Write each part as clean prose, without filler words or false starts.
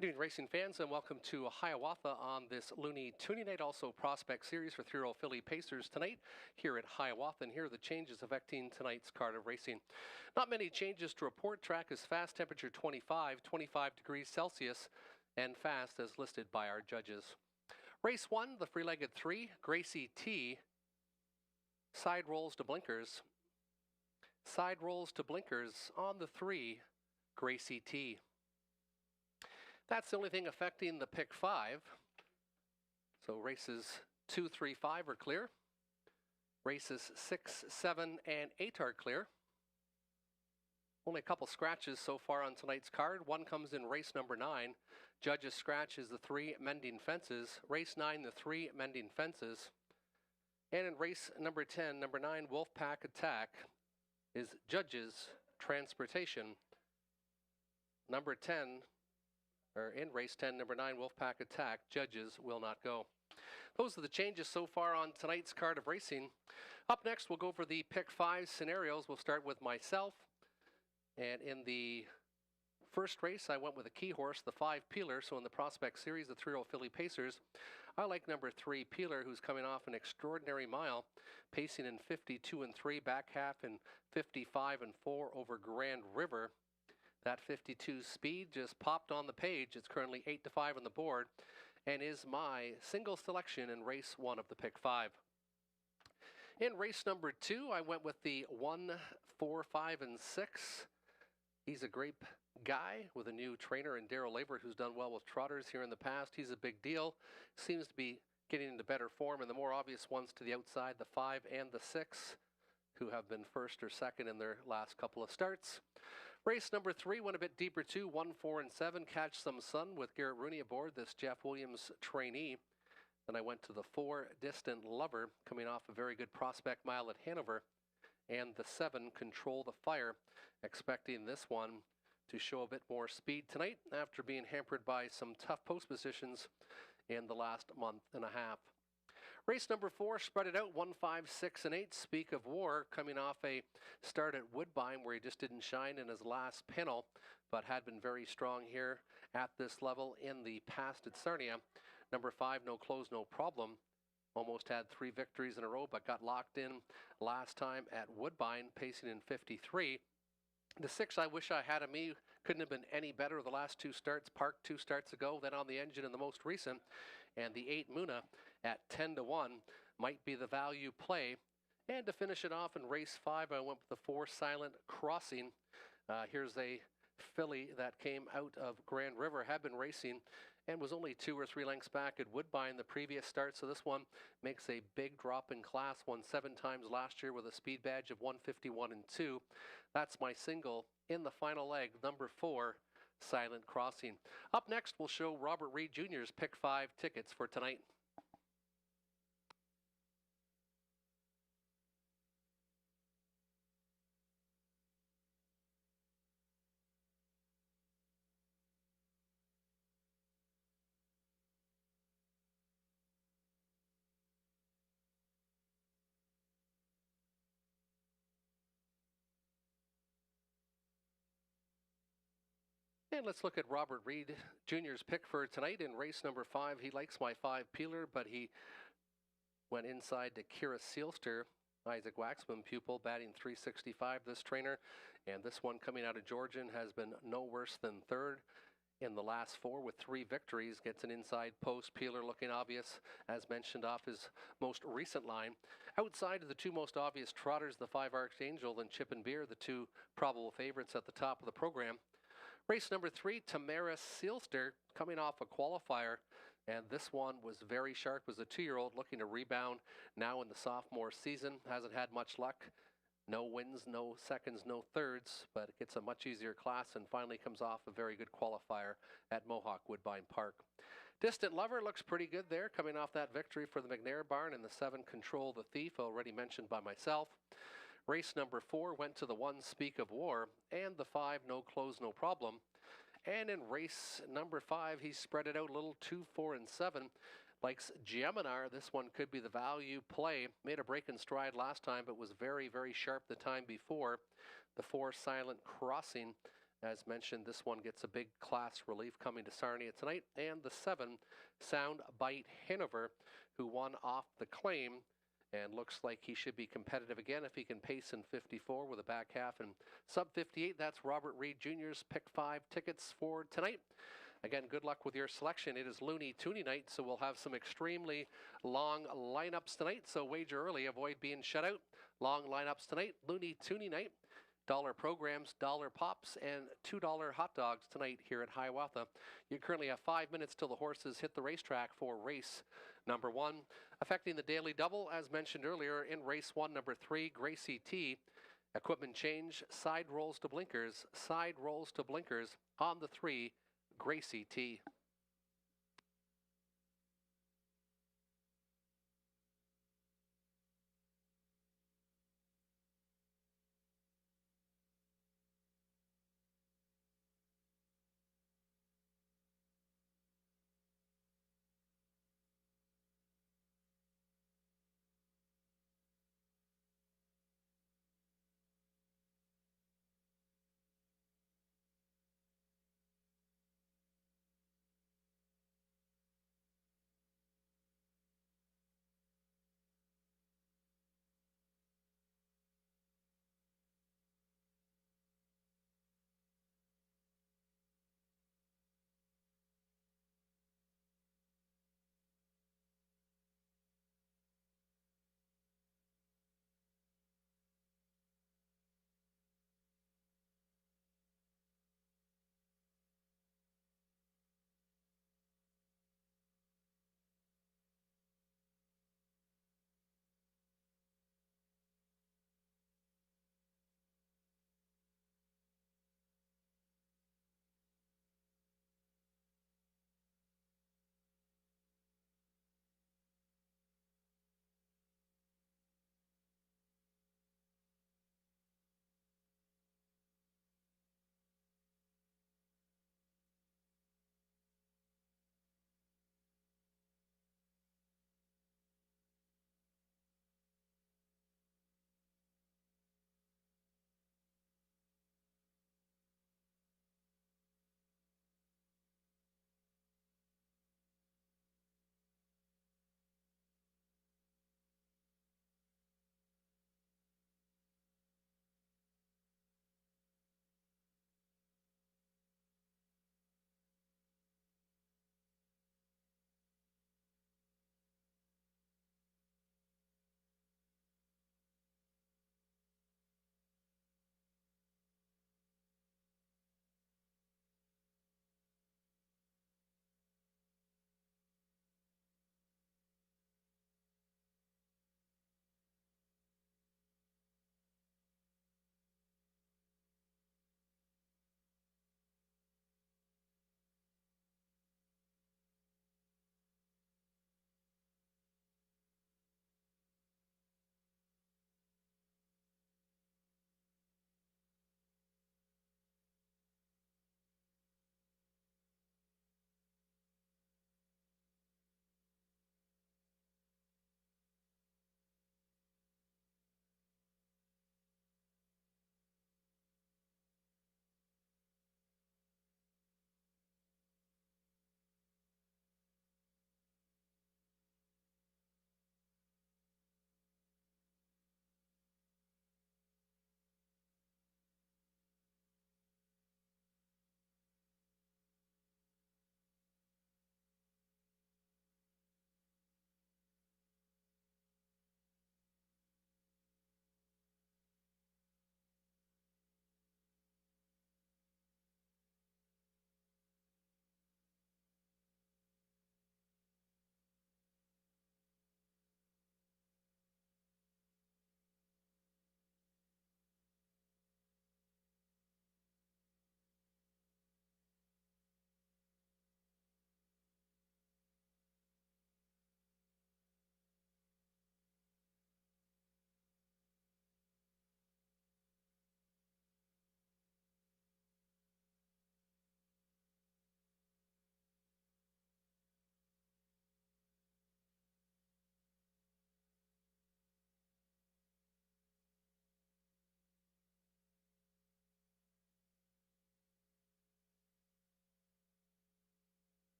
Good evening, racing fans, and welcome to Hiawatha on this Looney Toonie Night, also Prospect Series for 3-year-old filly Pacers tonight here at Hiawatha. And here are the changes affecting tonight's card of racing. Not many changes to report. Track is fast, temperature 25 degrees Celsius, and fast as listed by our judges. Race 1, the free-legged 3, Gracie T. Side rolls to blinkers. Side rolls to blinkers on the 3, Gracie T. That's the only thing affecting the pick 5. So races 2, 3, 5 are clear. Races 6, 7, and 8 are clear. Only a couple scratches so far on tonight's card. One comes in race number 9. Judge's scratch is the 3, Mending Fences. Race 9, the 3, Mending Fences. And in race number 10, number 9, Wolfpack Attack, is Judge's Transportation. Number 10, or in race 10, number 9, Wolfpack Attack, Judges will not go. Those are the changes so far on tonight's card of racing. Up next, we'll go over the pick 5 scenarios. We'll start with myself. And in the first race, I went with a key horse, the 5 Peeler. So in the Prospect Series, the 3-year-old filly Pacers, I like number 3 Peeler, who's coming off an extraordinary mile, pacing in 52 and 3, back half in 55 and 4 over Grand River. That 52 speed just popped on the page. It's currently 8 to 5 on the board and is my single selection in race 1 of the pick 5. In race number 2, I went with the 1, 4, 5, and 6. He's a great guy with a new trainer in Darryl Labert, who's done well with trotters here in the past. He's a big deal. Seems to be getting into better form, and the more obvious ones to the outside, the 5 and the 6. Who have been first or second in their last couple of starts. Race number 3 went a bit deeper too, 1, 4, and 7. Catch Some Sun with Garrett Rooney aboard, this Jeff Williams trainee. Then I went to the 4, Distant Lover, coming off a very good prospect mile at Hanover. And the 7, Control the Fire, expecting this one to show a bit more speed tonight after being hampered by some tough post positions in the last month and a half. Race number 4, spread it out, 1, 5, 6, and 8. Speak of War, coming off a start at Woodbine where he just didn't shine in his last panel, but had been very strong here at this level in the past at Sarnia. Number 5, No Close, No Problem. Almost had 3 victories in a row, but got locked in last time at Woodbine, pacing in 53. The 6, I Wish I Had a Me, couldn't have been any better the last 2 starts, parked 2 starts ago, then on the engine in the most recent. And the 8, Muna, at 10 to 1, might be the value play. And to finish it off in race 5, I went with the 4, Silent Crossing. Here's a filly that came out of Grand River, had been racing, and was only 2 or 3 lengths back at Woodbine the previous start. So this one makes a big drop in class, won 7 times last year with a speed badge of 151 and 2. That's my single in the final leg, number 4, Silent Crossing. Up next, we'll show Robert Reed Jr.'s pick 5 tickets for tonight. And let's look at Robert Reed Jr.'s pick for tonight in race number 5. He likes my 5 Peeler, but he went inside to Kira Seelster, Isaac Waxman pupil, batting .365, this trainer. And this one coming out of Georgian has been no worse than 3rd in the last 4 with 3 victories. Gets an inside post. Peeler looking obvious, as mentioned, off his most recent line. Outside of the 2 most obvious trotters, the 5 Archangel and Chip and Beer, the 2 probable favorites at the top of the program. Race number 3, Tamara Seelster, coming off a qualifier, and this one was very sharp. Was a 2-year-old looking to rebound now in the sophomore season. Hasn't had much luck. No wins, no seconds, no thirds, but it gets a much easier class and finally comes off a very good qualifier at Mohawk Woodbine Park. Distant Lover looks pretty good there, coming off that victory for the McNair barn, and the 7, Control the Thief, already mentioned by myself. Race number 4 went to the 1, Speak of War, and the 5, No Close, No Problem. And in race number 5, he spread it out a little, 2, 4, and 7. Likes Geminar. This one could be the value play. Made a break in stride last time, but was very, very sharp the time before. The 4, Silent Crossing, As mentioned, this one gets a big class relief coming to Sarnia tonight. And the 7, Sound Bite Hanover, who won off the claim and looks like he should be competitive again if he can pace in 54 with a back half and sub 58. That's Robert Reed Jr.'s pick 5 tickets for tonight. Again, good luck with your selection. It is Looney Toonie night, so we'll have some extremely long lineups tonight. So wager early, avoid being shut out. Long lineups tonight, Looney Toonie night. $1 programs, $1 pops, and $2 hot dogs tonight here at Hiawatha. You currently have 5 minutes till the horses hit the racetrack for race number 1. Affecting the daily double, as mentioned earlier, in race 1, number 3, Gracie T. Equipment change, side rolls to blinkers on the 3, Gracie T.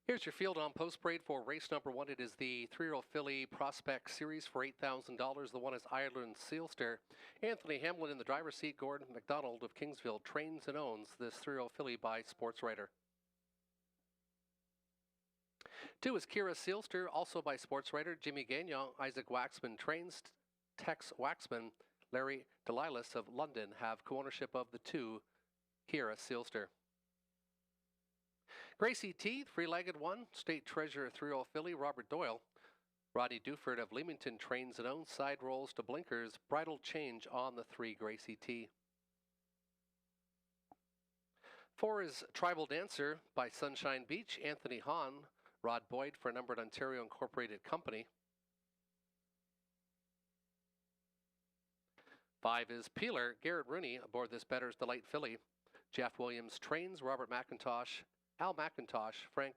Here's your field on post parade for race number 1. It is the 3-year-old filly Prospect Series for $8,000. The one is Ireland Sealster. Anthony Hamlin in the driver's seat. Gordon McDonald of Kingsville trains and owns this 3-year-old filly by Sports Writer. 2 is Kira Sealster, also by Sports Writer. Jimmy Gagnon, Isaac Waxman trains. Tex Waxman, Larry Delilas of London have co-ownership of the 2 Kira Sealster. Gracie T, 3-legged one, State Treasurer 3-year-old filly, Robert Doyle. Rodney Duford of Leamington trains and owns. Side rolls to blinkers, bridle change on the 3 Gracie T. 4 is Tribal Dancer by Sunshine Beach, Anthony Hahn, Rod Boyd for Numbered Ontario Incorporated Company. 5 is Peeler, Garrett Rooney aboard this Bettor's Delight filly. Jeff Williams trains. Robert McIntosh, Al McIntosh, Frank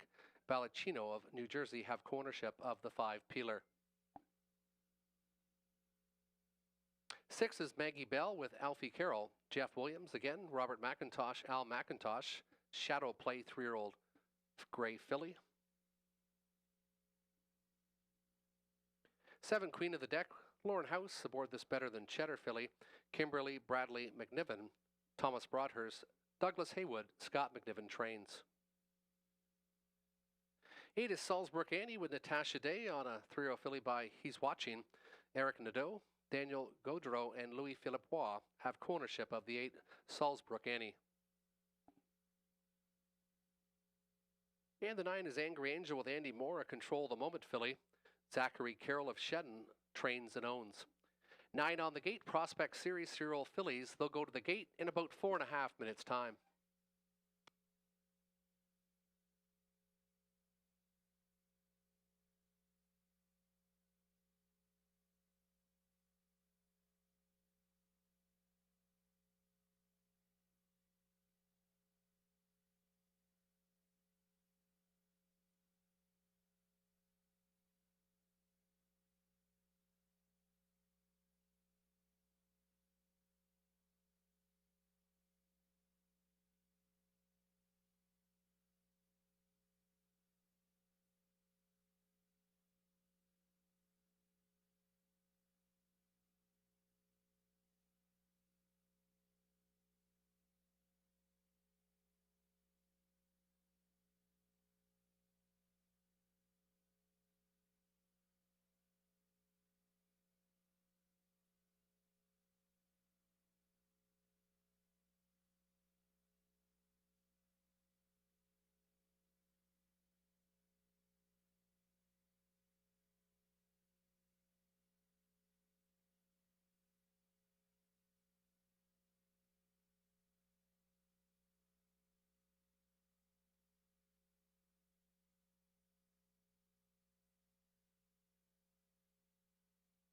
Ballacino of New Jersey have co-ownership of the 5 Peeler. 6 is Maggie Bell with Alfie Carroll. Jeff Williams again, Robert McIntosh, Al McIntosh, Shadow Play 3-year-old Gray filly. 7 Queen of the Deck, Lauren House aboard this Better Than Cheddar filly. Kimberly Bradley McNiven, Thomas Broadhurst, Douglas Haywood, Scott McNiven trains. 8 is Salzbrook Annie with Natasha Day on a 3-year-old filly by He's Watching. Eric Nadeau, Daniel Gaudreau, and Louis Philippe Bois have co-ownership of the 8 Salzbrook Annie. And the 9 is Angry Angel with Andy Moore, a Control the Moment filly. Zachary Carroll of Shedden trains and owns. 9 on the gate, Prospect Series 3-year-old fillies. They'll go to the gate in about 4.5 minutes' time.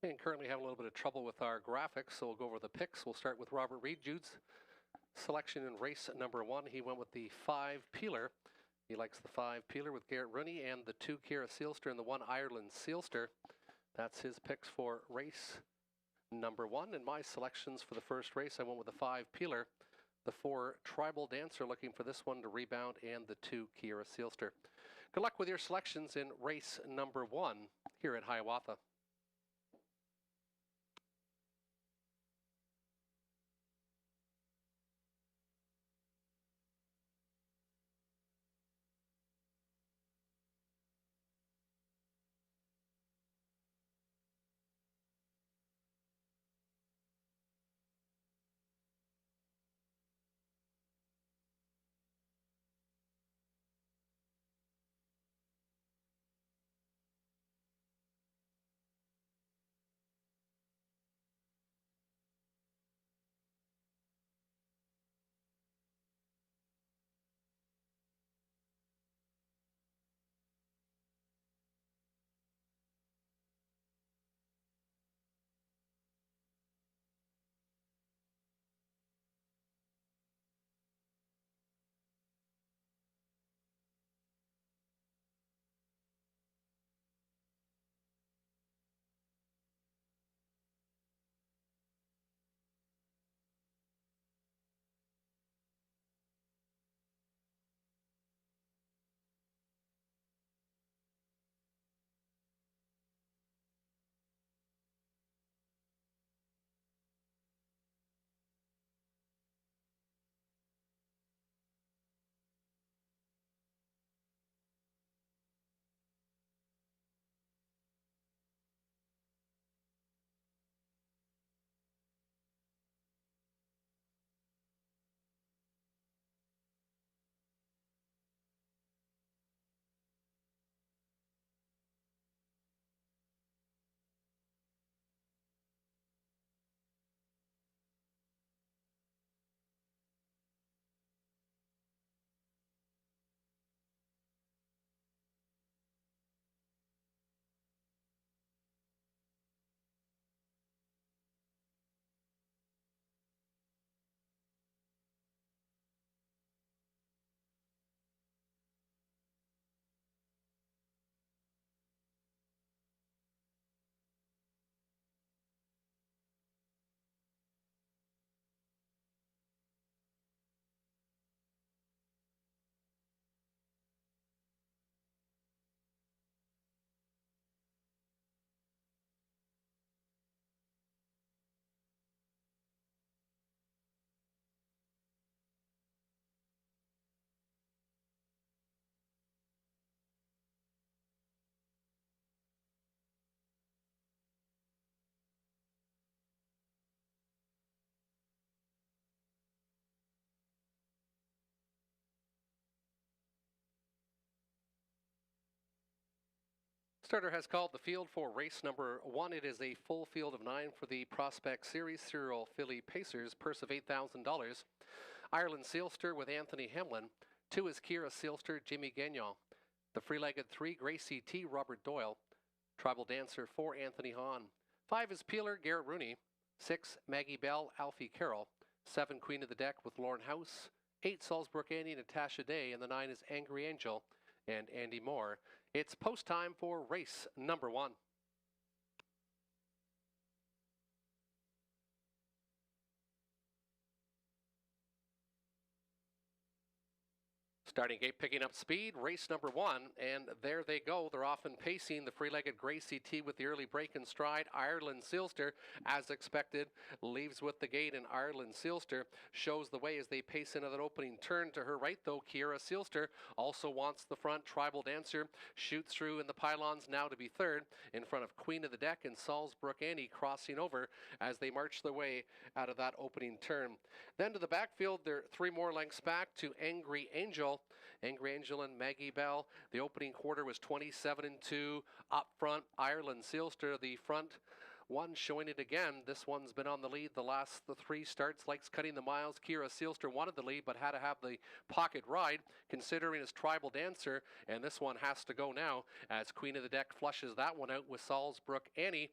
And currently having a little bit of trouble with our graphics, so we'll go over the picks. We'll start with Robert Reed. Jude's selection in race number 1. He went with the 5 Peeler. He likes the 5 Peeler with Garrett Rooney and the 2 Kira Sealster and the 1 Ireland Sealster. That's his picks for race number 1. And my selections for the first race, I went with the 5 Peeler, the 4 Tribal Dancer, looking for this one to rebound, and the 2 Kira Sealster. Good luck with your selections in race number 1 here at Hiawatha. Starter has called the field for race number 1. It is a full field of 9 for the Prospect Series. Serial Philly Pacers, purse of $8,000. Ireland Sealster with Anthony Hamlin. 2 is Kira Sealster, Jimmy Gagnon. The free-legged 3, Gracie T, Robert Doyle. Tribal Dancer 4, Anthony Hahn. 5 is Peeler, Garrett Rooney. 6, Maggie Bell, Alfie Carroll. 7, Queen of the Deck with Lauren House. 8, Salzbrook Annie, Natasha Day. And the 9 is Angry Angel and Andy Moore. It's post time for race number 1. Starting gate picking up speed, race number 1, and there they go. They're off and pacing. The free-legged Gracie T with the early break in stride. Ireland Sealster, as expected, leaves with the gate, and Ireland Sealster shows the way as they pace into that opening turn. To her right, though, Kira Sealster also wants the front. Tribal Dancer shoots through in the pylons now to be third in front of Queen of the Deck and Salzbrook Annie crossing over as they march their way out of that opening turn. Then to the backfield, they're 3 more lengths back to Angry Angel. Angry Angel and Maggie Bell. The opening quarter was 27-2. Up front, Ireland Sealster, the front one showing it again. This one's been on the lead the 3 starts, likes cutting the miles. Kira Sealster wanted the lead, but had to have the pocket ride, considering his Tribal Dancer, and this one has to go now as Queen of the Deck flushes that one out with Salzbrook Annie,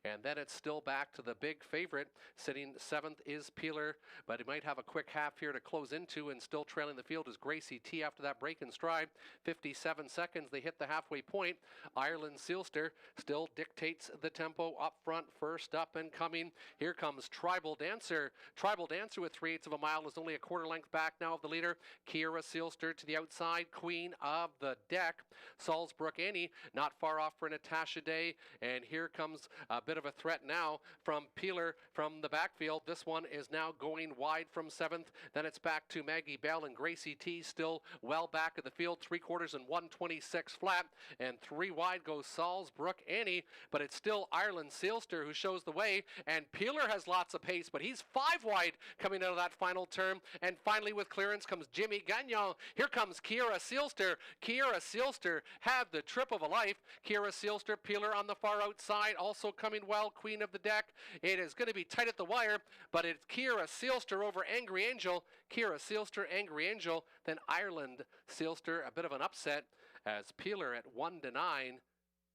and then it's still back to the big favorite. Sitting 7th is Peeler, but he might have a quick half here to close into, and still trailing the field is Gracie T after that break in stride. 57 seconds, they hit the halfway point. Ireland Sealster still dictates the tempo up front. First up and coming, here comes Tribal Dancer. Tribal Dancer with 3/8 of a mile is only a quarter length back now of the leader. Kira Sealster to the outside, Queen of the Deck. Salzbrook Annie not far off for Natasha Day, and here comes a bit of a threat now from Peeler from the backfield. This one is now going wide from 7th. Then it's back to Maggie Bell and Gracie T still well back of the field. 3/4 and 126 flat, and 3 wide goes Salzbrook Annie, but it's still Ireland Sealster who shows the way, and Peeler has lots of pace, but he's 5 wide coming out of that final turn. And finally with clearance comes Jimmy Gagnon. Here comes Kira Sealster. Kira Sealster had the trip of a life. Kira Sealster, Peeler on the far outside, also coming well. Queen of the Deck. It is going to be tight at the wire, but it's Kira Sealster over Angry Angel. Kira Sealster, Angry Angel, then Ireland Sealster. A bit of an upset as Peeler at 1-9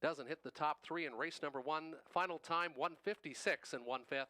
doesn't hit the top 3 in race number 1. Final time 1:56 1/5.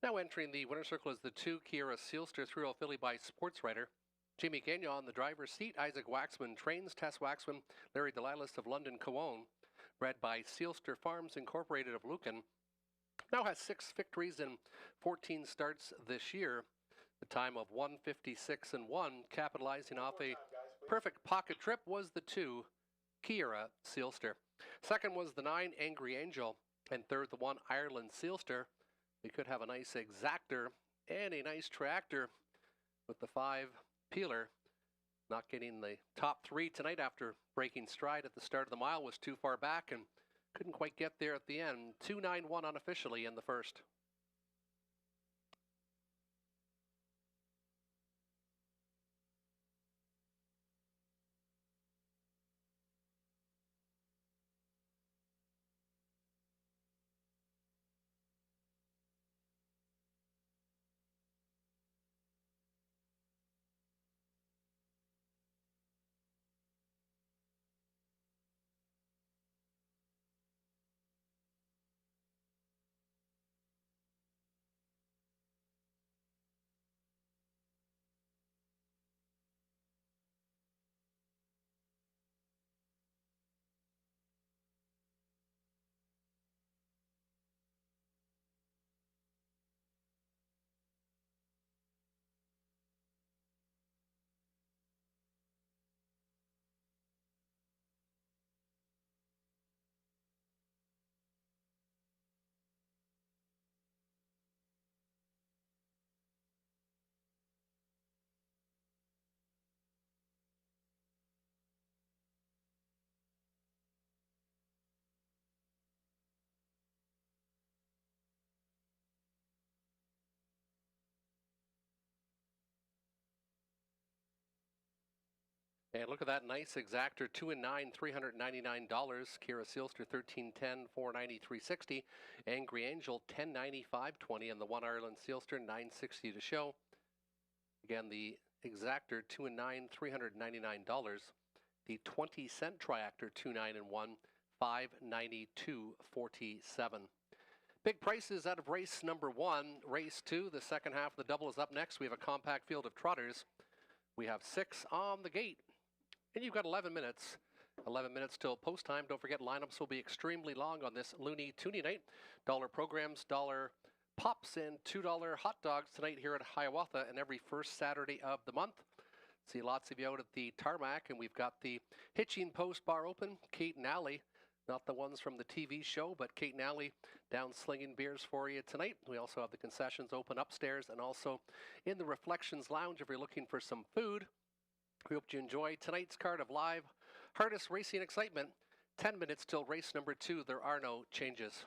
Now entering the winner's circle is the 2 Kiera Sealster 3-year-old filly by Sports Writer. Jamie Gagnon on the driver's seat. Isaac Waxman trains. Tess Waxman, Larry Delilas of London Coone. Bred by Sealster Farms Incorporated of Lucan. Now has 6 victories in 14 starts this year. The time of 1:56.1, capitalizing off a perfect pocket trip, was the 2 Kiera Sealster. Second was the 9 Angry Angel, and third the 1 Ireland Sealster. We could have a nice exactor and a nice tractor with the 5 Peeler. Not getting the top 3 tonight after breaking stride at the start of the mile, was too far back and couldn't quite get there at the end. 2-9-1 unofficially in the first. And look at that nice exactor, 2-9, $399. Kiera Sealster, 13-10, $490, $360. Angry Angel, 10.90, $520, and the 1 Ireland Sealster, $960 to show. Again, the exactor, 2-9, $399. The 20-cent triactor, 2-9-1, $592, $47. Big prices out of race number 1. Race 2, the second half of the double is up next. We have a compact field of trotters. We have 6 on the gate. And you've got 11 minutes. 11 minutes till post time. Don't forget, lineups will be extremely long on this Looney Toonie night. Dollar programs, dollar pops, and $2 hot dogs tonight here at Hiawatha, and every first Saturday of the month. See lots of you out at the tarmac, and we've got the hitching post bar open. Kate and Allie, not the ones from the TV show, but Kate and Allie down slinging beers for you tonight. We also have the concessions open upstairs and also in the Reflections Lounge if you're looking for some food. We hope you enjoy tonight's card of live hardest racing excitement. 10 minutes till race number 2. There are no changes.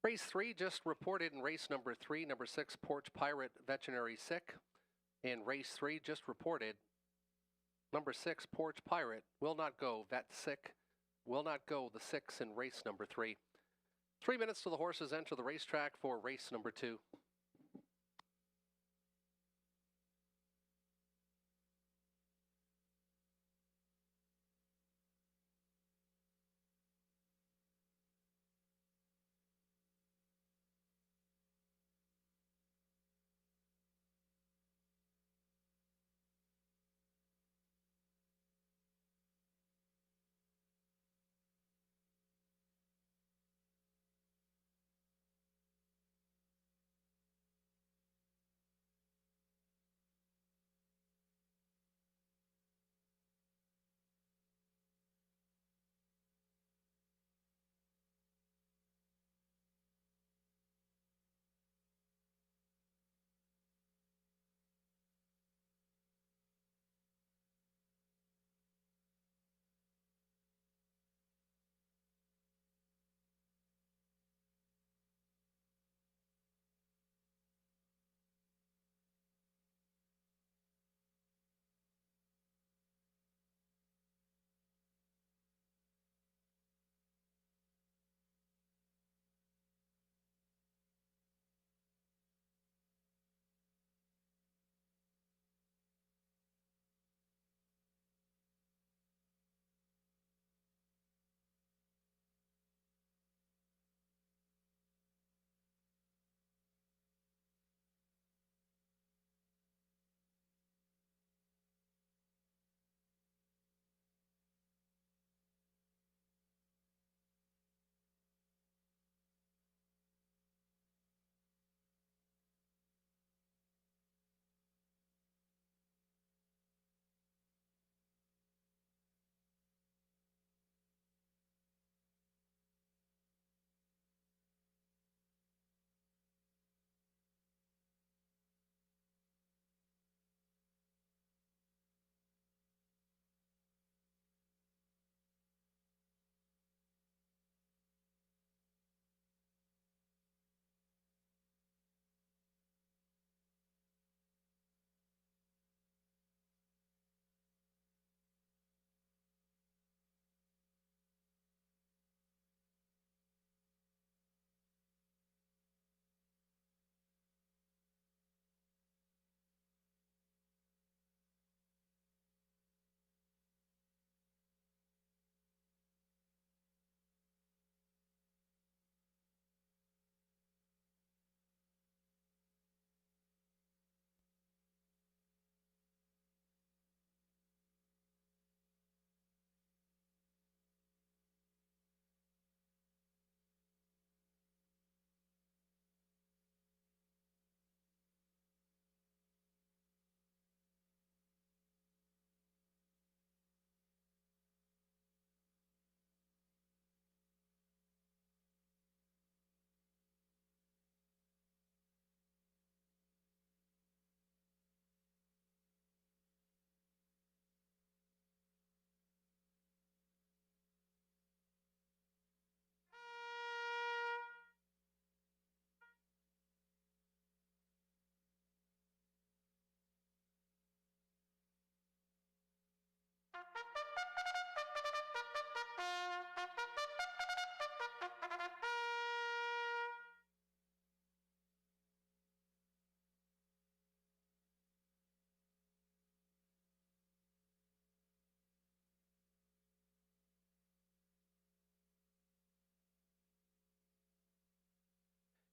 Race 3 just reported in race number 3, number 6, Porch Pirate Veterinary Sick. In race 3 just reported, number 6, Porch Pirate will not go, Vet Sick will not go, the 6 in race number 3. 3 minutes till the horses enter the racetrack for race number 2.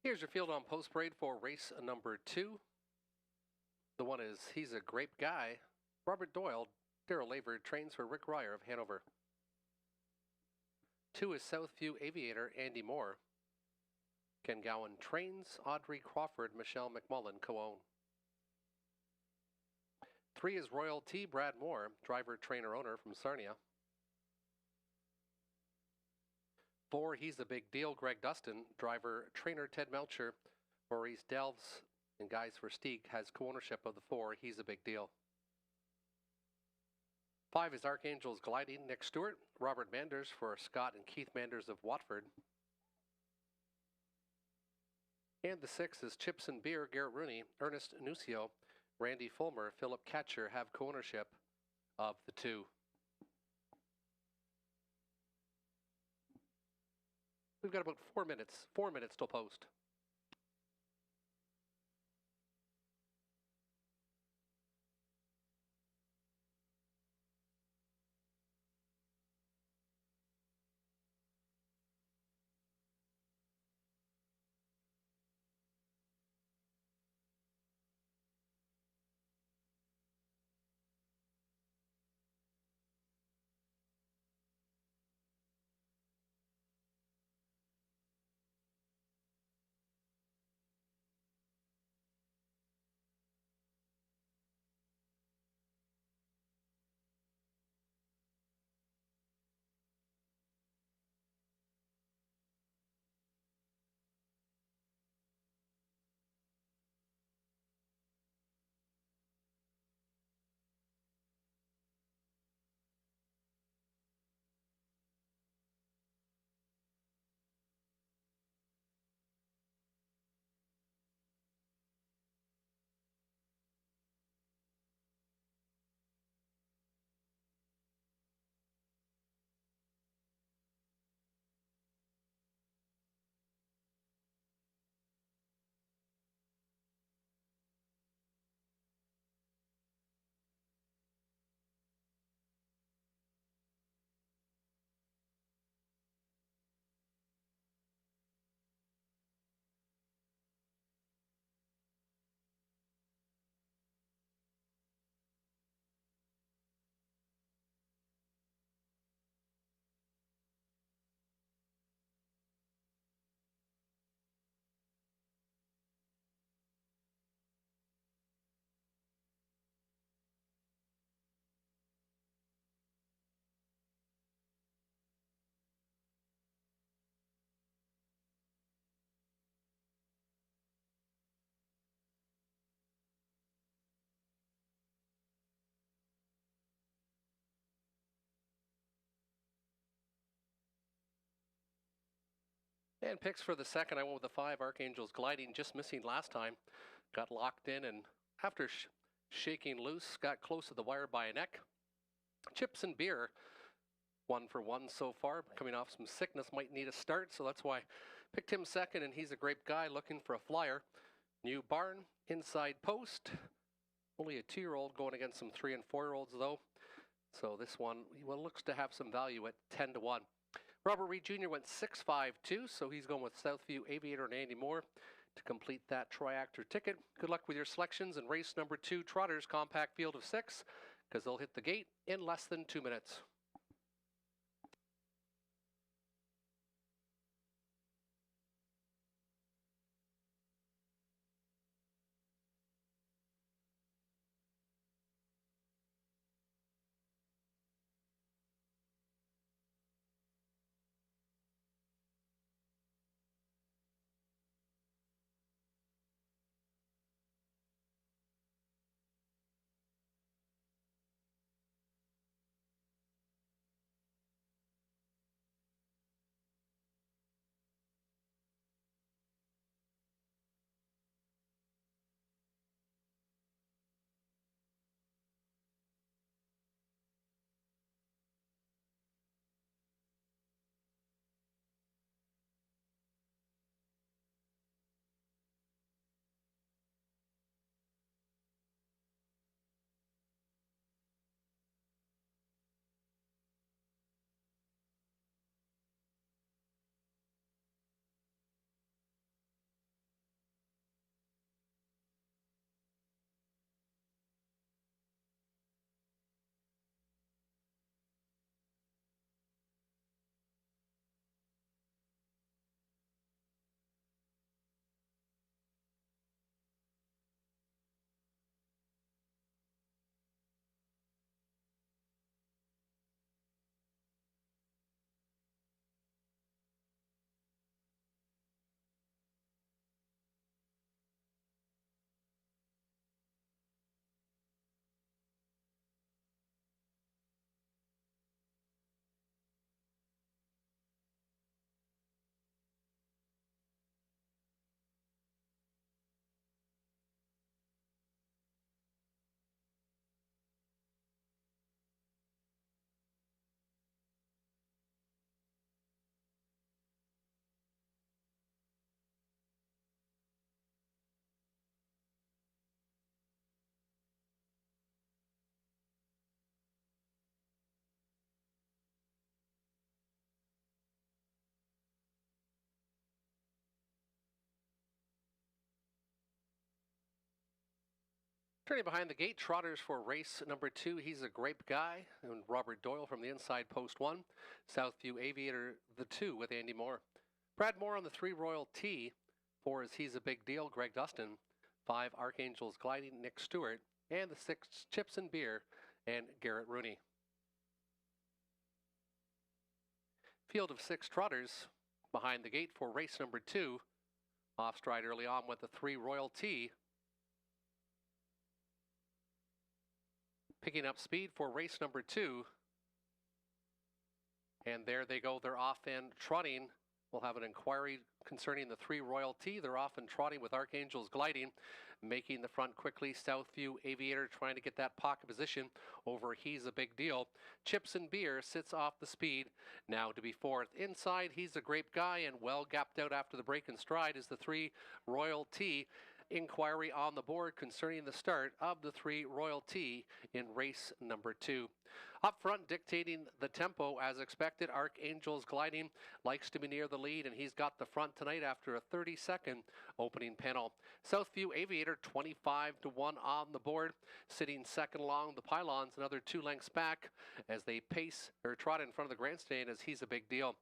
Here's your field on post parade for race number 2. The one is He's a Grape Guy. Robert Doyle, Daryl Laver trains for Rick Ryer of Hanover. 2 is Southview Aviator, Andy Moore. Ken Gowan trains, Audrey Crawford, Michelle McMullen co-own. 3 is Royal T, Brad Moore, driver, trainer, owner from Sarnia. 4, He's a Big Deal, Greg Dustin, driver, trainer, Ted Melcher. Maurice Delves and Guys for Steak has co-ownership of the 4, He's a Big Deal. 5 is Archangel's Gliding, Nick Stewart, Robert Manders for Scott and Keith Manders of Watford. And the 6 is Chips and Beer, Garrett Rooney, Ernest Nucio, Randy Fulmer, Philip Catcher have co-ownership of the 2. We've got about 4 minutes till post. And picks for the second, I went with the 5, Archangels Gliding, just missing last time. Got locked in, and after shaking loose, got close to the wire by a neck. Chips and Beer, 1 for 1 so far. Coming off some sickness, might need a start, so that's why I picked him second, and he's a great guy looking for a flyer. New barn, inside post. Only a 2-year-old going against some 3- and 4-year-olds, though. So this one, looks to have some value at 10 to 1. Robert Reed Jr. went 6-5-2, so he's going with Southview Aviator and Andy Moore to complete that triactor ticket. Good luck with your selections in race number 2, Trotters Compact Field of 6, because they'll hit the gate in less than 2 minutes. Turning behind the gate, trotters for race number 2. He's a Grape Guy, and Robert Doyle from the inside, post 1. Southview Aviator, the 2 with Andy Moore. Brad Moore on the 3, Royal T. 4 is He's a Big Deal, Greg Dustin. 5, Archangels Gliding, Nick Stewart. And the 6, Chips and Beer, and Garrett Rooney. Field of 6 trotters behind the gate for race number 2. Off stride early on with the 3, Royal T. Picking up speed for race number 2. And there they go. They're off and trotting. We'll have an inquiry concerning the 3, Royal T. They're off and trotting with Archangels Gliding. Making the front quickly. Southview Aviator trying to get that pocket position over He's a Big Deal. Chips and Beer sits off the speed. Now to be 4th. Inside, He's a Grape Guy, and well gapped out after the break and stride is the 3, Royal T. Inquiry on the board concerning the start of the 3, Royal T in race number 2. Up front, dictating the tempo as expected, Archangels Gliding likes to be near the lead, and he's got the front tonight after a 30-second opening panel. Southview Aviator 25 to 1 on the board, sitting second along the pylons, another 2 lengths back as they pace or trot in front of the grandstand as He's a Big Deal.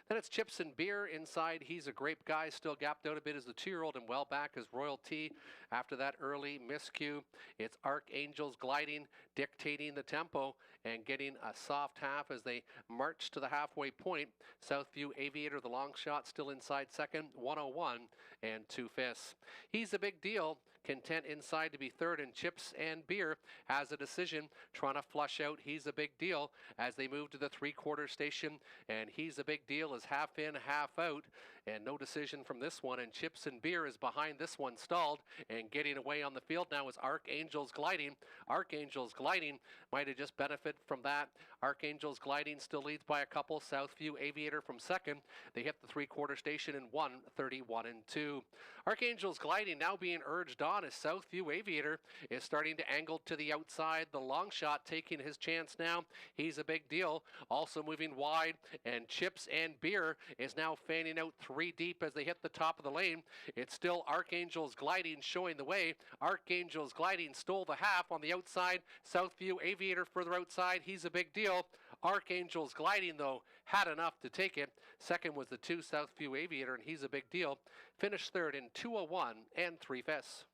Then it's Chips and Beer inside. He's a Grape Guy, still gapped out a bit as the 2-year-old, and well back as Royal T. After that early miscue, it's Archangels Gliding, dictating the tempo and getting a soft half as they march to the halfway point. Southview Aviator, the long shot, still inside second, 101 and 2/5. He's a Big Deal, content inside to be 3rd, and Chips and Beer has a decision, trying to flush out He's a Big Deal as they move to the 3/4 station, and He's a Big Deal is half in, half out, and no decision from this one, and Chips and Beer is behind this one, stalled, and getting away on the field now is Archangels Gliding. Archangels Gliding might have just benefited from that. Archangels Gliding still leads by a couple. Southview Aviator from second. They hit the 3/4 station in 1:31 and 2. Archangels Gliding now being urged on as Southview Aviator is starting to angle to the outside. The long shot taking his chance now. He's a Big Deal, also moving wide, and Chips and Beer is now fanning out 3 deep as they hit the top of the lane. It's still Archangels Gliding showing the way. Archangels Gliding stole the half on the outside. Southview Aviator further outside. He's a Big Deal. Archangels Gliding, though, had enough to take it. Second was the 2, Southview Aviator, and He's a Big Deal. Finished 3rd in 2:01 and 3/5.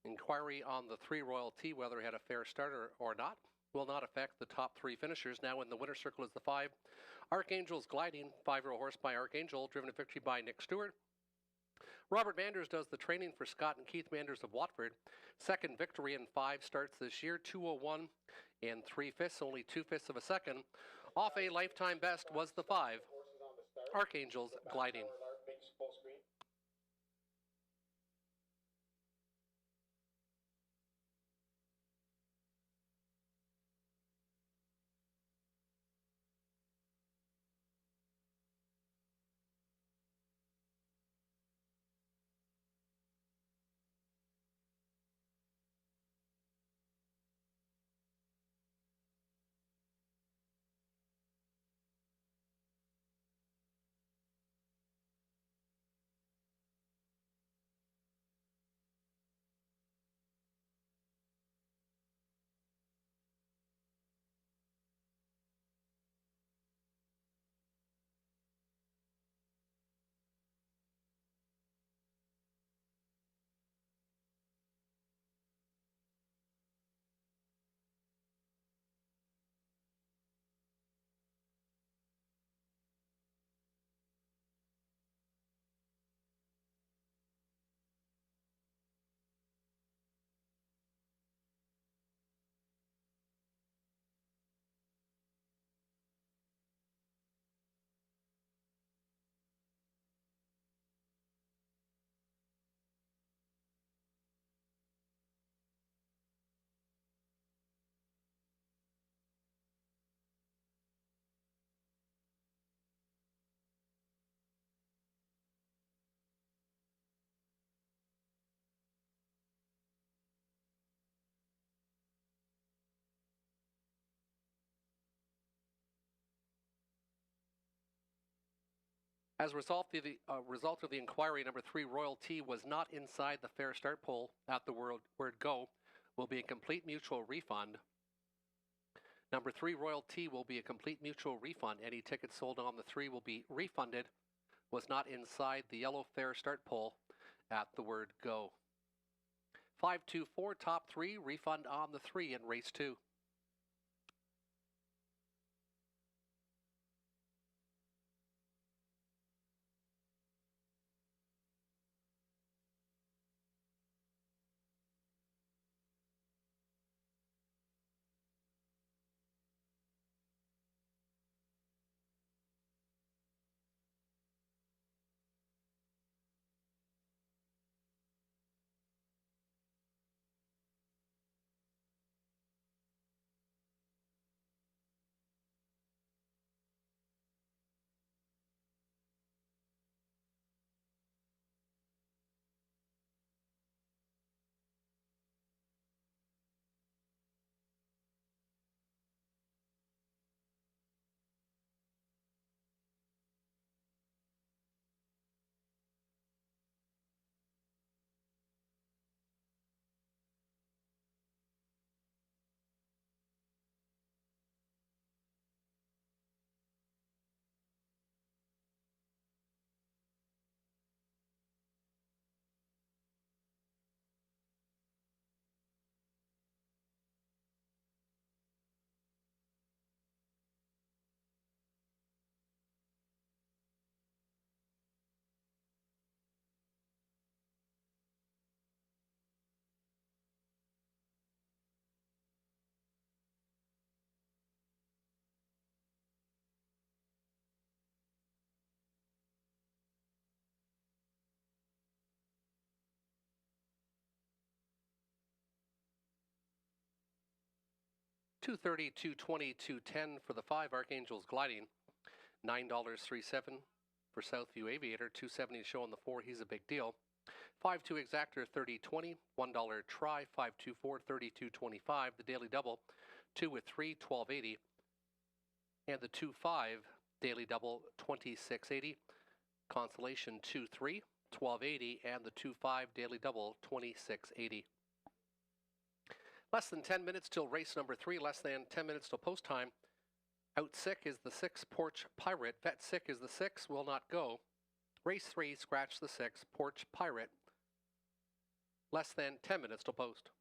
Inquiry on the 3 Royal T, whether it had a fair start or not, will not affect the top 3 finishers. Now in the winner's circle is the 5 Archangel's Gliding, 5-year-old horse by Archangel, driven to victory by Nick Stewart. Robert Manders does the training for Scott and Keith Manders of Watford. Second victory in 5 starts this year, 2:01 and 3/5, only 2/5 of a second. Off a lifetime best was the 5 Archangel's Gliding. As a result of the inquiry, number 3 Royal T was not inside the fair start poll at the word go, will be a complete mutual refund. Number 3 Royal T will be a complete mutual refund. Any tickets sold on the 3 will be refunded. Was not inside the yellow fair start poll at the word go. 524 top 3, refund on the 3 in race 2. $230, $220, $210 for the 5 Archangel's Gliding. $9.37 for Southview Aviator. $270 show on the 4. He's a big deal. 5-2 Exactor, $30.20. $1 try. 524, $32.25. The daily double, 2 with 3, $12.80. And the 2-5 daily double, $26.80. Consolation 2-3, $12.80. And the 2-5 daily double, $26.80. Less than 10 minutes till race number 3. Less than 10 minutes till post time. Out sick is the 6 Porch Pirate. Vet sick is the 6. Will not go. Race 3. Scratch the 6 Porch Pirate. Less than 10 minutes to post.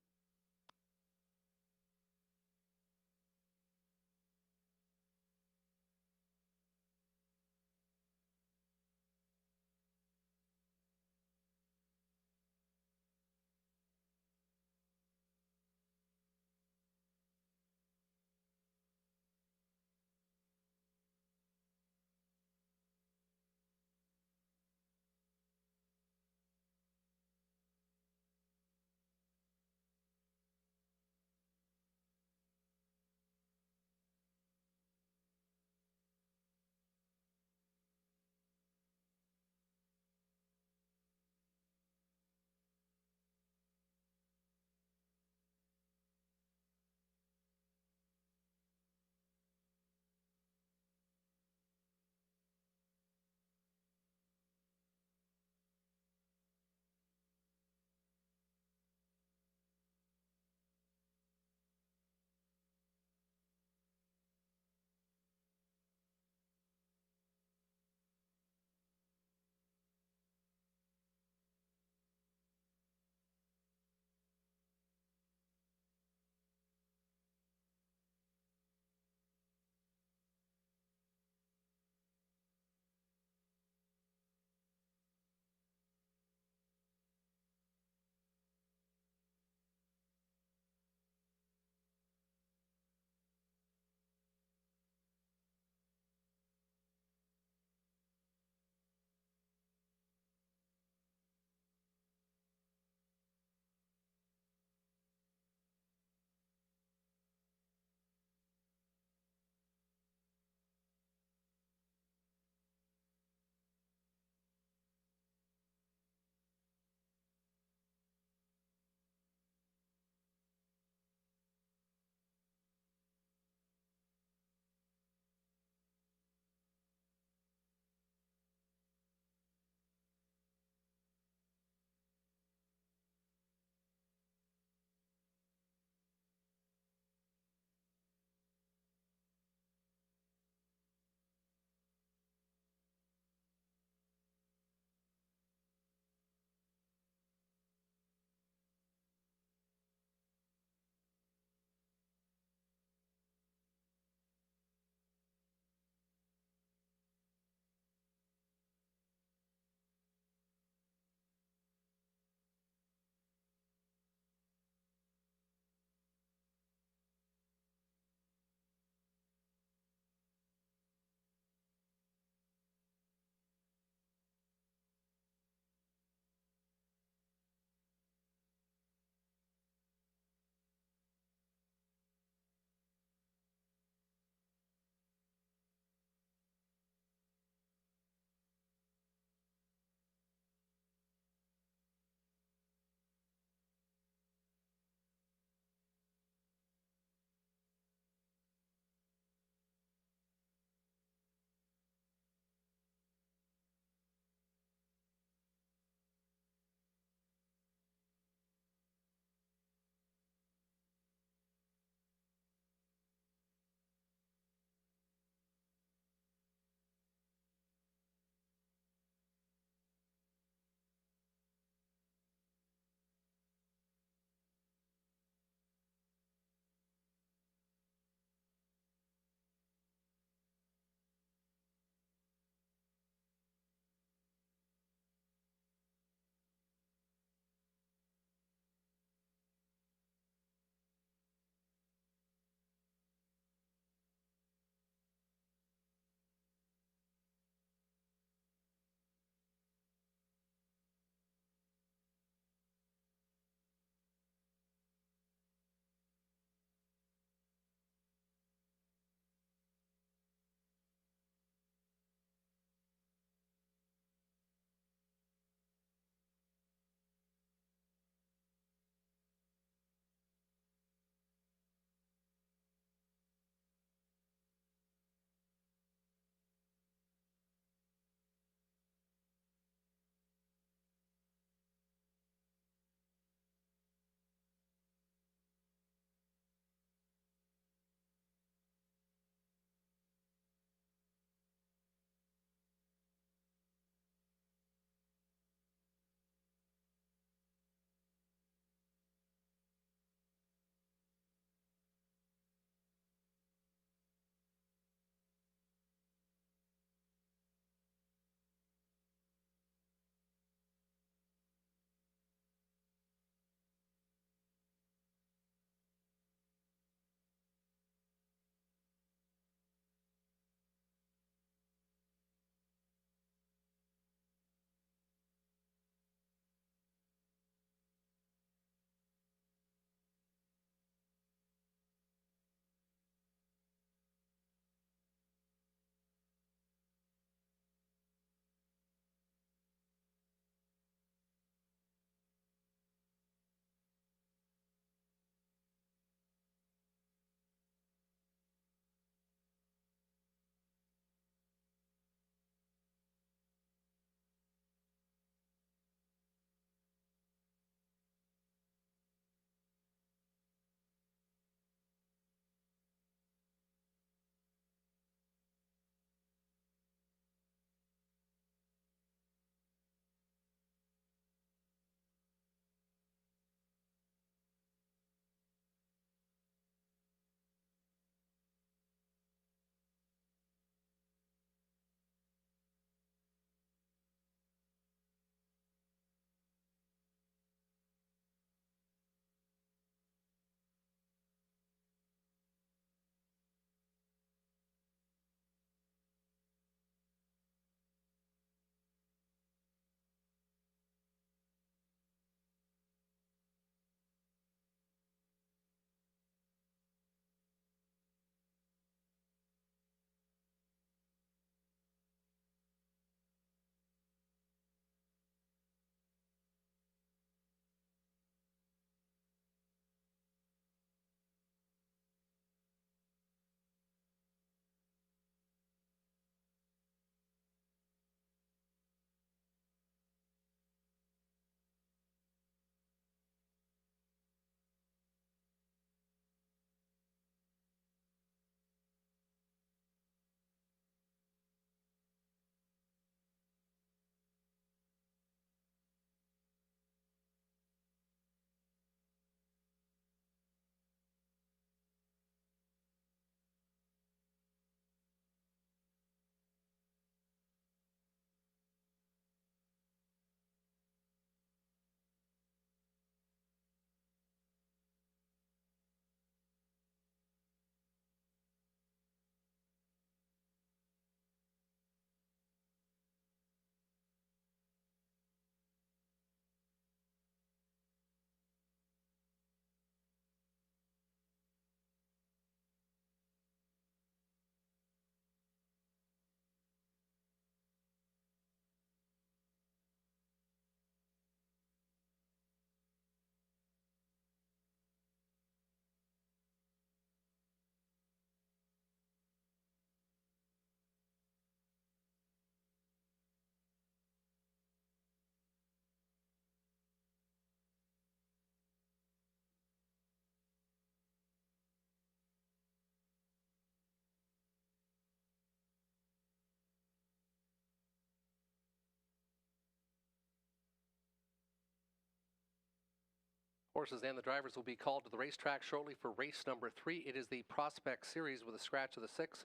Horses and the drivers will be called to the racetrack shortly for race number 3. It is the Prospect Series with a scratch of the 6.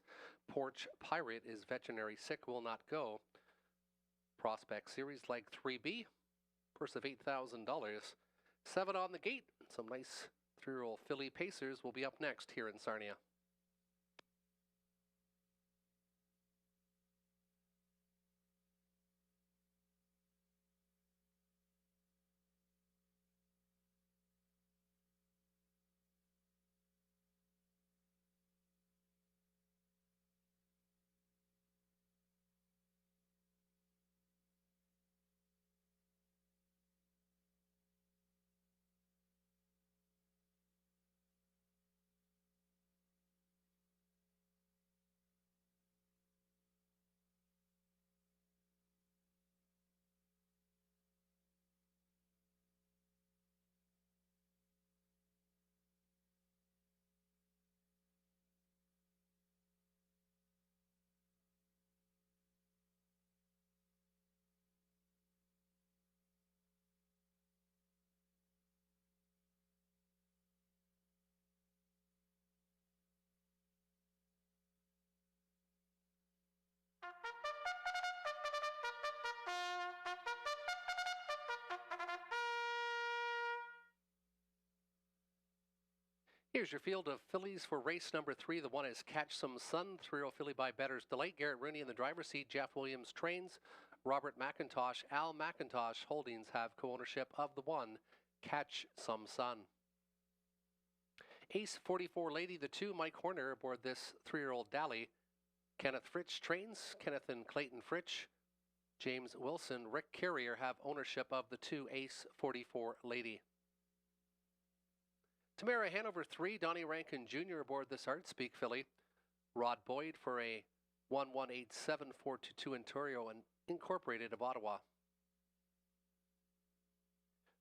Porch Pirate is veterinary sick, will not go. Prospect Series leg 3B, purse of $8,000. 7 on the gate. Some nice 3-year-old filly pacers will be up next here in Sarnia. Here's your field of fillies for race number 3. The one is Catch Some Sun, 3-year-old filly by Bettor's Delight. Garrett Rooney in the driver's seat. Jeff Williams trains. Robert McIntosh, Al McIntosh Holdings have co-ownership of the one, Catch Some Sun. Ace 44 Lady, the 2, Mike Horner aboard this 3-year-old Dally. Kenneth Fritsch trains. Kenneth and Clayton Fritsch. James Wilson, Rick Carrier have ownership of the 2, Ace 44 Lady. Tamara Hanover 3, Donnie Rankin Jr. aboard this Art Speak filly. Rod Boyd for a 1187422 Ontario and Incorporated of Ottawa.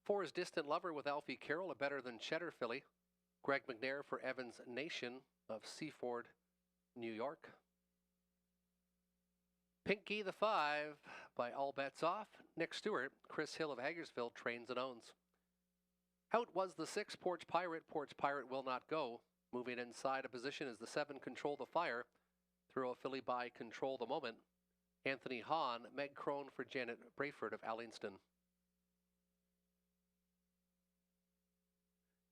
4 is Distant Lover with Alfie Carroll, a Better Than Cheddar filly. Greg McNair for Evans Nation of Seaford, New York. Pinky the 5 by All Bets Off. Nick Stewart, Chris Hill of Hagersville trains and owns. Out was the 6, Porch Pirate. Porch Pirate will not go. Moving inside a position is the 7, Control the Fire. Throw a filly by Control the Moment. Anthony Hahn, Meg Crone for Janet Brayford of Allingston.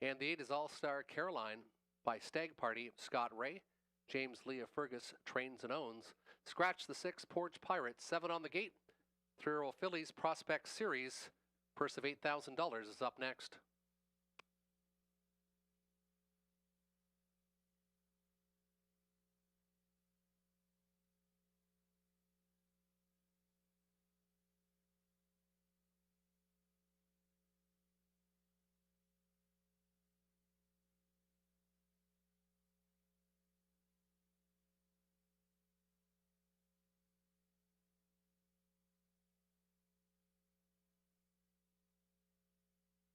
And the 8 is All-Star Caroline by Stag Party, Scott Ray. James Leah Fergus trains and owns. Scratch the 6, Porch Pirate. 7 on the gate. 3-year-old fillies Prospect Series. Purse of $8,000 is up next.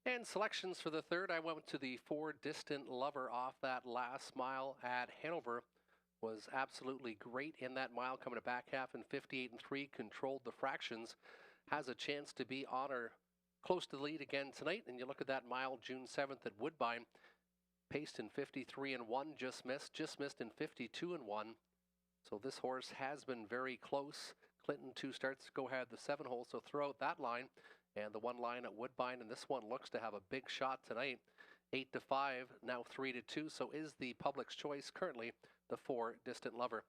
And selections for the 3rd, I went to the 4, Distant Lover off that last mile at Hanover. Was absolutely great in that mile, coming to back half in 58 and 3, controlled the fractions. Has a chance to be on or close to the lead again tonight. And you look at that mile, June 7th at Woodbine, paced in 53 and 1, just missed in 52 and 1. So this horse has been very close. Clinton 2 starts to go ahead the 7 hole, so throw out that line. And the 1 line at Woodbine, and this one looks to have a big shot tonight. 8 to 5, now 3 to 2, so is the public's choice currently the 4, Distant Lover.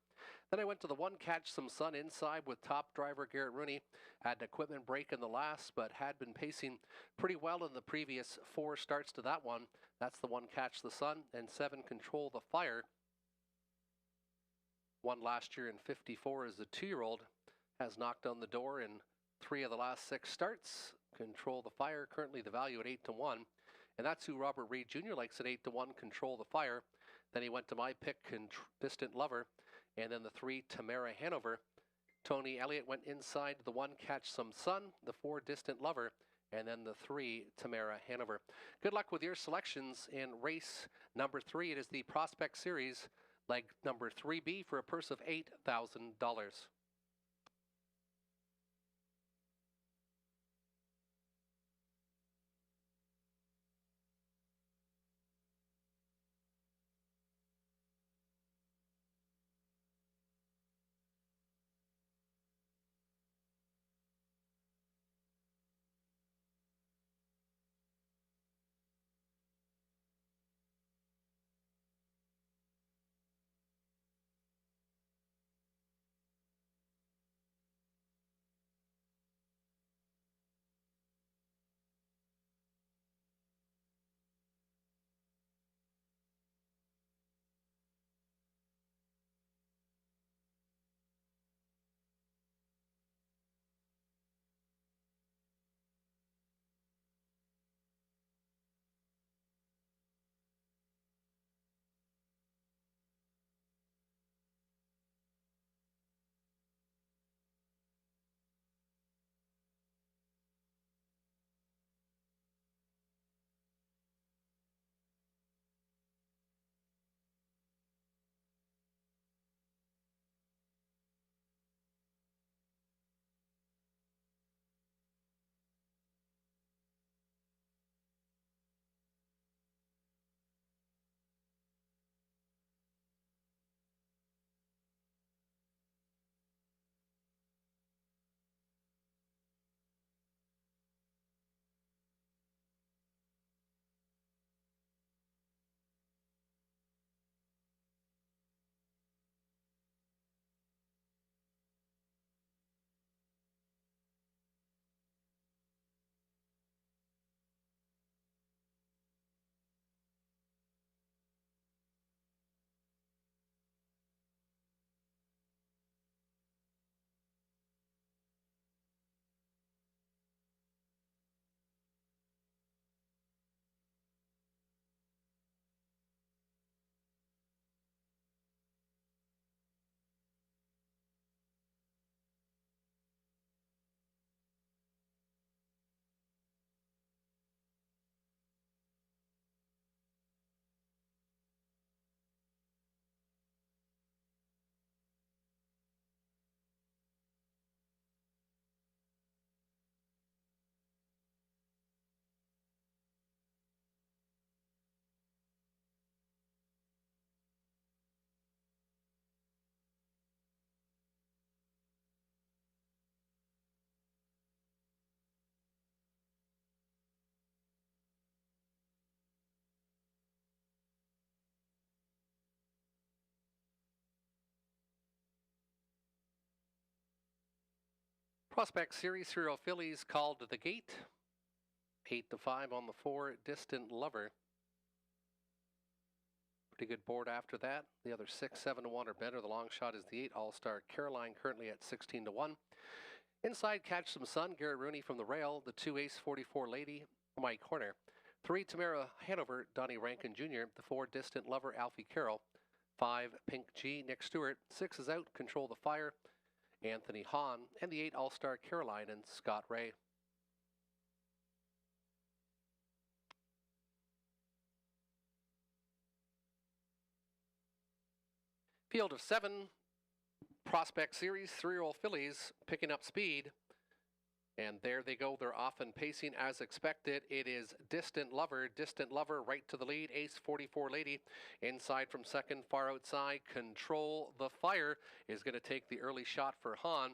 Then I went to the 1, Catch Some Sun inside with top driver Garrett Rooney. Had an equipment break in the last, but had been pacing pretty well in the previous 4 starts to that one. That's the 1, Catch the Sun, and 7, Control the Fire. Won last year in 54 as a 2-year-old. Has knocked on the door in 3 of the last 6 starts. Control the Fire, currently the value at 8 to 1. And that's who Robert Reed Jr. likes at 8 to 1, Control the Fire. Then he went to my pick, Distant Lover. And then the 3, Tamara Hanover. Tony Elliott went inside to the 1, Catch Some Sun, the 4, Distant Lover, and then the 3, Tamara Hanover. Good luck with your selections in race number 3. It is the Prospect Series, leg number 3B for a purse of $8,000. Prospect Series Hero fillies called to the gate. 8-5 on the 4, Distant Lover. Pretty good board after that. The other 6, 7-1 or better. The long shot is the 8, All-Star Caroline, currently at 16-1. Inside, Catch Some Sun, Garrett Rooney from the rail. The 2, Ace 44 Lady, Mike Horner. 3, Tamara Hanover, Donnie Rankin Jr. The 4, Distant Lover, Alfie Carroll. 5, Pink G, Nick Stewart. 6 is out, Control the Fire, Anthony Hahn. And the 8, All-Star Caroline and Scott Ray. Field of 7, Prospect Series, 3-year-old fillies picking up speed. And there they go. They're off and pacing as expected. It is Distant Lover right to the lead. Ace 44 Lady inside from second, far outside. Control the Fire is going to take the early shot for Hahn.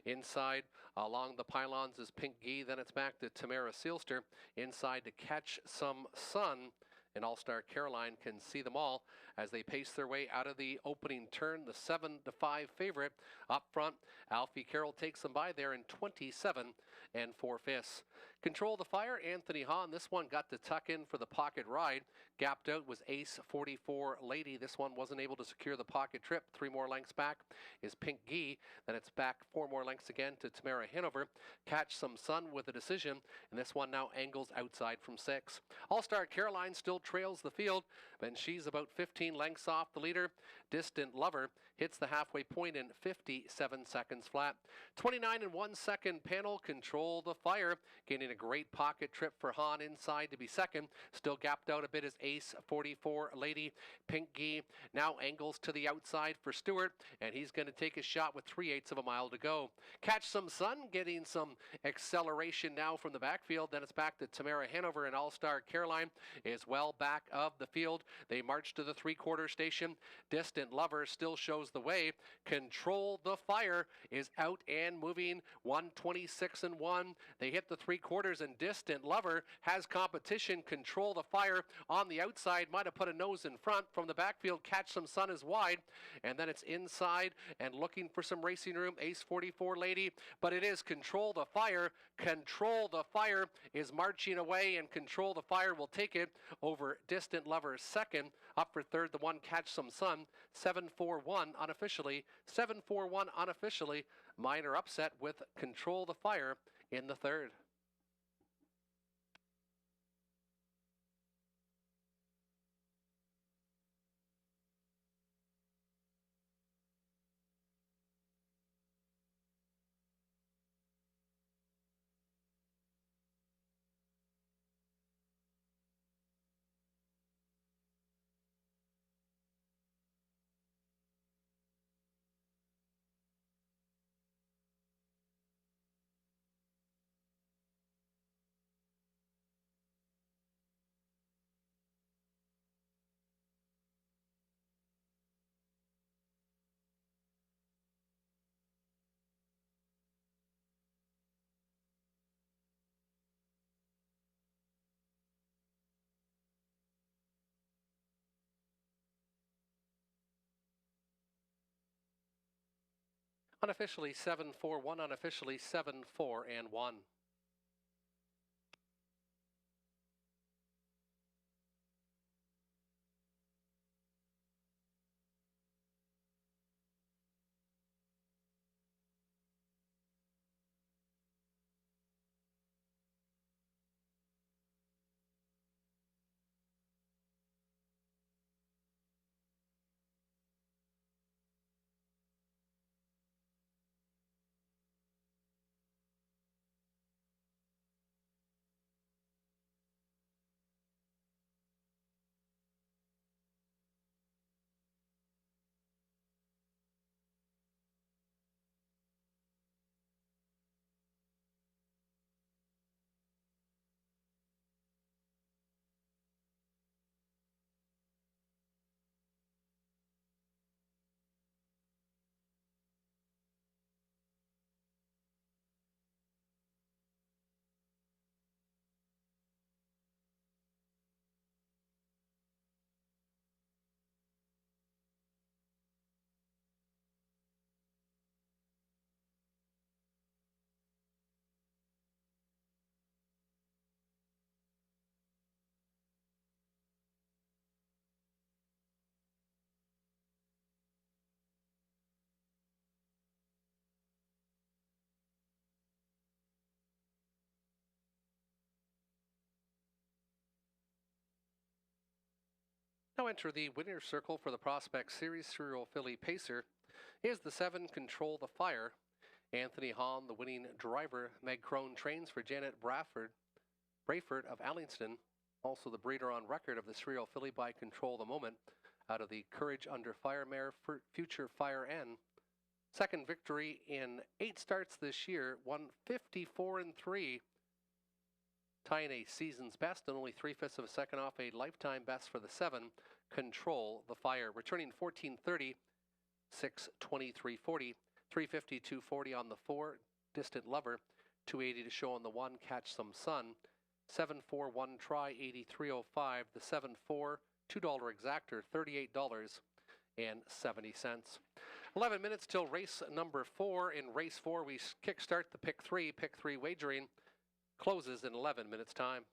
Inside along the pylons is Pink Gee. Then it's back to Tamara Sealster. Inside to Catch Some Sun. And All-Star Caroline can see them all as they pace their way out of the opening turn. The 7-5 favorite up front. Alfie Carroll takes them by there in 27 4/5. Control the Fire, Anthony Hahn. This one got to tuck in for the pocket ride. Gapped out was Ace 44 Lady. This one wasn't able to secure the pocket trip. 3 more lengths back is Pink Gee. Then it's back 4 more lengths again to Tamara Hanover. Catch Some Sun with a decision. And this one now angles outside from 6. All-Star Caroline still trails the field, and she's about 15 lengths off the leader. Distant Lover hits the halfway point in 57 seconds flat. 29 1 second panel. Control the Fire, gaining a great pocket trip for Hahn inside to be second. Still gapped out a bit as Ace 44 Lady. Pink Gee now angles to the outside for Stewart, and he's going to take a shot with 3/8 of a mile to go. Catch Some Sun getting some acceleration now from the backfield. Then it's back to Tamara Hanover, and All-Star Caroline is well back of the field. They march to the 3/4 station. Distant Lover still shows the way. Control the Fire is out and moving. 126 1. They hit the 3/4, and Distant Lover has competition. Control the Fire on the outside. Might have put a nose in front. From the backfield, Catch Some Sun is wide. And then it's inside and looking for some racing room. Ace 44 Lady. But it is Control the Fire. Control the Fire is marching away, and Control the Fire will take it over Distant Lover second. Up for third, the 1 Catch Some Sun. 7-4-1 unofficially. 7-4-1 unofficially. Minor upset with Control the Fire in the third. Unofficially 7-4-1, unofficially 7-4-1. Now enter the winner's circle for the Prospect Series. Serial Philly Pacer is the 7 Control the Fire. Anthony Hahn, the winning driver. Meg Crone trains for Janet Brayford of Allingston, also the breeder on record of the Serial Filly by Control the Moment, out of the Courage Under Fire mare Future Fire N. Second victory in 8 starts this year, won 54-3, tying a season's best and only 3/5 of a second off a lifetime best for the 7 Control the Fire. Returning 14:30, 6:23:40, 3:50, 2:40 on the 4 Distant Lover, 2:80 to show on the 1 Catch Some Sun, 7-4-1 Try 83.05, the 7-4 $2 exactor $38.70. 11 minutes till race number 4. In race 4, we kickstart the pick 3. Pick 3 wagering closes in 11 minutes time.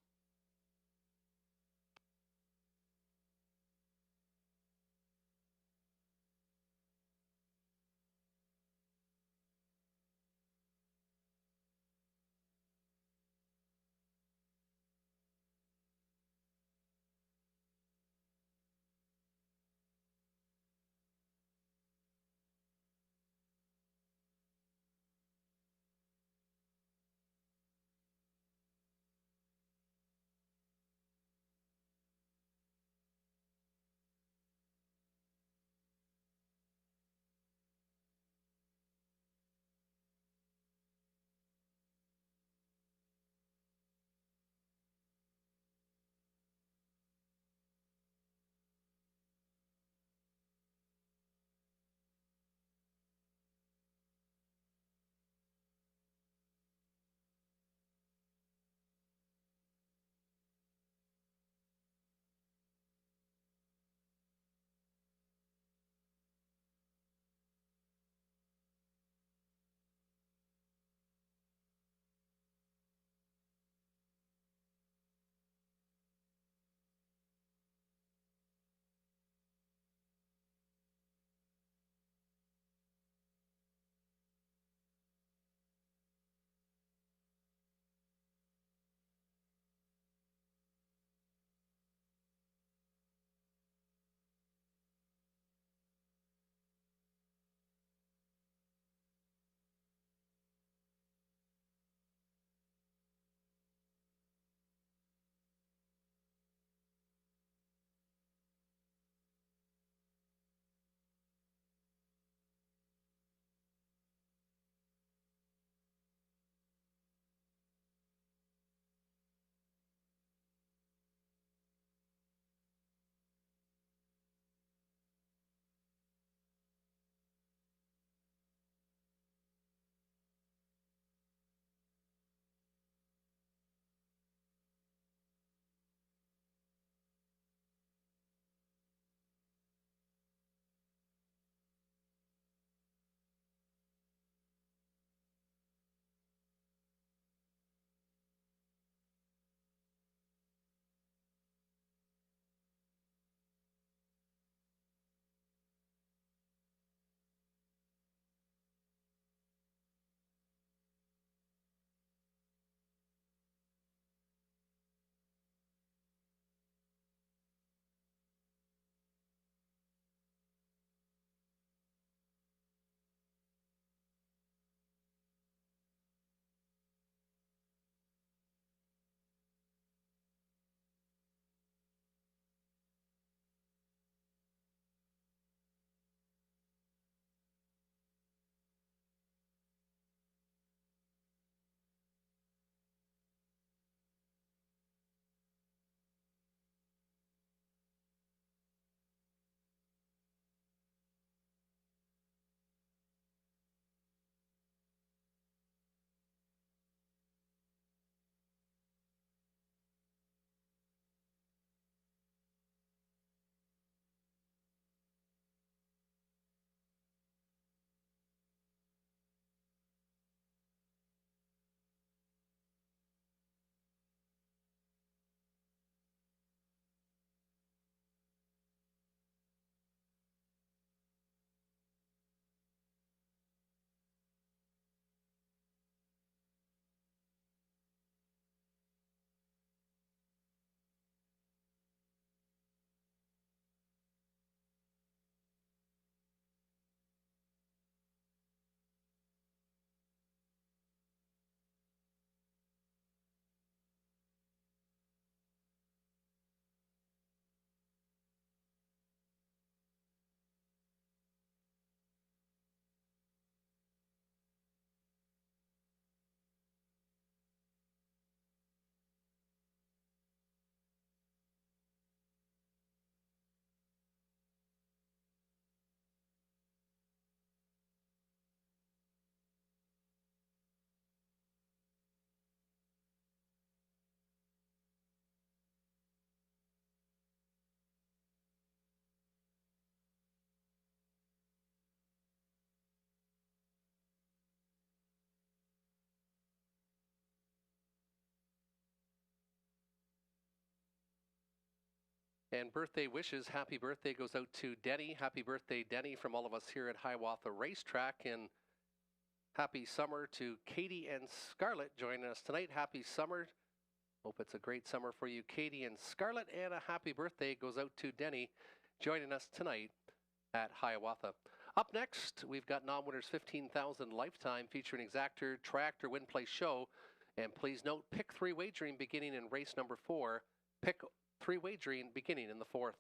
And birthday wishes, happy birthday goes out to Denny. Happy birthday, Denny, from all of us here at Hiawatha Racetrack. And happy summer to Katie and Scarlett joining us tonight. Happy summer. Hope it's a great summer for you, Katie and Scarlett. And a happy birthday goes out to Denny joining us tonight at Hiawatha. Up next, we've got non-winners 15,000 lifetime featuring exactor, tractor, win, play, show. And please note, pick 3 wagering beginning in race number 4. Pick 3 wagering beginning in the 4th.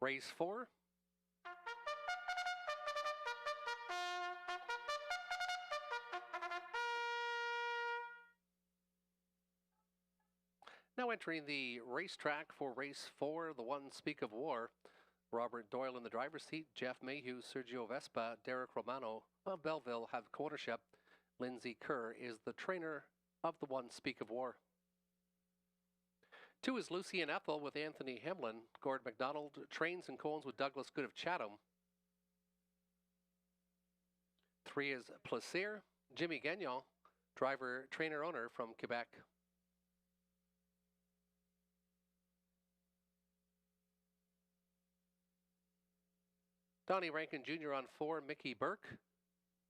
Race 4. Now entering the racetrack for race 4, the one Speak of War. Robert Doyle in the driver's seat, Jeff Mayhew, Sergio Vespa, Derek Romano of Belleville have co-ownership. Lindsay Kerr is the trainer of the one Speak of War. 2 is Lucy and Ethel with Anthony Hemlin. Gord McDonald trains and co-owns with Douglas Good of Chatham. 3 is Plaisir, Jimmy Gagnon, driver, trainer, owner from Quebec. Donnie Rankin Jr. on 4, Mickey Burke.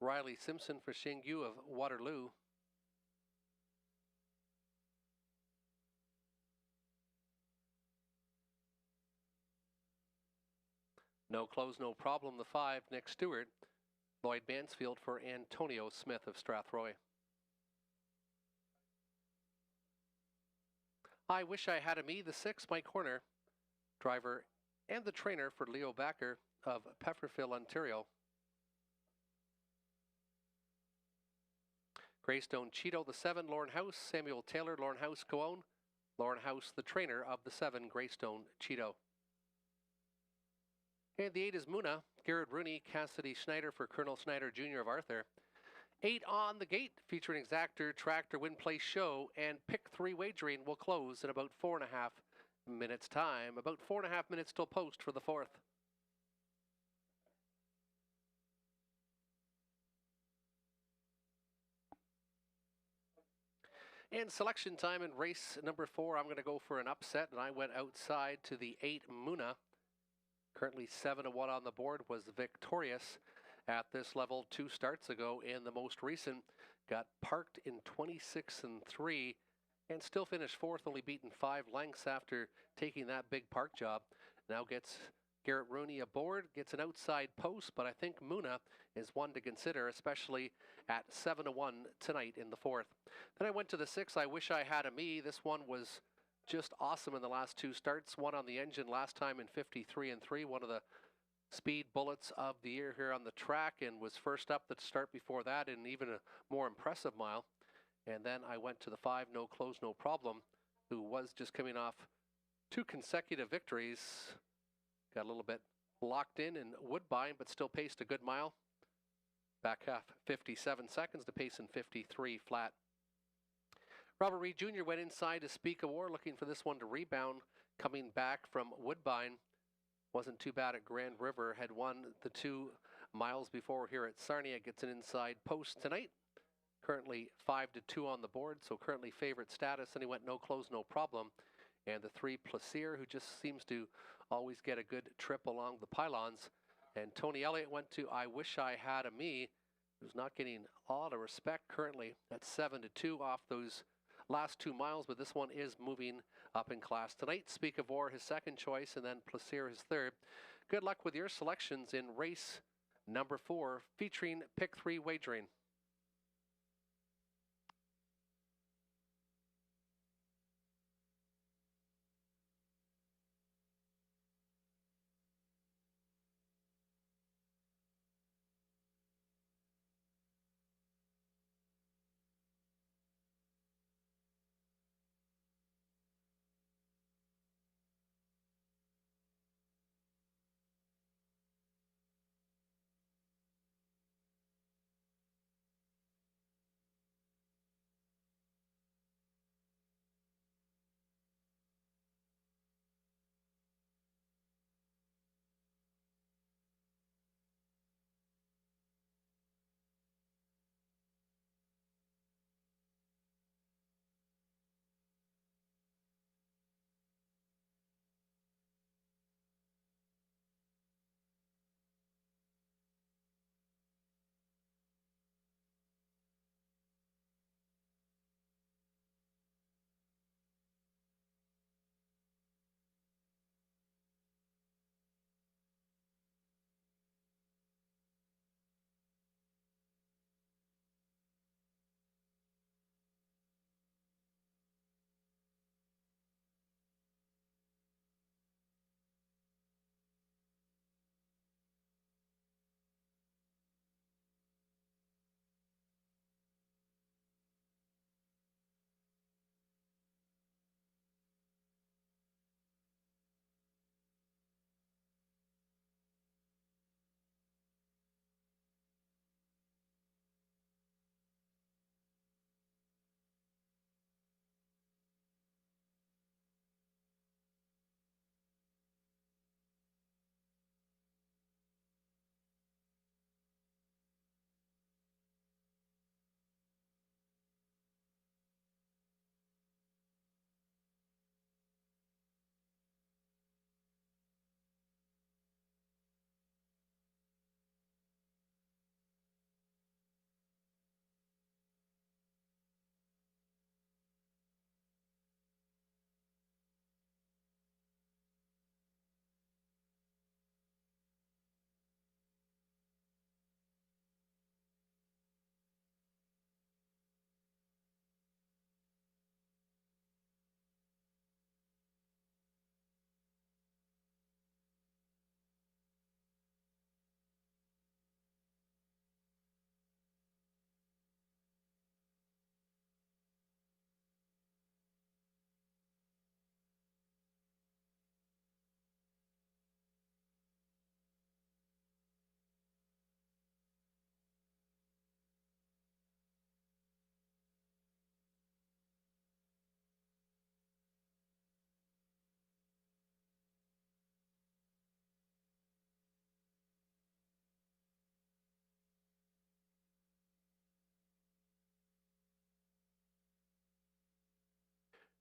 Riley Simpson for Xingyu of Waterloo. No Close, No Problem, the 5, Nick Stewart. Lloyd Mansfield for Antonio Smith of Strathroy. I Wish I Had a Me, the 6, Mike Horner. Driver and the trainer for Leo Backer of Pefferville, Ontario. Greystone Cheeto, the 7, Lauren House. Samuel Taylor, Lauren House co-own. Lauren House, the trainer of the 7, Greystone Cheeto. And the 8 is Muna. Garrett Rooney, Cassidy Schneider for Colonel Schneider Jr. of Arthur. 8 on the gate, featuring Exactor, Tractor, Win Place Show, and Pick 3 wagering will close in about 4.5 minutes time. About 4.5 minutes till post for the 4th. And selection time in race number 4, I'm going to go for an upset, and I went outside to the 8 Muna. Currently 7-1 on the board, was victorious at this level 2 starts ago, and the most recent got parked in 26-3 and still finished 4th, only beaten 5 lengths after taking that big park job. Now gets Garrett Rooney aboard, gets an outside post, but I think Muna is one to consider, especially at 7-1 tonight in the 4th. Then I went to the 6, I Wish I Had a Me. This one was just awesome in the last 2 starts. One on the engine last time in 53-3, one of the speed bullets of the year here on the track, and was first up the start before that in even a more impressive mile. And then I went to the 5, No Close, No Problem, who was just coming off 2 consecutive victories. Got a little bit locked in Woodbine, but still paced a good mile. Back half 57 seconds to pace in 53 flat. Robert Reed Jr. went inside to Speak of War, looking for this one to rebound, coming back from Woodbine. Wasn't too bad at Grand River, had won the 2 miles before here at Sarnia. Gets an inside post tonight. Currently 5-2 on the board, so currently favorite status. And he went No Close, No Problem. And the 3 Plaisir, who just seems to always get a good trip along the pylons. And Tony Elliott went to I Wish I Had a Me, who's not getting a lot of respect currently at 7-2 off those last 2 miles, but this one is moving up in class tonight. Speak of War, his 2nd choice, and then Plaisir, his 3rd. Good luck with your selections in race number 4, featuring Pick 3 wagering.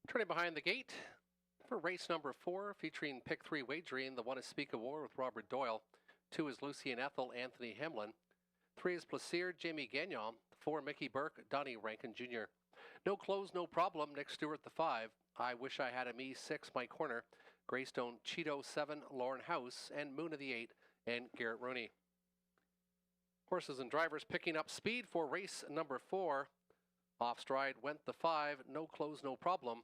Turning behind the gate for race number 4, featuring pick 3 wagering. The 1 is Speak of War with Robert Doyle. 2 is Lucy and Ethel, Anthony Hamlin. 3 is Plaisir, Jamie Gagnon. 4, Mickey Burke, Donnie Rankin Jr. No Close, No Problem, Nick Stewart the 5. I Wish I Had a Me 6, Mike Horner. Greystone Cheeto 7, Lauren House. And Moon of the 8, and Garrett Rooney. Horses and drivers picking up speed for race number 4. Off stride went the 5, No Close, No Problem.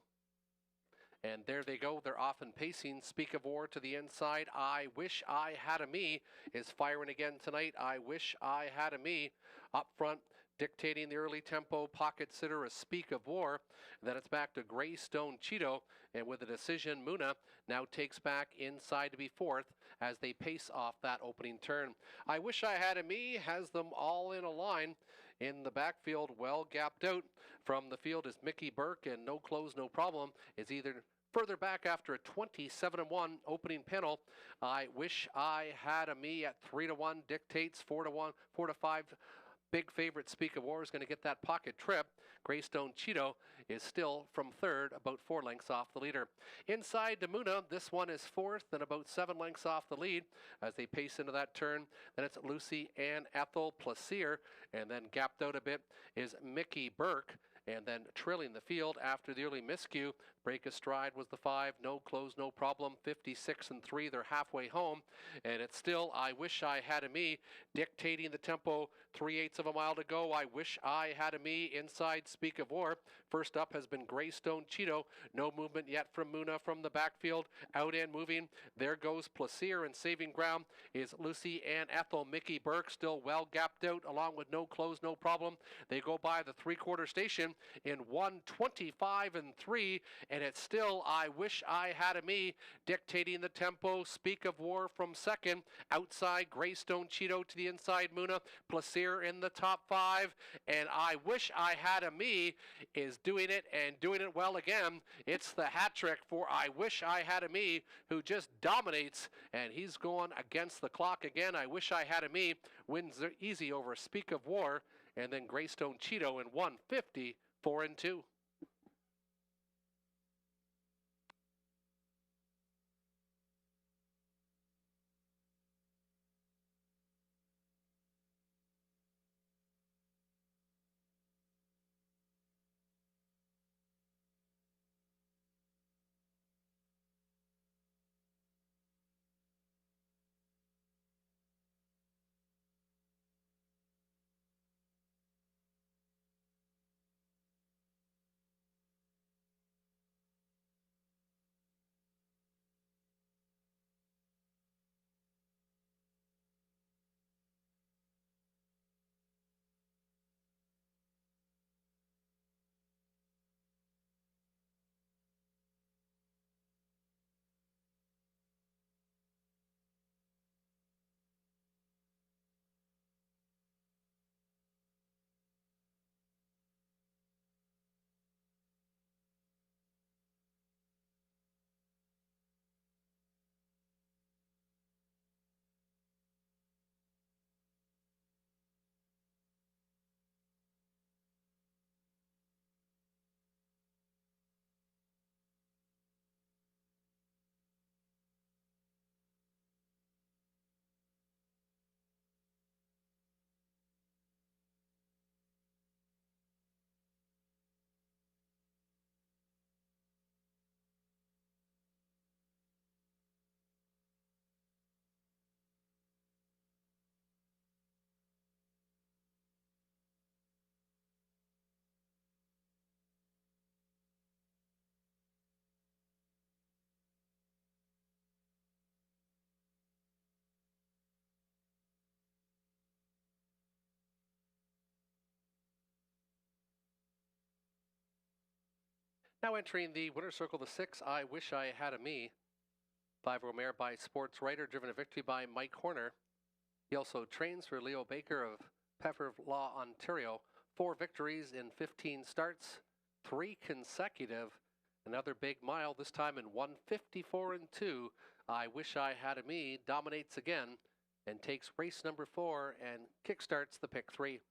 And there they go. They're off and pacing. Speak of War to the inside. I Wish I Had a Me is firing again tonight. I Wish I Had a Me up front, dictating the early tempo. Pocket sitter a Speak of War. And then it's back to Greystone Cheeto. And with a decision, Muna now takes back inside to be 4th as they pace off that opening turn. I Wish I Had a Me has them all in a line. In the backfield, well gapped out from the field is Mickey Burke, and No Close, No Problem is either further back after a 27-1 opening panel. I Wish I Had a Me at 3-1 dictates 4-1, 4-5. Big favorite Speak of War is going to get that pocket trip. Greystone Cheeto is still from 3rd, about 4 lengths off the leader. Inside Demuna, this one is 4th and about 7 lengths off the lead as they pace into that turn. Then it's Lucy and Ethel, Plaisir, and then gapped out a bit is Mickey Burke. And then trailing the field after the early miscue, Break a Stride was the 5, No Close, No Problem, 56-3, they're halfway home. And it's still I Wish I Had a Me, dictating the tempo, 3/8 of a mile to go. I Wish I Had a Me inside Speak of War. First up has been Greystone Cheeto, no movement yet from Muna from the backfield, out and moving. There goes Plaisir, and saving ground is Lucy and Ethel. Mickey Burke still well gapped out along with No Close, No Problem. They go by the 3/4 station in 1:25-3, and it's still I Wish I Had a Me dictating the tempo. Speak of War from 2nd, outside Greystone Cheeto to the inside Muna, Plaisir in the top 5, and I Wish I Had a Me is doing it and doing it well again. It's the hat trick for I Wish I Had a Me, who just dominates, and he's going against the clock again. I Wish I Had a Me wins easy over Speak of War, and then Greystone Cheeto in 1:50, 4-2. Now entering the winner's circle, the 6, I Wish I Had a Me. 5-year-old mare by Sports Writer, driven to victory by Mike Horner. He also trains for Leo Baker of Peffer Law, Ontario. 4 victories in 15 starts, 3 consecutive. Another big mile, this time in 1:54-2. I Wish I Had a Me dominates again and takes race number 4 and kickstarts the pick 3.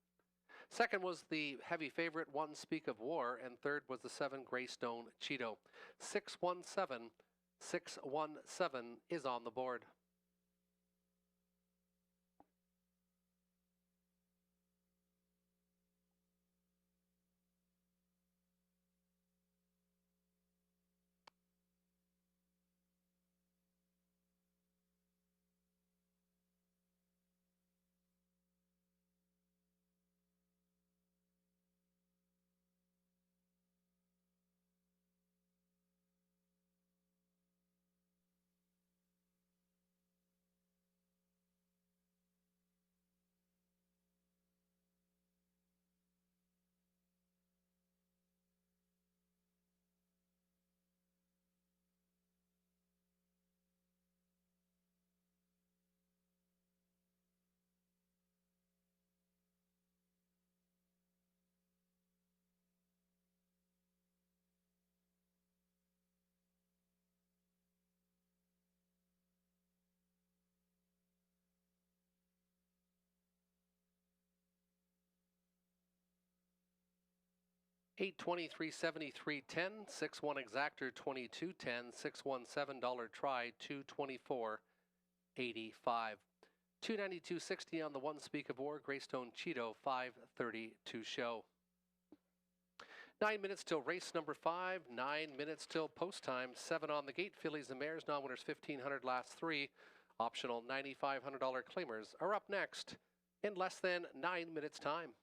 Second was the heavy favorite, One Speak of War, and third was the 7 Greystone Cheeto. 617, 617 is on the board. $823.73.10, 6-1 exactor 22.10, 617 dollar try 224.85. $292.60 on the One Speak of War Greystone Cheeto 5:30 to show. 9 minutes till race number 5, 9 minutes till post time, 7 on the gate. Fillies and mares, non-winners 1,500 last 3. Optional $9,500 claimers are up next in less than 9 minutes time.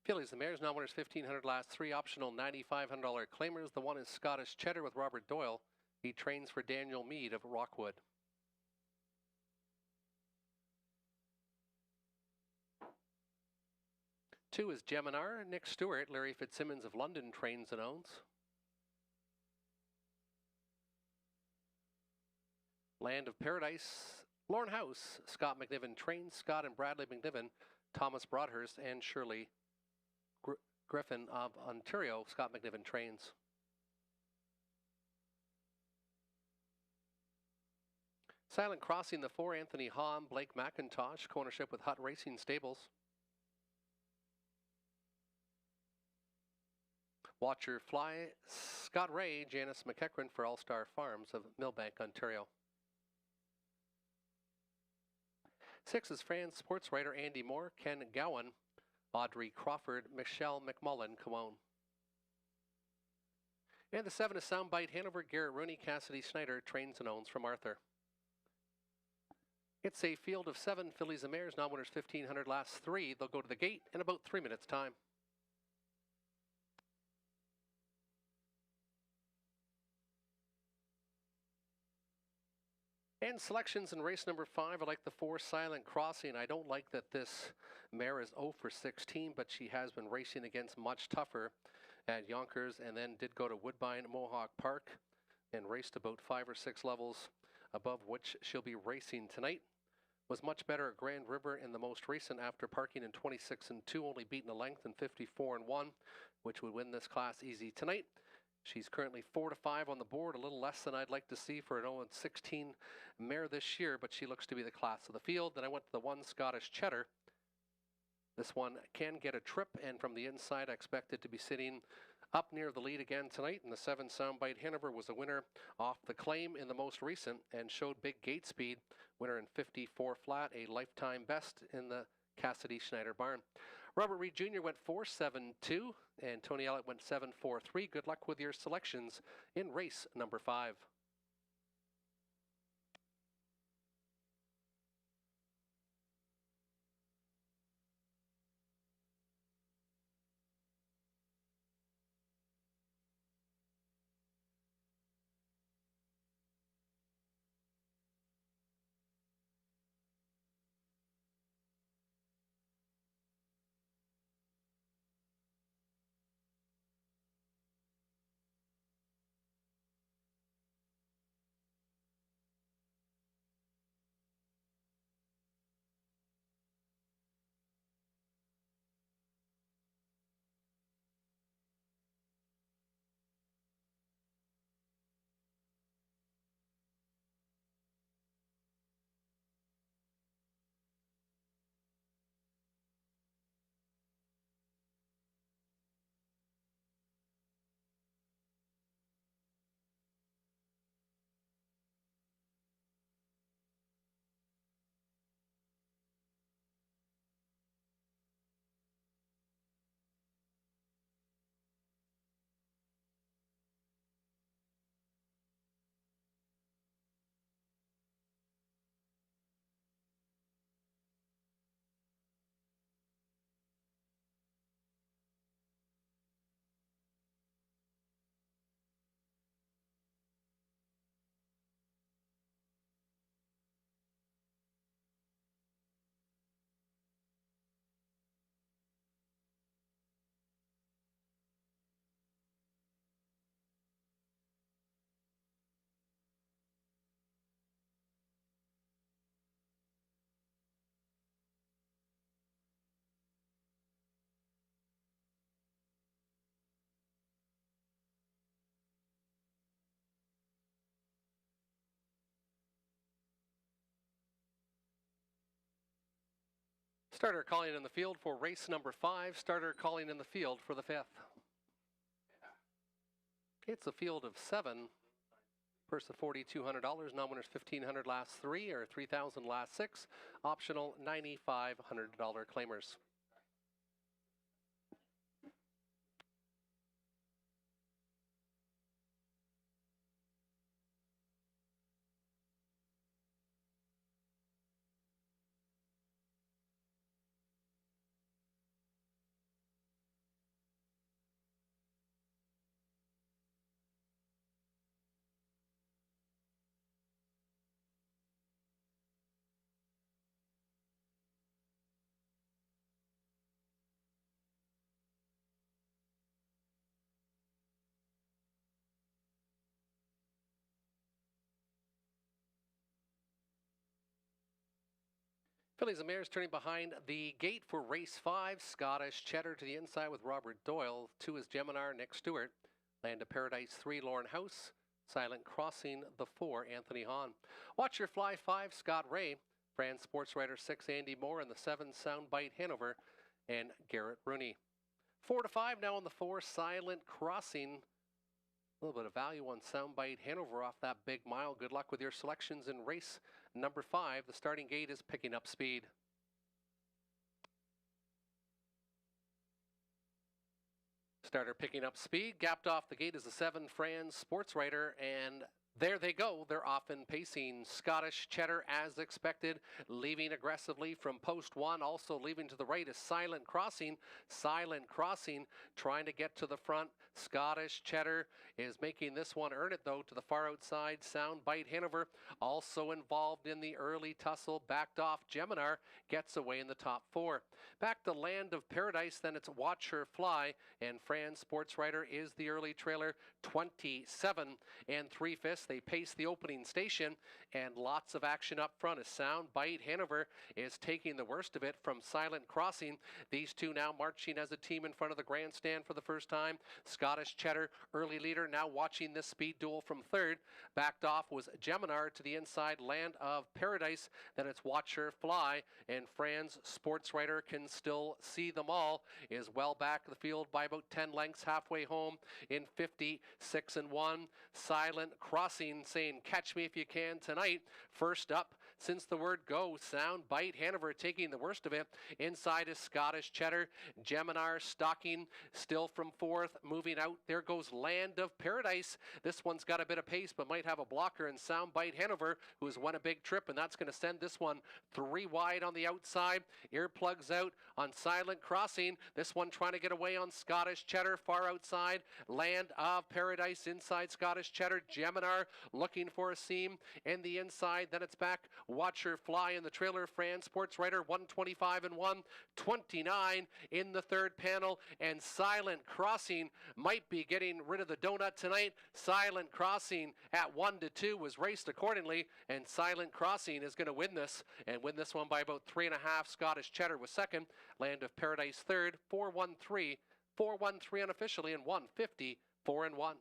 Fillies, the mares, now winners $1,500 last 3, optional $9,500 claimers. The one is Scottish Cheddar with Robert Doyle. He trains for Daniel Mead of Rockwood. Two is Geminar. Nick Stewart, Larry Fitzsimmons of London trains and owns. Land of Paradise, Lorne House, Scott McNiven trains. Scott and Bradley McNiven, Thomas Broadhurst and Shirley Griffin of Ontario. Scott McNiven trains. Silent Crossing, the 4, Anthony Hahn, Blake McIntosh, co-ownership with Hutt Racing Stables. Watcher Fly, Scott Ray, Janice McEachran for All Star Farms of Millbank, Ontario. 6 is Fran's sports writer Andy Moore, Ken Gowan, Audrey Crawford, Michelle McMullen, Coone. And the 7 is Soundbite Hanover, Garrett Rooney, Cassidy Snyder, trains and owns from Arthur. It's a field of 7 fillies and mares, non-winners $1,500 last 3. They'll go to the gate in about 3 minutes' time. And selections in race number 5, I like the 4, Silent Crossing. I don't like that this mare is 0 for 16, but she has been racing against much tougher at Yonkers and then did go to Woodbine Mohawk Park and raced about 5 or 6 levels above which she'll be racing tonight. Was much better at Grand River in the most recent after parking in 26-2, only beaten a length in 54-1, which would win this class easy tonight. She's currently 4-5 on the board, a little less than I'd like to see for an 0-16 mare this year, but she looks to be the class of the field. Then I went to the 1, Scottish Cheddar. This one can get a trip, and from the inside, I expect it to be sitting up near the lead again tonight. And the 7, Soundbite Hanover, was a winner off the claim in the most recent and showed big gate speed. Winner in 54 flat, a lifetime best in the Cassidy Schneider barn. Robert Reed Jr. went 4-7-2, and Tony Ellett went 7-4-3. Good luck with your selections in race number 5. Starter calling in the field for race number 5. Starter calling in the field for the 5th. It's a field of 7. Purse of $4,200. Non-winners $1,500 last 3, or $3,000 last 6. Optional $9,500 claimers. Fillies and Mares turning behind the gate for race 5. Scottish Cheddar to the inside with Robert Doyle. 2 is Geminar, Nick Stewart. Land of Paradise 3, Lauren House. Silent Crossing the 4, Anthony Hahn. Watch Your Fly 5, Scott Ray. France Sports Writer 6, Andy Moore. And the 7, Soundbite Hanover and Garrett Rooney. 4 to 5 now on the 4, Silent Crossing. A little bit of value on Soundbite Hanover off that big mile. Good luck with your selections in race number 5. The starting gate is picking up speed. Starter picking up speed. Gapped off the gate is the 7, France Sports Writer, and there they go. They're off and pacing. Scottish Cheddar, as expected, leaving aggressively from post 1. Also leaving to the right is Silent Crossing. Silent Crossing trying to get to the front. Scottish Cheddar is making this one earn it, though, to the far outside. Soundbite Hanover also involved in the early tussle. Backed off. Geminar gets away in the top 4. Back to Land of Paradise, then it's Watch Her Fly, and France Sports Writer is the early trailer. 27 and 3/5. They pace the opening station, and lots of action up front as Soundbite Hanover is taking the worst of it from Silent Crossing. These two now marching as a team in front of the grandstand for the first time. Scottish Cheddar, early leader, now watching this speed duel from 3rd. Backed off was Geminar to the inside, Land of Paradise. Then it's Watch Her Fly, and Fran's Sports Writer can still see them all. Is well back the field by about 10 lengths, halfway home in 56 and 1. Silent Crossing saying, catch me if you can tonight. First up since the word go, Soundbite Hanover taking the worst of it. Inside is Scottish Cheddar. Geminar stalking still from 4th, moving out. There goes Land of Paradise. This one's got a bit of pace, but might have a blocker in Soundbite Hanover, who has won a big trip, and that's going to send this one 3 wide on the outside. Earplugs out on Silent Crossing. This one trying to get away on Scottish Cheddar, far outside. Land of Paradise inside Scottish Cheddar. Geminar looking for a seam in the inside. Then it's back. Watch Her Fly in the trailer. France Sports Writer 125 and 1. 29 in the 3rd panel, and Silent Crossing might be getting rid of the donut tonight. Silent Crossing at 1 to 2 was raced accordingly, and Silent Crossing is going to win this, and win this one by about 3.5. Scottish Cheddar was 2nd. Land of Paradise 3rd. 4-1-3. 4-1-3 unofficially, and 150 4 and 1.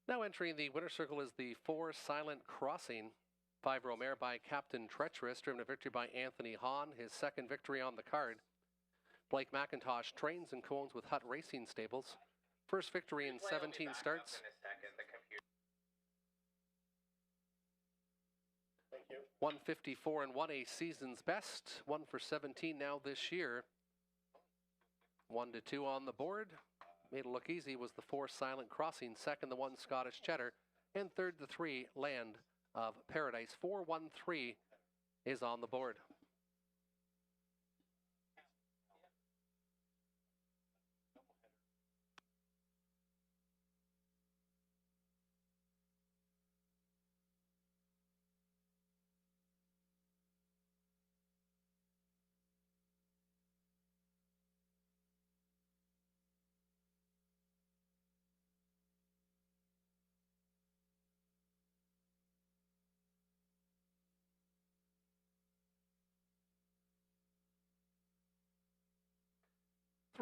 Now entering the winner's circle is the 4, Silent Crossing. 5-year-old mare by Captain Treacherous, driven to victory by Anthony Hahn, his 2nd victory on the card. Blake McIntosh trains and co-owns with Hutt Racing Stables. First victory in 17 starts. 154 and 1, a season's best. 1 for 17 now this year. 1-2 on the board. Made it look easy was the 4 Silent Crossing. Second, the 1 Scottish Cheddar. And third, the 3 Land of Paradise. 4-1-3 is on the board.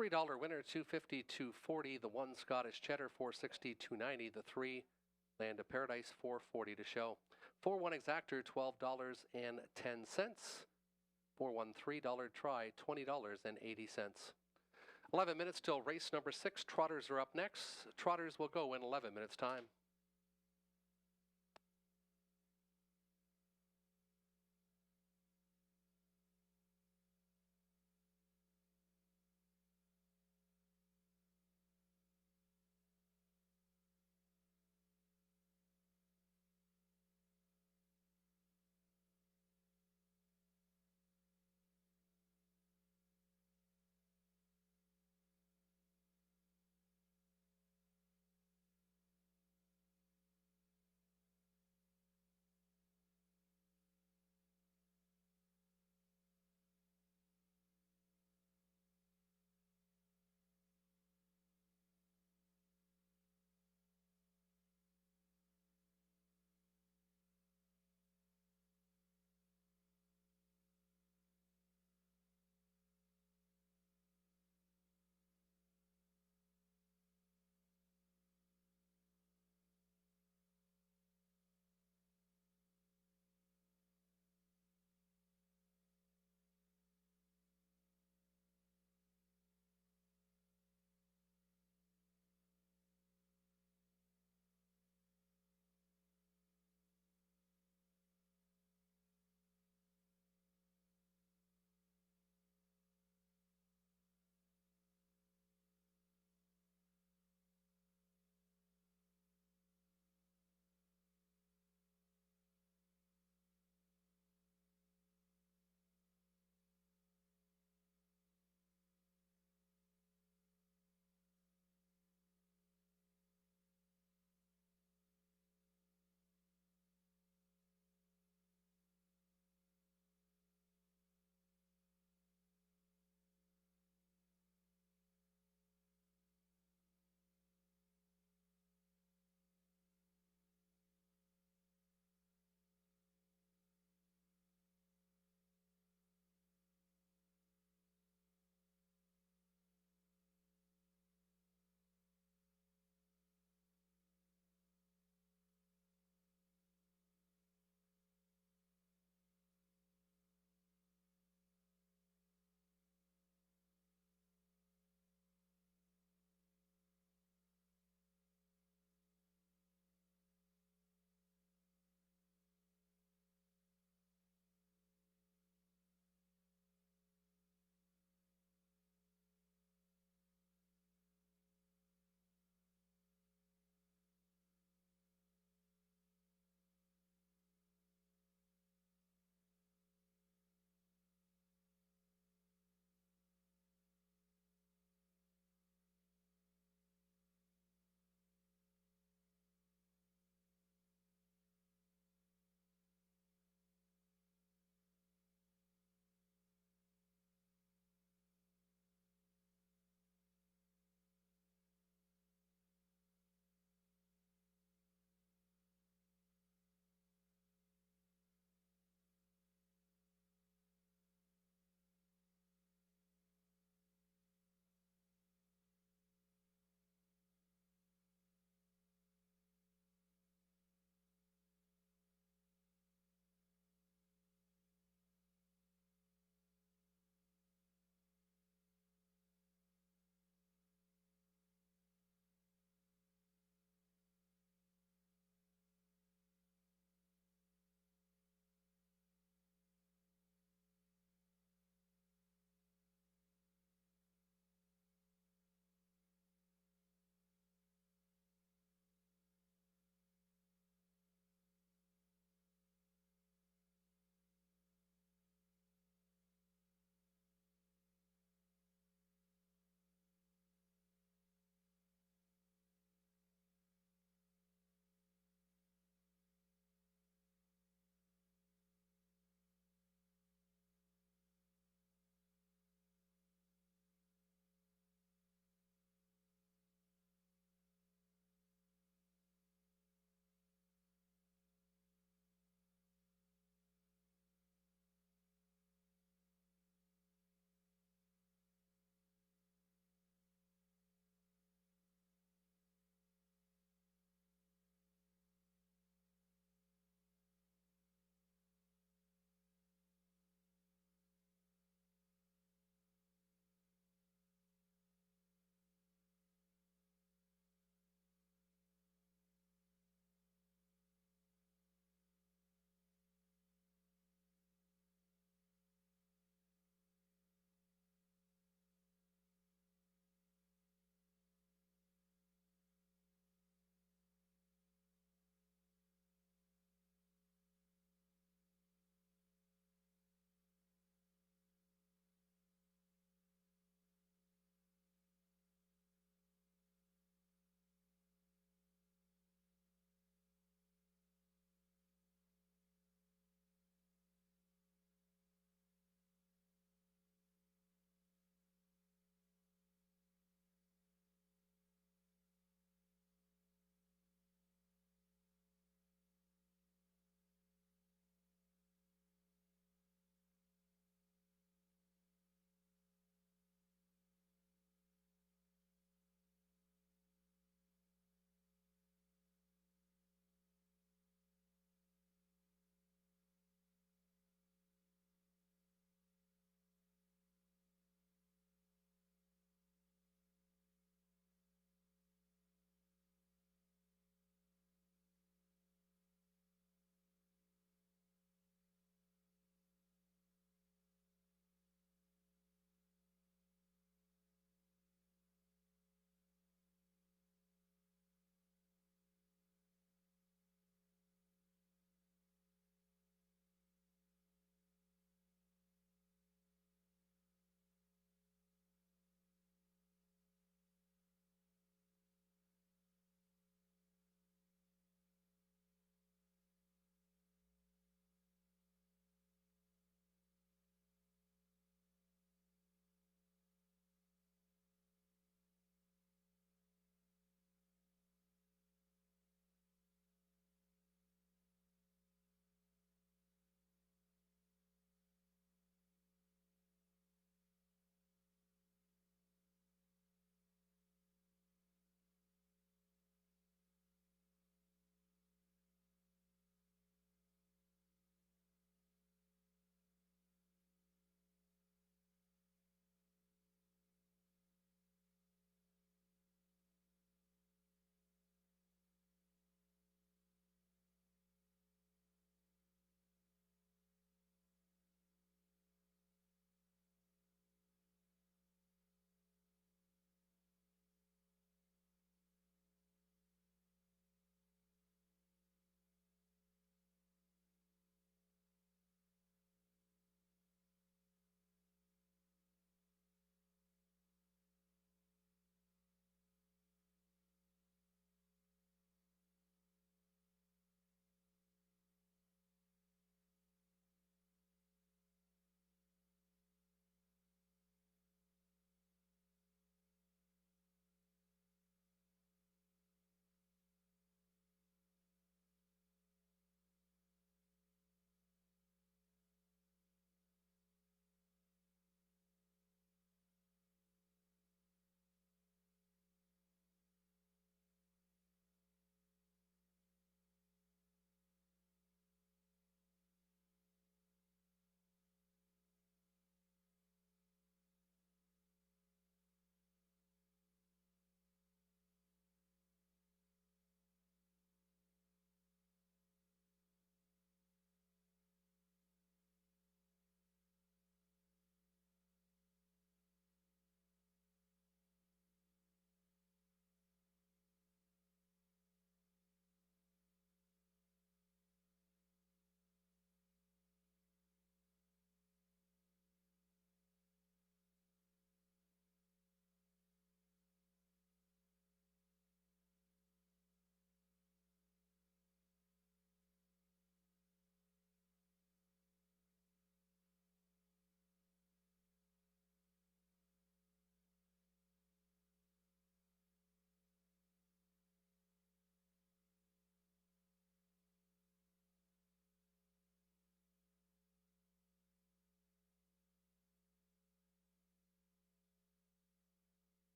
$3 winner, $250, $240. The 1 Scottish Cheddar, $460, $290. The 3 Land of Paradise, $440 to show. 4-1 exactor, $12.10. 4-1 $3 try, $20.80. 11 minutes till race number 6. Trotters are up next. Trotters will go in 11 minutes time.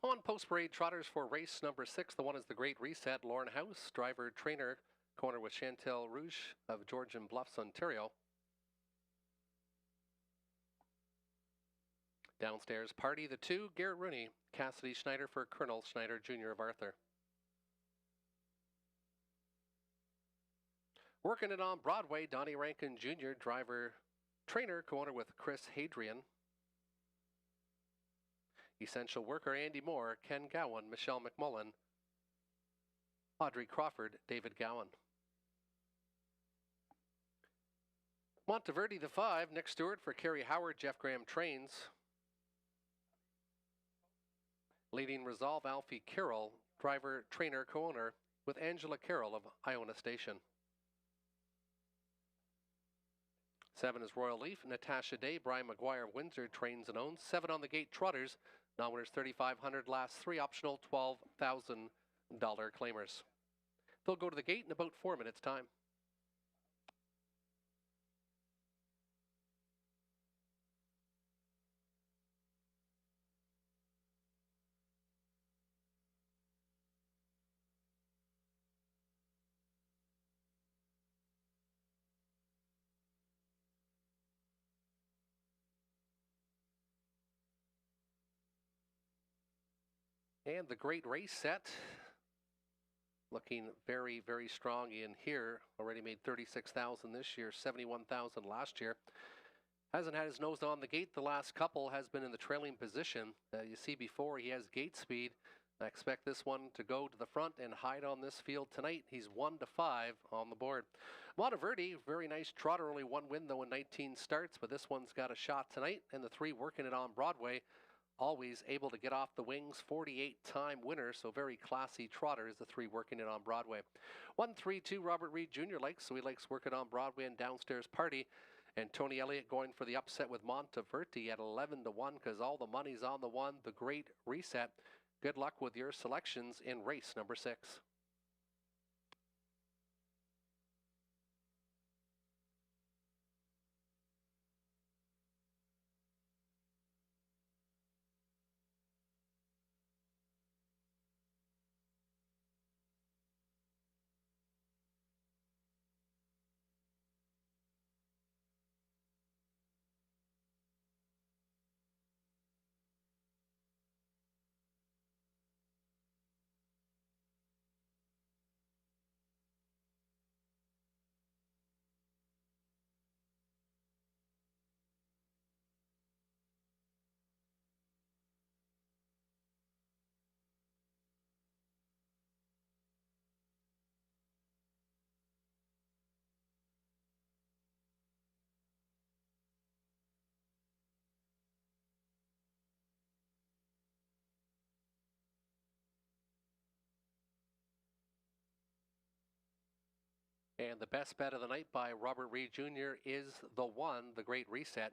On post-parade trotters for race number 6, the one is the Great Reset. Lauren House, driver, trainer, corner with Chantel Rouge of Georgian Bluffs, Ontario. Downstairs, Party the 2, Garrett Rooney, Cassidy Schneider for Colonel Schneider Jr. of Arthur. Working it on Broadway, Donnie Rankin Jr., driver, trainer, co-owner with Chris Hadrian. Essential Worker, Andy Moore, Ken Gowan, Michelle McMullen, Audrey Crawford, David Gowan. Monteverde the 5, Nick Stewart for Kerry Howard, Jeff Graham Trains. Leading Resolve, Alfie Carroll, driver, trainer, co-owner with Angela Carroll of Iona Station. 7 is Royal Leaf, Natasha Day, Brian McGuire, Windsor, trains and owns. 7 on the gate, Trotters. Non-winners $3,500, last 3 optional $12,000 claimers. They'll go to the gate in about 4 minutes' time. And the Great Race Set, looking very, very strong in here. Already made $36,000 this year, $71,000 last year. Hasn't had his nose on the gate the last couple, has been in the trailing position. You see before he has gate speed. I expect this one to go to the front and hide on this field tonight. He's 1 to 5 on the board. Monteverde, very nice trotter, only 1 win though in 19 starts, but this one's got a shot tonight. And the 3 working it on Broadway. Always able to get off the wings, 48-time winner, so very classy trotter is the 3 working it on Broadway. 1-3-2, Robert Reed Jr. likes, so he likes working on Broadway and downstairs Party. And Tony Elliott going for the upset with Monteverde at 11 to 1 because all the money's on the 1, the Great Reset. Good luck with your selections in race number 6. And the best bet of the night by Robert Reed Jr. is the 1, the Great Reset.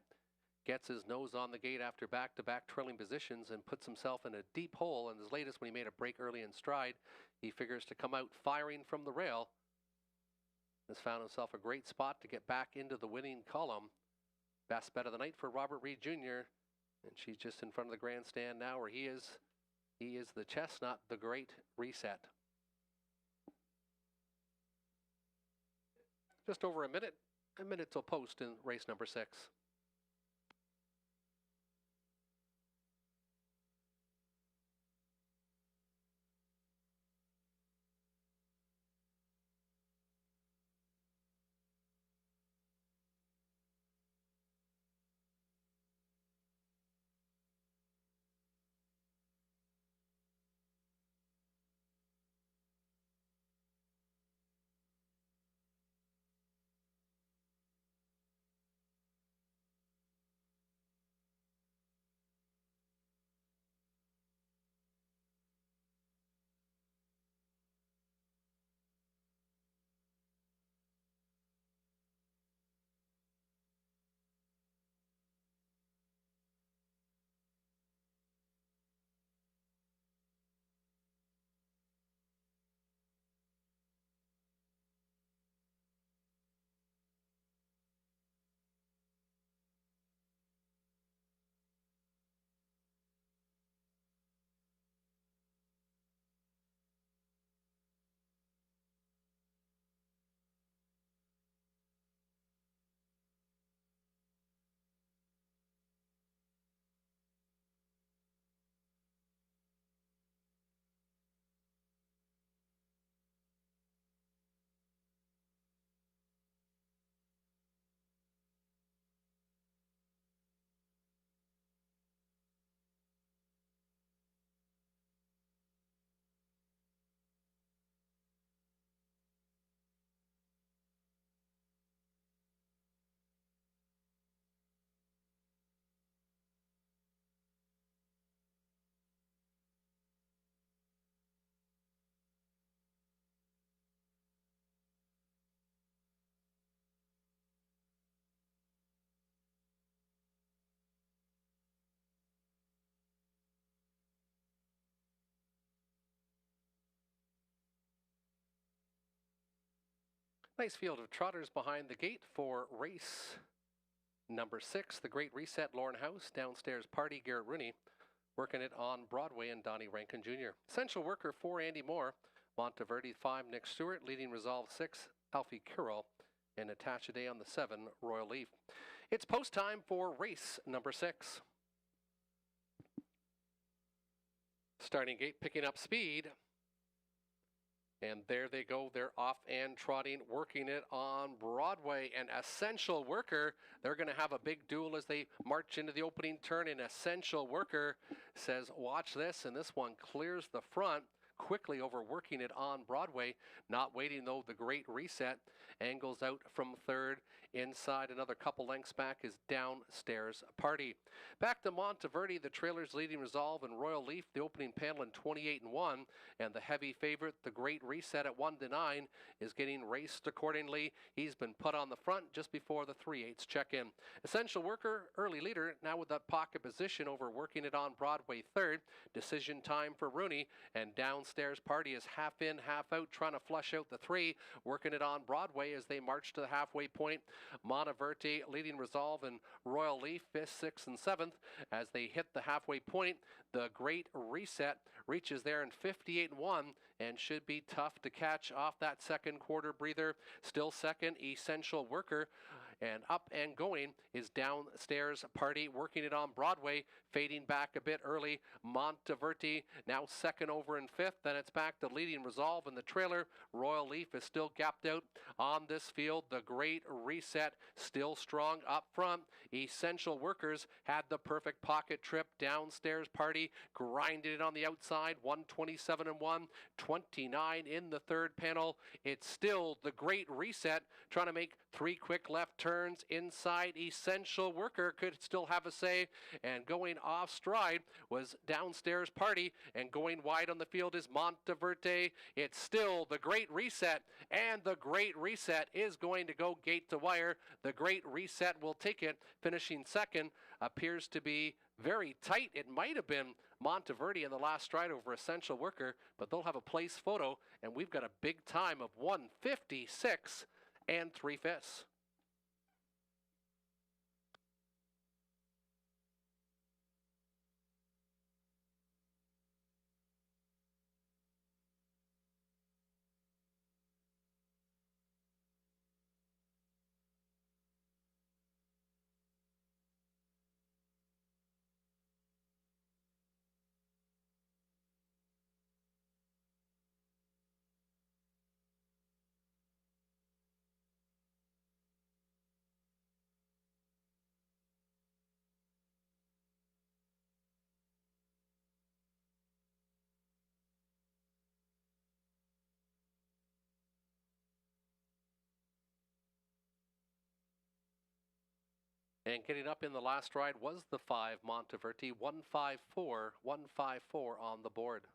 Gets his nose on the gate after back-to-back trailing positions and puts himself in a deep hole. And his latest, when he made a break early in stride, he figures to come out firing from the rail. Has found himself a great spot to get back into the winning column. Best bet of the night for Robert Reed Jr. And she's just in front of the grandstand now where he is. He is the chestnut, the Great Reset. Just over a minute till post in race number 6. Nice field of trotters behind the gate for race number 6, the Great Reset, Lauren House. Downstairs Party, Garrett Rooney. Working it on Broadway and Donnie Rankin Jr. Essential Worker 4, Andy Moore. Monteverde 5, Nick Stewart. Leading Resolve 6, Alfie Carroll. And Natasha Day on the 7, Royal Leaf. It's post time for race number 6. Starting gate picking up speed. And there they go. They're off and trotting, working it on Broadway. And Essential Worker, they're going to have a big duel as they march into the opening turn. And Essential Worker says, watch this. And this one clears the front quickly over, working it on Broadway. Not waiting, though. The Great Reset angles out from third. Inside, another couple lengths back is Downstairs Party. Back to Monteverde, the trailers Leading Resolve and Royal Leaf, the opening panel in 28-1, and the heavy favorite, the Great Reset at 1-9, is getting raced accordingly. He's been put on the front just before the 3/8 check-in. Essential Worker, early leader, now with that pocket position over, working it on Broadway third. Decision time for Rooney, and Downstairs Party is half in, half out, trying to flush out the 3, working it on Broadway as they march to the halfway point. Monteverde, Leading Resolve, and Royal Leaf 5th, 6th, and 7th as they hit the halfway point. The Great Reset reaches there in 58-1 and should be tough to catch off that second quarter breather. Still second, Essential Worker. And up and going is Downstairs Party, working it on Broadway, fading back a bit early. Monteverde now second over in 5th. Then it's back to Leading Resolve in the trailer. Royal Leaf is still gapped out on this field. The Great Reset still strong up front. Essential Workers had the perfect pocket trip. Downstairs Party grinded it on the outside. 127-1, 29 in the third panel. It's still the Great Reset trying to make 3 quick left turns inside. Essential Worker could still have a say, and going off stride was Downstairs Party, and going wide on the field is Monteverde. It's still the Great Reset, and the Great Reset is going to go gate to wire. The Great Reset will take it, finishing second. Appears to be very tight. It might have been Monteverde in the last stride over Essential Worker, but they'll have a place photo, and we've got a big time of 1:56 3/5. And getting up in the last ride was the 5 Monteverde, 154, 154 on the board.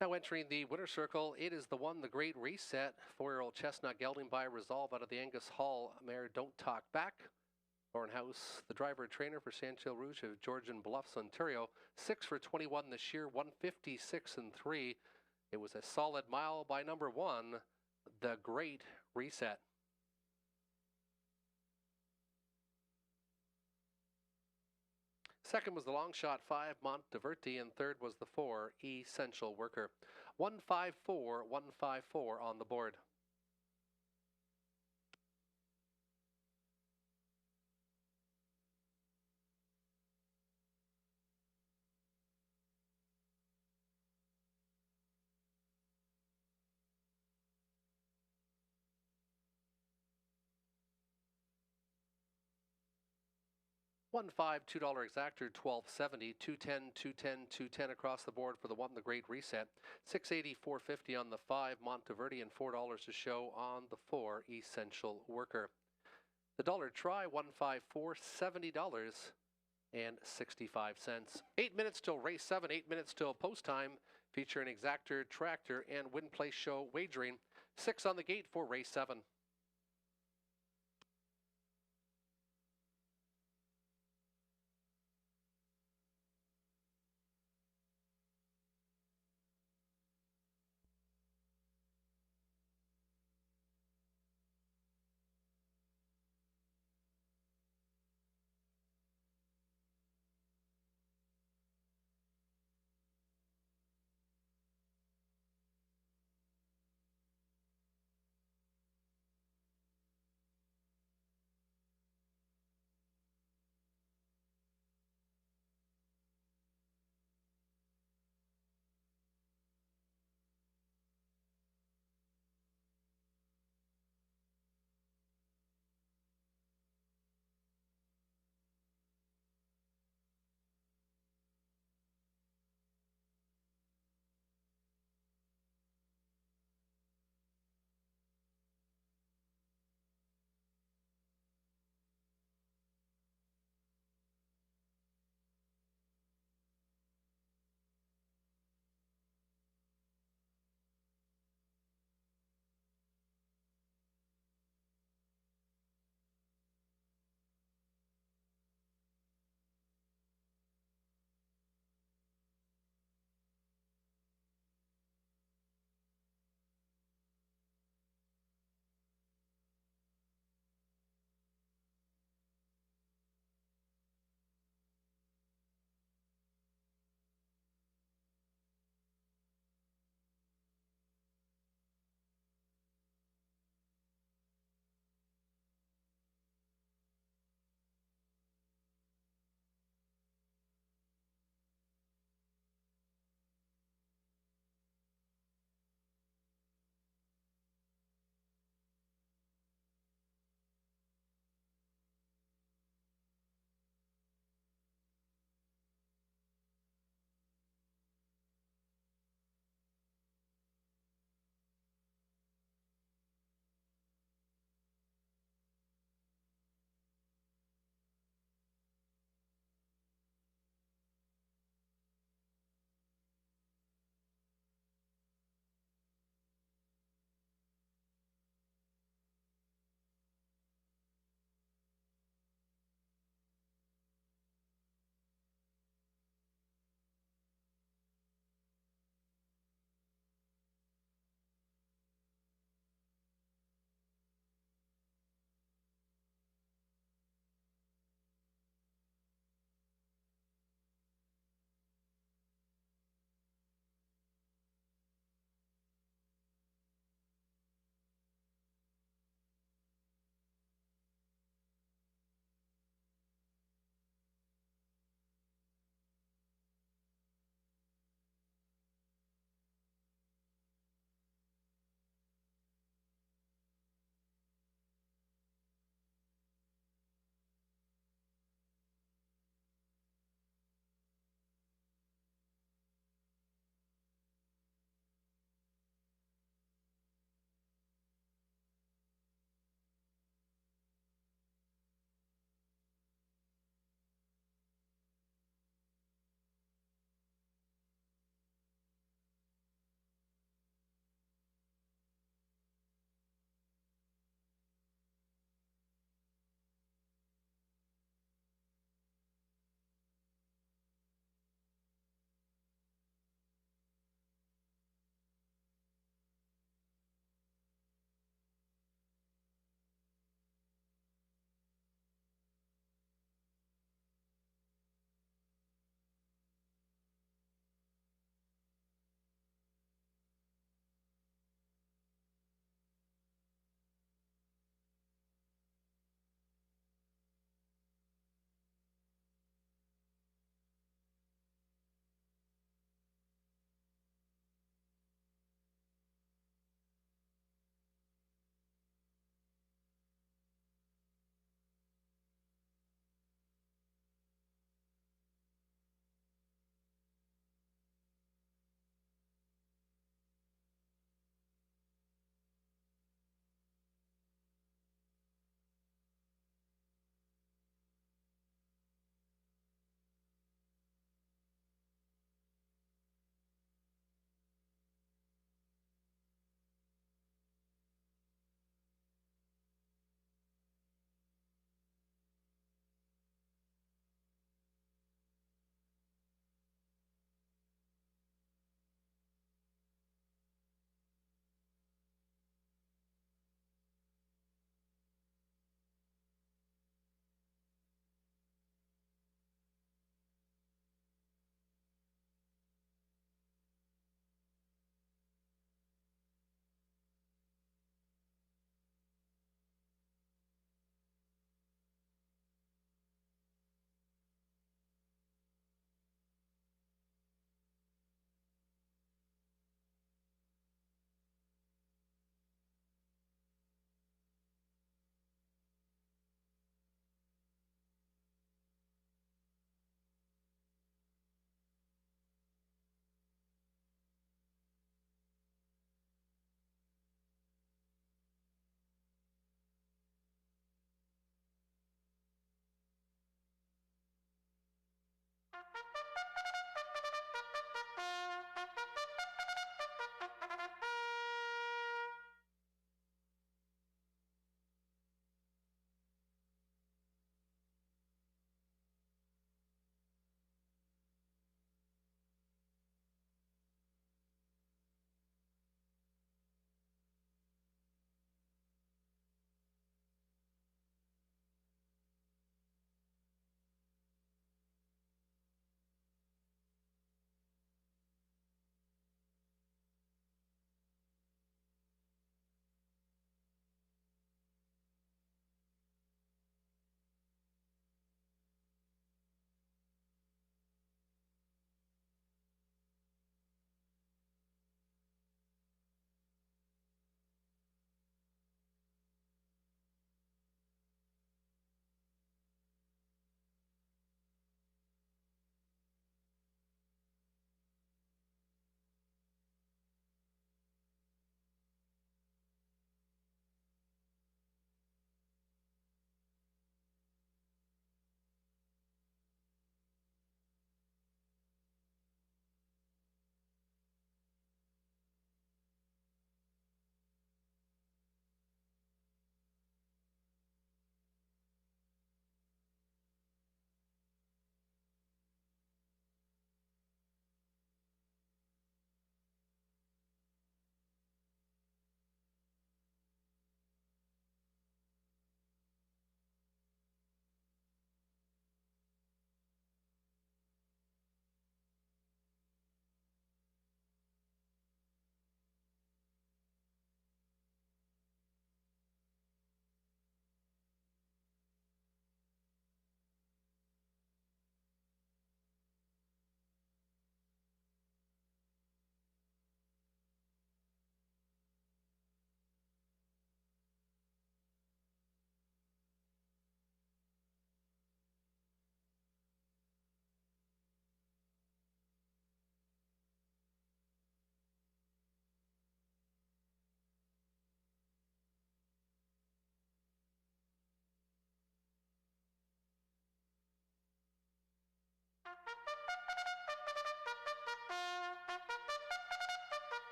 Now entering the winner's circle, it is the one, the Great Reset. 4-year-old Chestnut gelding by Resolve out of the Angus Hall mare Don't Talk Back. House, the driver trainer for Saint-Gilles Rouge of Georgian Bluffs, Ontario. 6 for 21 this year, 156 and 3. It was a solid mile by number 1, the Great Reset. Second was the long shot 5, Monteverti, and third was the 4, Essential Worker. 154, 154 on the board. $1.5, $2 exactor, $12.70, $2.10, $2.10, $2.10 across the board for the 1, the Great Reset. $6.80, $4.50 on the 5, Monteverti, and $4 to show on the 4, Essential Worker. The dollar try, $1.54, $70 and 65 cents. 8 minutes till race 7, 8 minutes till post time, featuring exactor, tractor, and win place show wagering. 6 on the gate for race 7.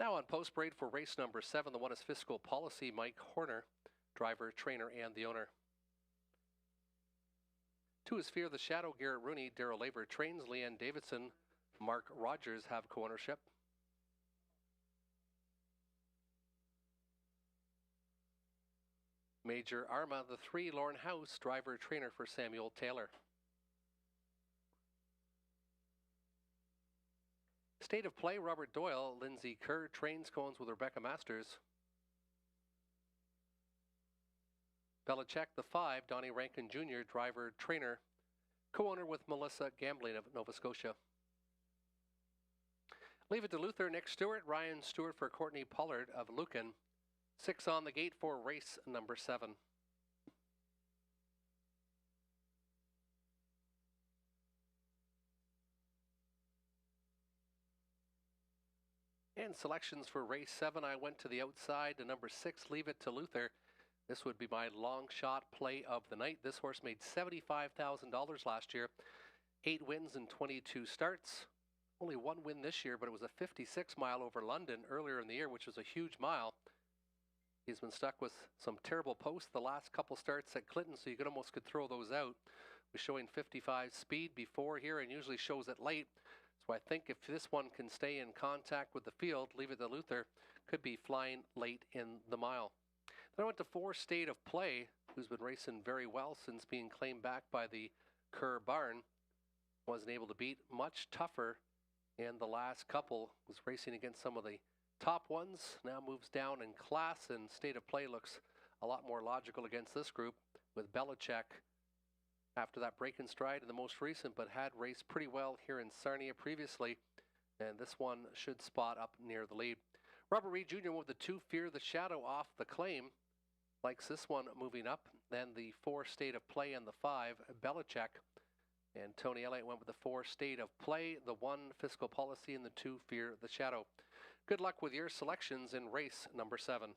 Now on post parade for race number 7, the one is Fiscal Policy, Mike Horner, driver, trainer, and the owner. 2 is Fear the Shadow, Garrett Rooney, Darrell Laver trains, Leanne Davidson, Mark Rogers have co-ownership. Major Arma, the 3, Lauren House, driver, trainer for Samuel Taylor. State of Play, Robert Doyle, Lindsay Kerr trains, cones with Rebecca Masters. Belichick, the 5, Donnie Rankin Jr., driver, trainer, co-owner with Melissa Gambling of Nova Scotia. Leave it to Luther, Nick Stewart, Ryan Stewart for Courtney Pollard of Lucan. 6 on the gate for race number 7. And selections for race 7, I went to the outside to number 6, Leave It to Luther. This would be my long shot play of the night. This horse made $75,000 last year. 8 wins and 22 starts. Only 1 win this year, but it was a 56-mile over London earlier in the year, which was a huge mile. He's been stuck with some terrible posts the last couple starts at Clinton, so you could throw those out. Was showing 55 speed before here and usually shows it late. So I think if this one can stay in contact with the field, Leave It to Luther could be flying late in the mile. Then I went to 4, State of Play, who's been racing very well since being claimed back by the Kerr barn. Wasn't able to beat, much tougher in the last couple. Was racing against some of the top ones, now moves down in class, and State of Play looks a lot more logical against this group with Belichick after that break in stride in the most recent, but had raced pretty well here in Sarnia previously, and this one should spot up near the lead. Robert Reed Jr. with the 2, Fear the Shadow off the claim, likes this one moving up. Then the 4, State of Play, and the 5, Belichick. And Tony Elliott went with the 4, State of Play, the 1, Fiscal Policy, and the 2, Fear the Shadow. Good luck with your selections in race number 7.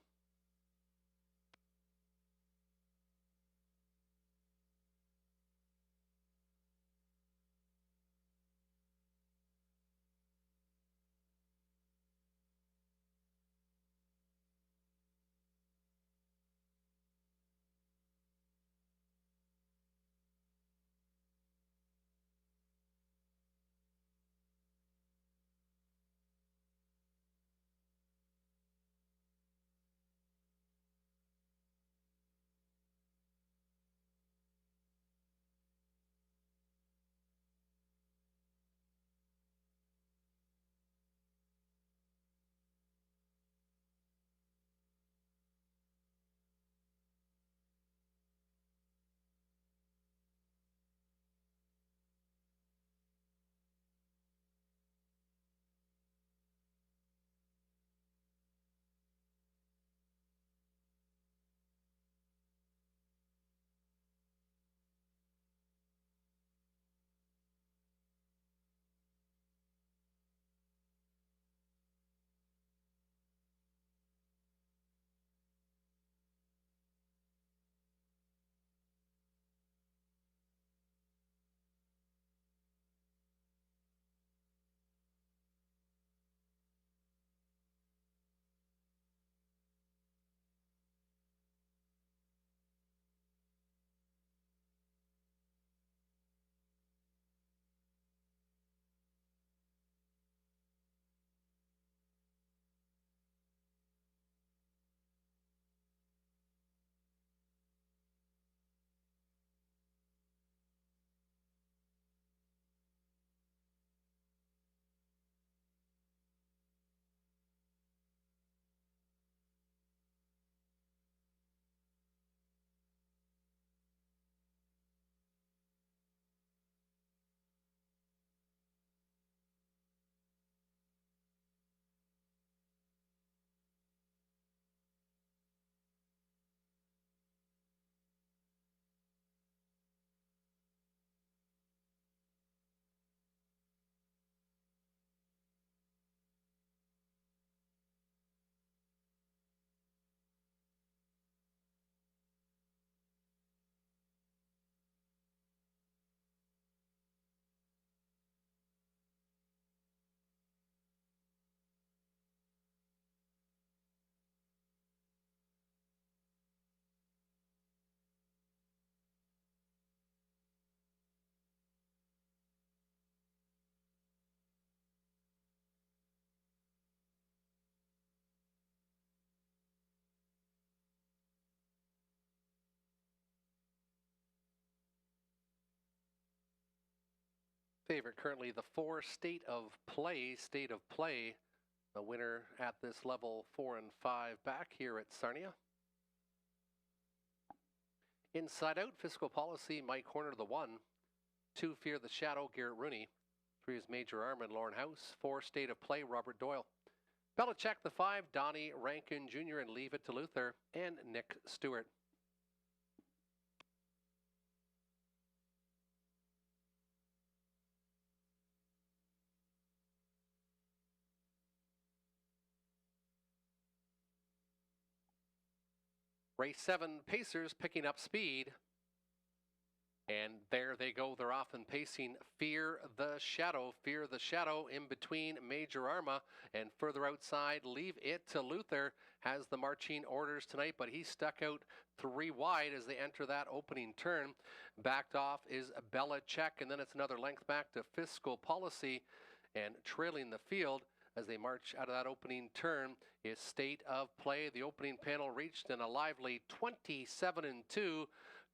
Favorite currently the 4 State of Play. State of Play, the winner at this level 4 and 5 back here at Sarnia. Inside Out, Fiscal Policy, Mike Horner, the 1. 2, Fear the Shadow, Garrett Rooney. 3 is Major Arm and Lauren House. 4, State of Play, Robert Doyle. Belichick, the 5, Donnie Rankin Jr. and Leave It to Luther, and Nick Stewart. Race 7, Pacers picking up speed. And there they go. They're off and pacing. Fear the Shadow in between Major Arma, and further outside, Leave It to Luther has the marching orders tonight, but he stuck out 3 wide as they enter that opening turn. Backed off is Belichick, and then it's another length back to Fiscal Policy, and trailing the field as they march out of that opening turn is State of Play. The opening panel reached in a lively 27-2.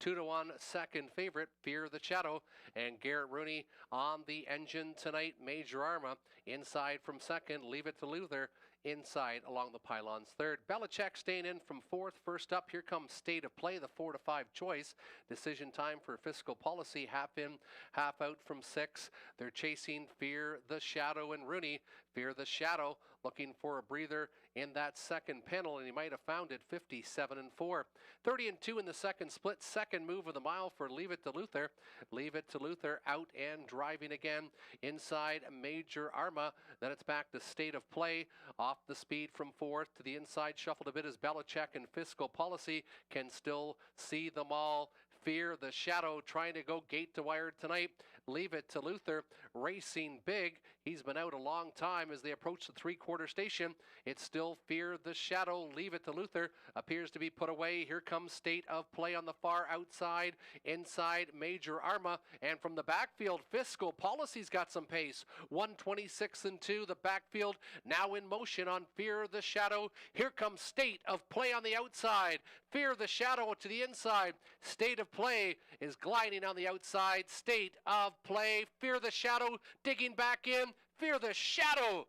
2-1 second favorite, Fear the Shadow, and Garrett Rooney on the engine tonight. Major Arma inside from second, Leave It to Luther inside along the pylons third. Belichick staying in from fourth. First up, here comes State of Play, the 4-5 choice. Decision time for Fiscal Policy, half in, half out from 6. They're chasing Fear the Shadow and Rooney. Fear the Shadow looking for a breather in that second panel, and he might have found it. 57-4. 30-2 in the second split. Second move of the mile for Leave It to Luther. Leave It to Luther out and driving again inside Major Arma. Then it's back to State of Play. Off the speed from fourth to the inside, shuffled a bit as Belichick and Fiscal Policy can still see them all. Fear the Shadow trying to go gate to wire tonight. Leave It to Luther racing big. He's been out a long time as they approach the 3/4 station. It's still Fear the Shadow. Leave It to Luther appears to be put away. Here comes State of Play on the far outside. Inside Major Arma, and from the backfield, Fiscal Policy's got some pace. 126-2. The backfield now in motion on Fear the Shadow. Here comes State of Play on the outside. Fear the Shadow to the inside. State of Play is gliding on the outside. State of Play. Fear the Shadow digging back in. Fear the Shadow.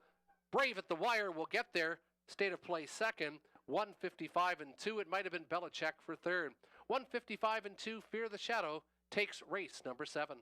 Brave at the wire will get there. State of Play second. 155-2. It might have been Belichick for third. 155-2. Fear the Shadow takes race number 7.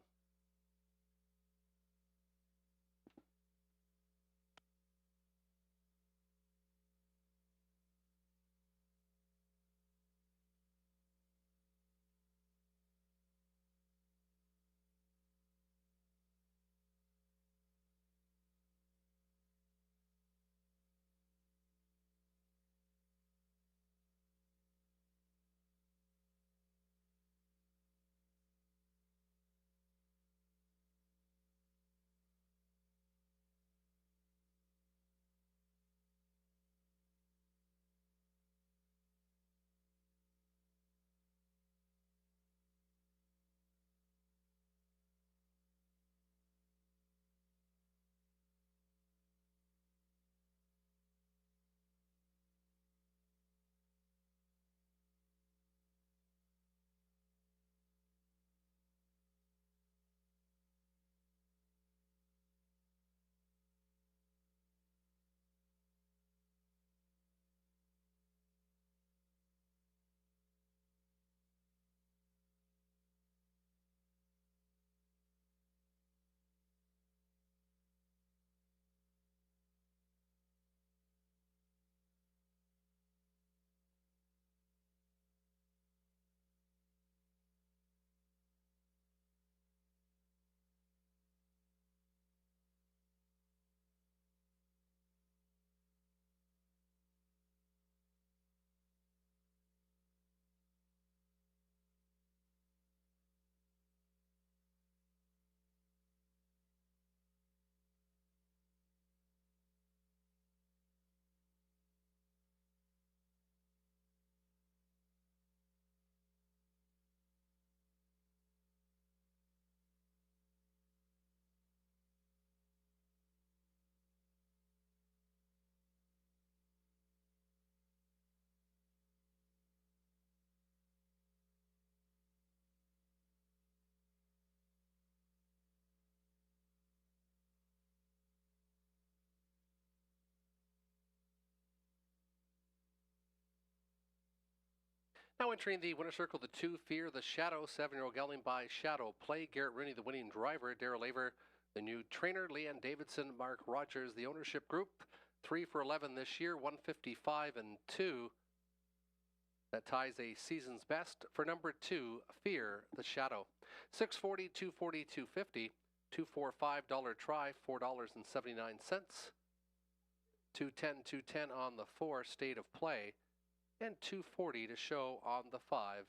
Now entering the winner circle, the 2, Fear the Shadow, 7-year-old gelding by Shadow Play. Garrett Rooney, the winning driver. Daryl Aver, the new trainer. Leanne Davidson, Mark Rogers, the ownership group. 3 for 11 this year, 155 and 2. That ties a season's best for number 2, Fear the Shadow. 640, 240, 250. $245 try, $4.79. 210, 210 on the 4, State of Play. And 240 to show on the 5,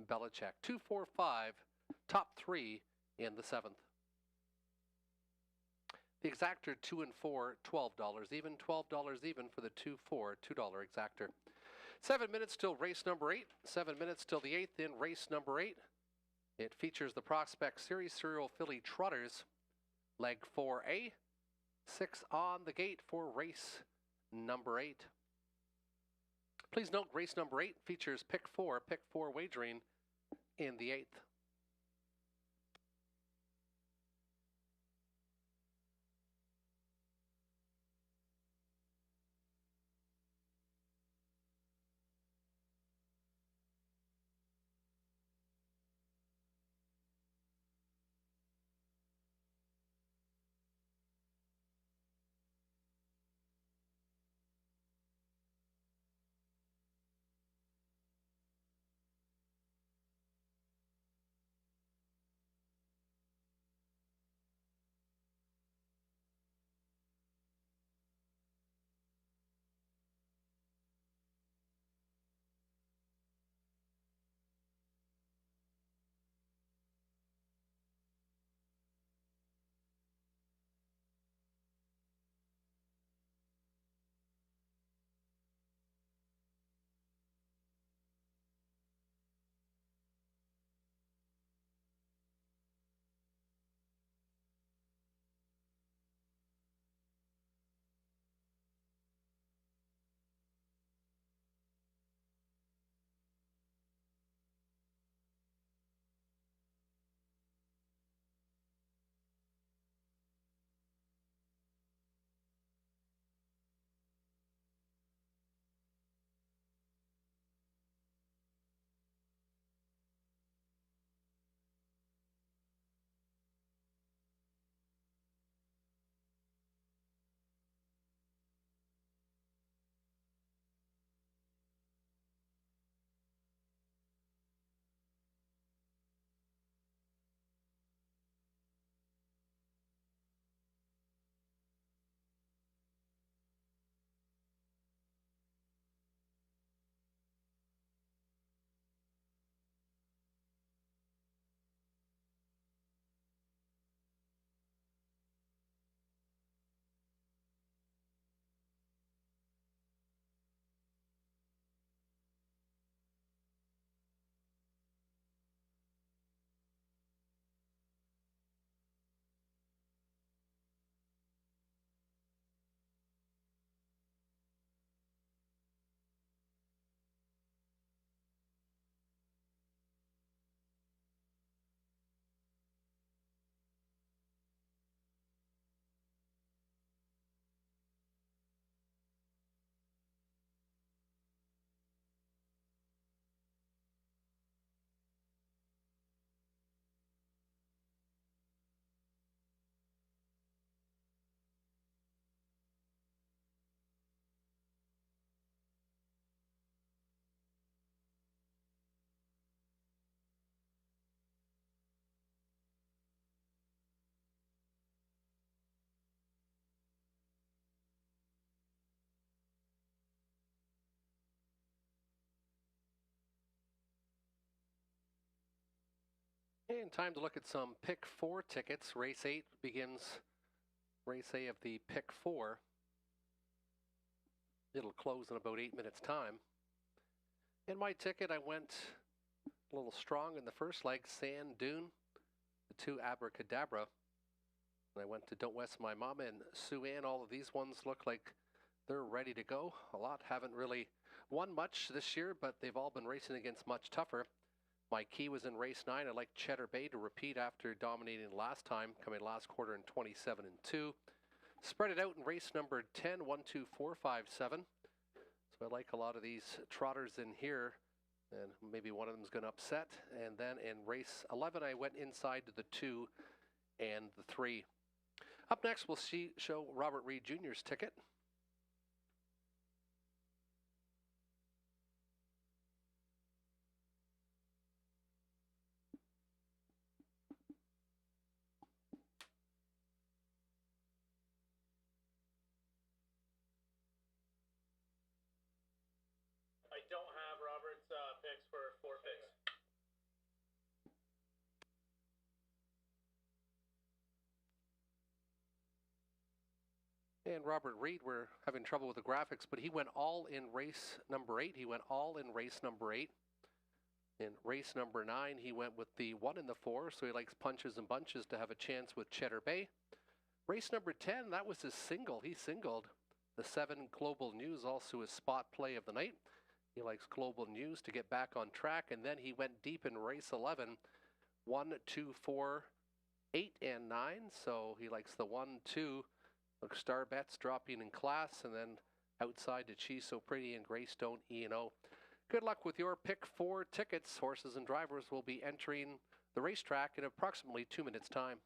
Belichick. 245, top 3 in the 7th. The exactor 2 and 4, $12 even, $12 even for the 2-4, $2 exactor. 7 minutes till race number 8. 7 minutes till the 8th in race number 8. It features the Prospect Series Serial Filly Trotters. Leg 4A. 6 on the gate for race number 8. Please note race number 8 features pick 4 wagering in the 8th. And time to look at some pick 4 tickets. Race 8 begins race A of the pick 4. It'll close in about 8 minutes time. In my ticket, I went a little strong in the first leg, Sand Dune, the 2 Abracadabra. And I went to Don't West My Mama and Sue Ann. All of these ones look like they're ready to go. A lot haven't really won much this year, but they've all been racing against much tougher. My key was in race 9. I like Cheddar Bay to repeat after dominating last time, coming last quarter in 27 and 2. Spread it out in race number 10, 1, 2, 4, 5, 7. So I like a lot of these trotters in here. and maybe one of them is going to upset. And then in race 11, I went inside to the 2 and the 3. Up next, we'll show Robert Reed Jr.'s ticket. I don't have Robert's picks for 4 picks. And Robert Reed, we're having trouble with the graphics, but he went all in race number 8. He went all in race number 8. In race number 9, he went with the 1 and the 4, so he likes punches and bunches to have a chance with Cheddar Bay. Race number 10, that was his single. He singled the 7 Global News, also his spot play of the night. He likes Global News to get back on track, and then he went deep in race 11, 1, 2, 4, 8, and 9, so he likes the 1, 2, Star Bets dropping in class, and then outside to She's So Pretty and Greystone E&O. Good luck with your pick 4 tickets. Horses and drivers will be entering the racetrack in approximately 2 minutes' time.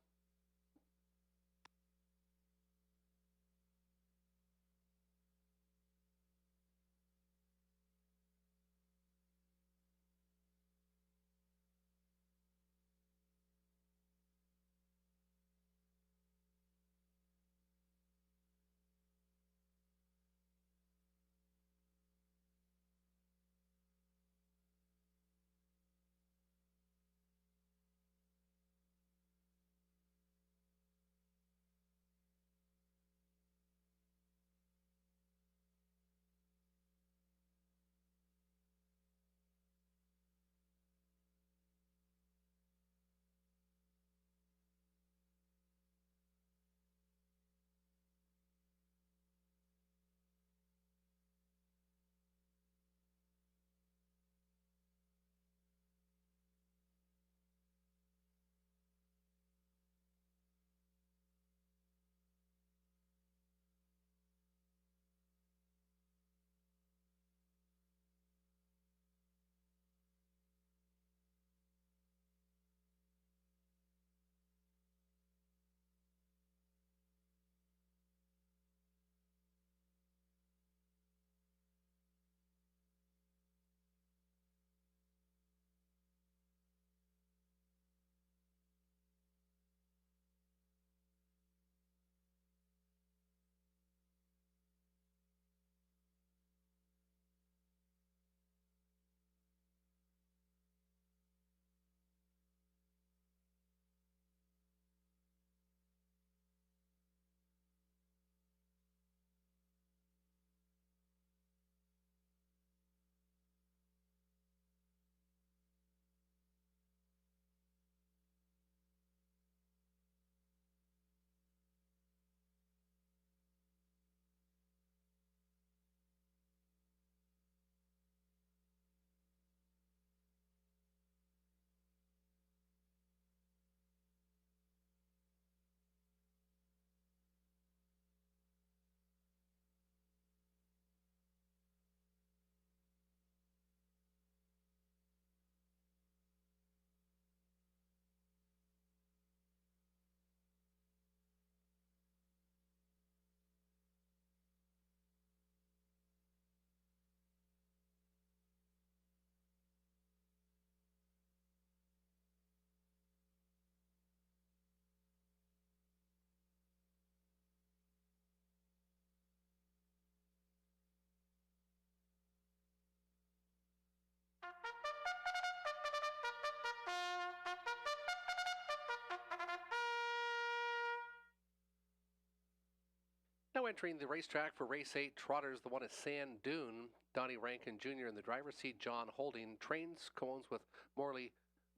Now entering the racetrack for race 8, Trotters, the one at Sand Dune. Donnie Rankin Jr. in the driver's seat. John Holding trains, co-owns with Morley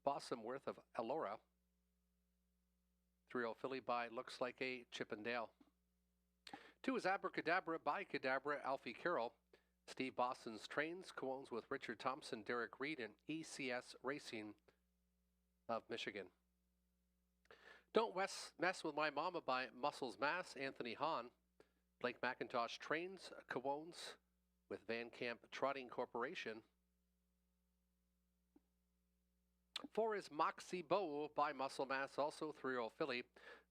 Bossomworth of Elora. 3-0 filly by Looks Like a Chippendale. 2 is Abracadabra by Cadabra, Alfie Carroll. Steve Boston's trains, co-owns with Richard Thompson, Derek Reed, and ECS Racing of Michigan. Don't Mess With My Mama by Muscles Mass, Anthony Hahn. Blake McIntosh trains, co-owns with Van Camp Trotting Corporation. 4 is Moxie Bow by Muscle Mass, also 3-year-old filly.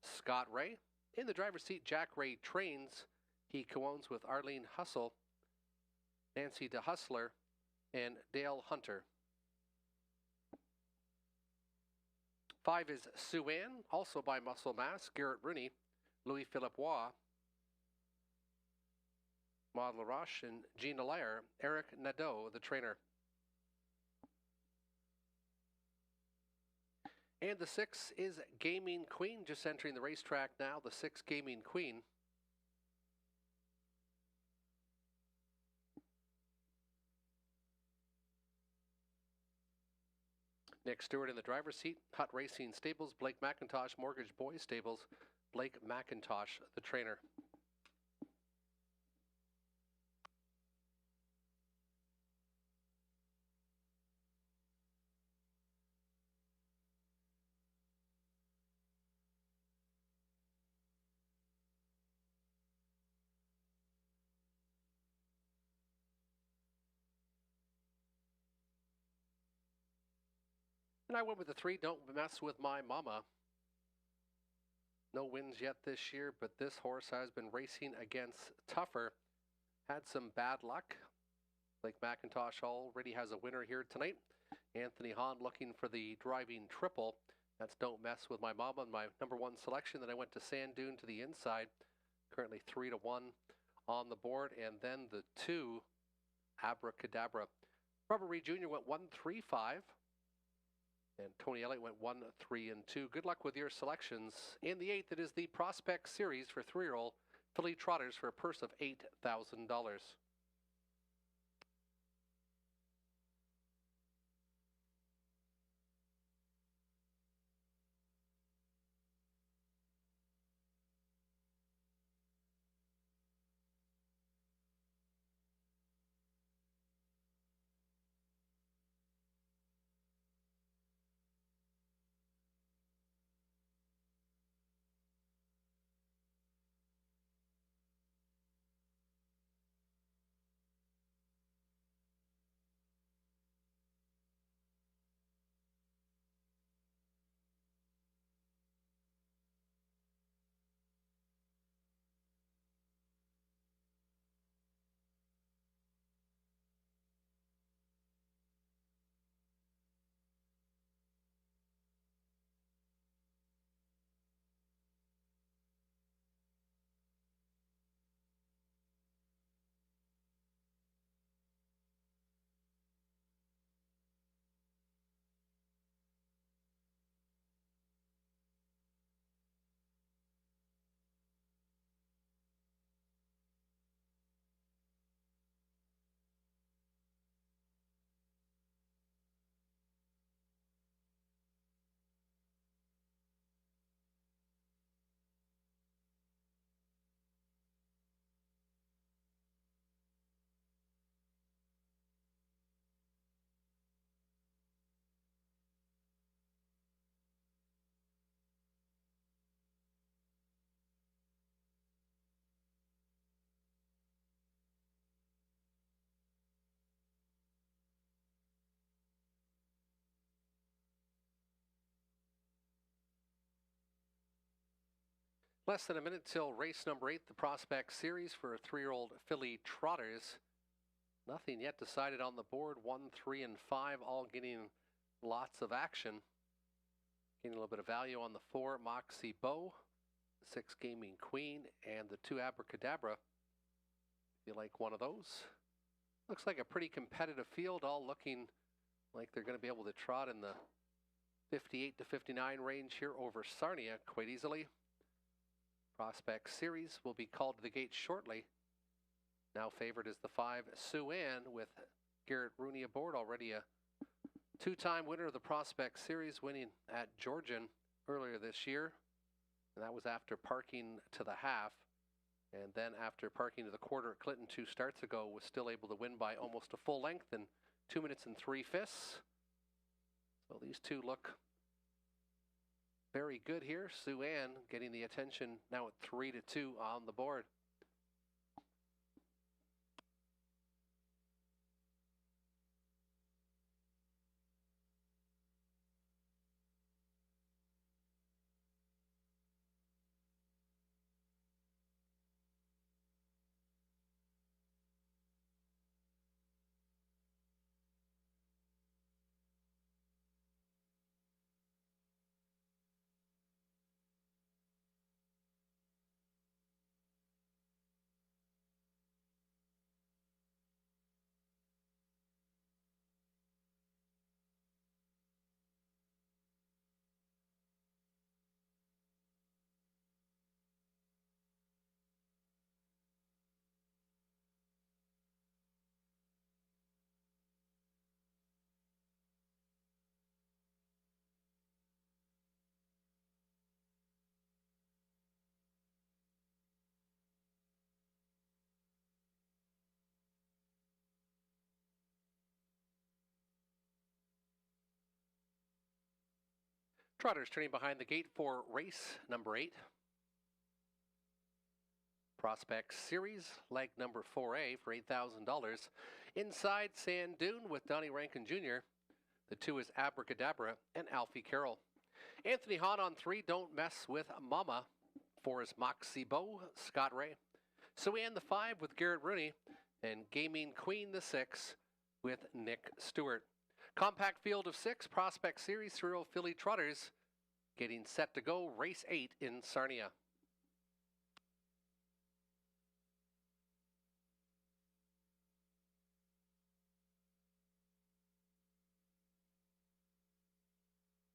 Scott Ray. In the driver's seat, Jack Ray trains. He co-owns with Arlene Hustle, Nancy DeHustler, and Dale Hunter. 5 is Sue Ann, also by Muscle Mass, Garrett Rooney, Louis Philippe Waugh, Maud LaRoche, and Gina Lair. Eric Nadeau, the trainer. And the 6 is Gaming Queen, just entering the racetrack now. The 6 Gaming Queen. Nick Stewart in the driver's seat. Hut Racing Stables, Blake McIntosh, Mortgage Boys Stables, Blake McIntosh, the trainer. And I went with the 3, Don't Mess With My Mama. No wins yet this year, but this horse has been racing against tougher. Had some bad luck. Blake McIntosh already has a winner here tonight. Anthony Hahn looking for the driving triple. That's Don't Mess With My Mama, my number 1 selection. Then I went to Sand Dune to the inside. Currently 3-1 on the board. And then the 2, Abracadabra. Robert Reed Jr. went 1-3-5. And Tony Elliott went 1-3-2. Good luck with your selections. In the 8th, it is the Prospect Series for 3-year-old filly trotters for a purse of $8,000. Less than a minute till race number 8, the Prospect Series for 3-year-old filly trotters. Nothing yet decided on the board. 1, 3, and 5 all getting lots of action. Getting a little bit of value on the 4, Moxie Bow, 6, Gaming Queen, and the 2, Abracadabra. If you like one of those. Looks like a pretty competitive field, all looking like they're going to be able to trot in the 58 to 59 range here over Sarnia quite easily. Prospect Series will be called to the gate shortly. Now favored is the 5, Sue Ann, with Garrett Rooney aboard, already a 2-time winner of the Prospect Series, winning at Georgian earlier this year. And that was after parking to the half. And then after parking to the quarter at Clinton 2 starts ago, was still able to win by almost a full length in 2 minutes and 3/5. So these two look very good here. Sue Ann getting the attention now at 3-2 on the board. Trotters turning behind the gate for race number 8. Prospect Series, leg number 4A for $8,000. Inside Sand Dune with Donnie Rankin Jr. The 2 is Abracadabra and Alfie Carroll. Anthony Hahn on 3, Don't Mess with Mama. 4 is Moxie Bow, Scott Ray. Suan the 5 with Garrett Rooney. And Gaming Queen the 6 with Nick Stewart. Compact field of 6, Prospect Series, 3-year-old filly trotters getting set to go race 8 in Sarnia.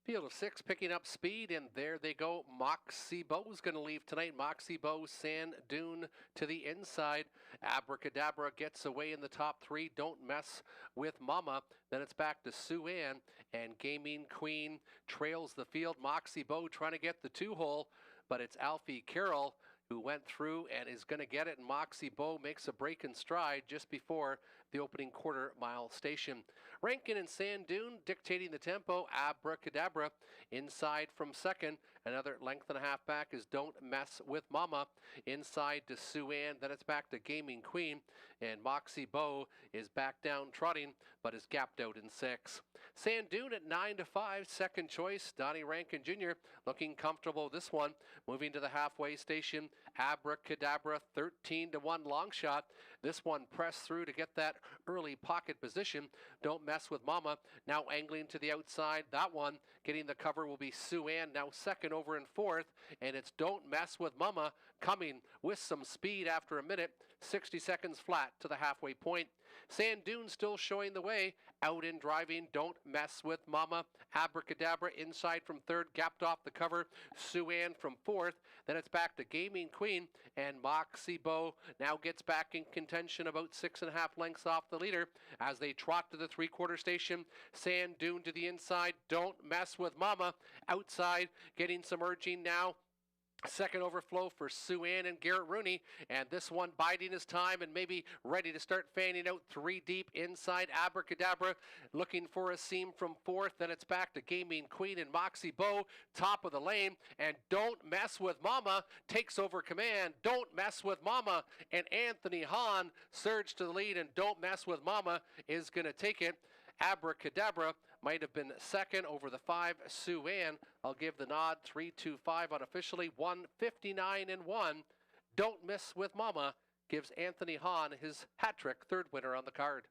Field of 6 picking up speed, and there they go. Moxie Bow's going to leave tonight. Moxie Bow, Sand Dune to the inside. Abracadabra gets away in the top 3. Don't Mess with Mama. Then it's back to Sue-Ann, and Gaming Queen trails the field. Moxie Bow trying to get the 2-hole, but it's Alfie Carroll who went through and is going to get it, and Moxie Bow makes a break in stride just before the opening quarter-mile station. Rankin and Sand Dune dictating the tempo. Abracadabra inside from second. Another length and a half back is Don't Mess with Mama. Inside to Sue-Ann, then it's back to Gaming Queen, and Moxie Bow is back down trotting, but is gapped out in 6. Sand Dune at 9-5, second choice. Donnie Rankin Jr. looking comfortable this one. Moving to the halfway station. Abracadabra 13-1 long shot. This one pressed through to get that early pocket position. Don't Mess with Mama now angling to the outside. That one getting the cover will be Sue-Ann, now second over in 4th, and it's Don't Mess with Mama coming with some speed after a minute. 60 seconds flat to the halfway point. Sand Dune still showing the way. Out in driving, Don't Mess with Mama. Abracadabra inside from 3rd, gapped off the cover. Sue-Ann from 4th. Then it's back to Gaming Queen, and Moxie Bow now gets back in contention about 6.5 lengths off the leader as they trot to the 3/4 station. Sand Dune to the inside. Don't Mess with Mama outside, getting some urging now. Second overflow for Sue-Ann and Garrett Rooney, and this one biding his time and maybe ready to start fanning out 3 deep inside. Abracadabra looking for a seam from 4th. Then it's back to Gaming Queen and Moxie Bow, top of the lane, and Don't Mess with Mama takes over command. Don't Mess with Mama, and Anthony Hahn surged to the lead, and Don't Mess with Mama is going to take it. Abracadabra might have been second over the 5, Sue-Ann. I'll give the nod. 3-2-5 unofficially. 159-1. Don't Miss with Mama gives Anthony Hahn his hat trick, 3rd winner on the card.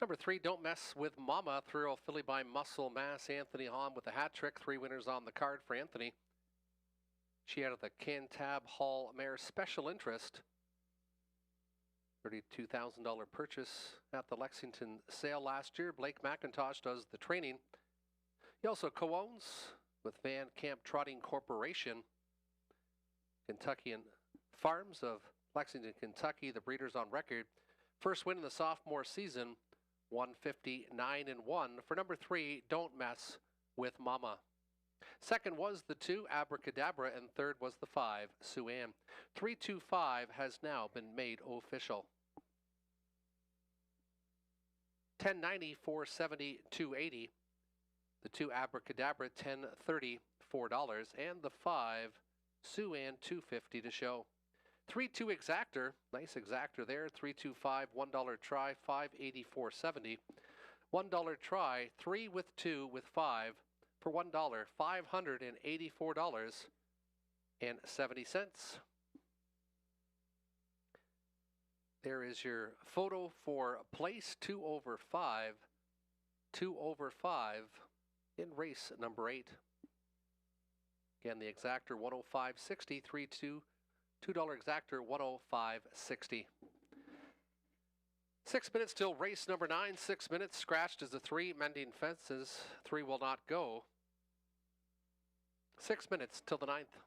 Number 3, Don't Mess with Mama, 3-year-old filly by Muscle Mass. Anthony Hahn with a hat trick. 3 winners on the card for Anthony. She had the Cantab Hall Mare Special Interest. $32,000 purchase at the Lexington sale last year. Blake McIntosh does the training. He also co-owns with Van Camp Trotting Corporation, Kentuckian Farms of Lexington, Kentucky, the breeders on record. First win in the sophomore season, 159-1 for number 3, Don't Mess with Mama. Second was the 2, Abracadabra, and third was the 5, Sue-Ann. 325 has now been made official. 1090, 470, 280. The 2, Abracadabra, 1030, $4, and the 5, Sue-Ann, 250 to show. 3-2 exactor, nice exactor there. 325, $1 try, 584.70. $1 try, 3 with 2 with 5 for $1, $584.70. There is your photo for place 2 over 5, 2 over 5 in race number 8. Again, the exactor 105.60, 3-2, $2 exactor 105.60. 6 minutes till race number 9. 6 minutes. Scratched is the 3. Mending fences. 3 will not go. 6 minutes till the 9th.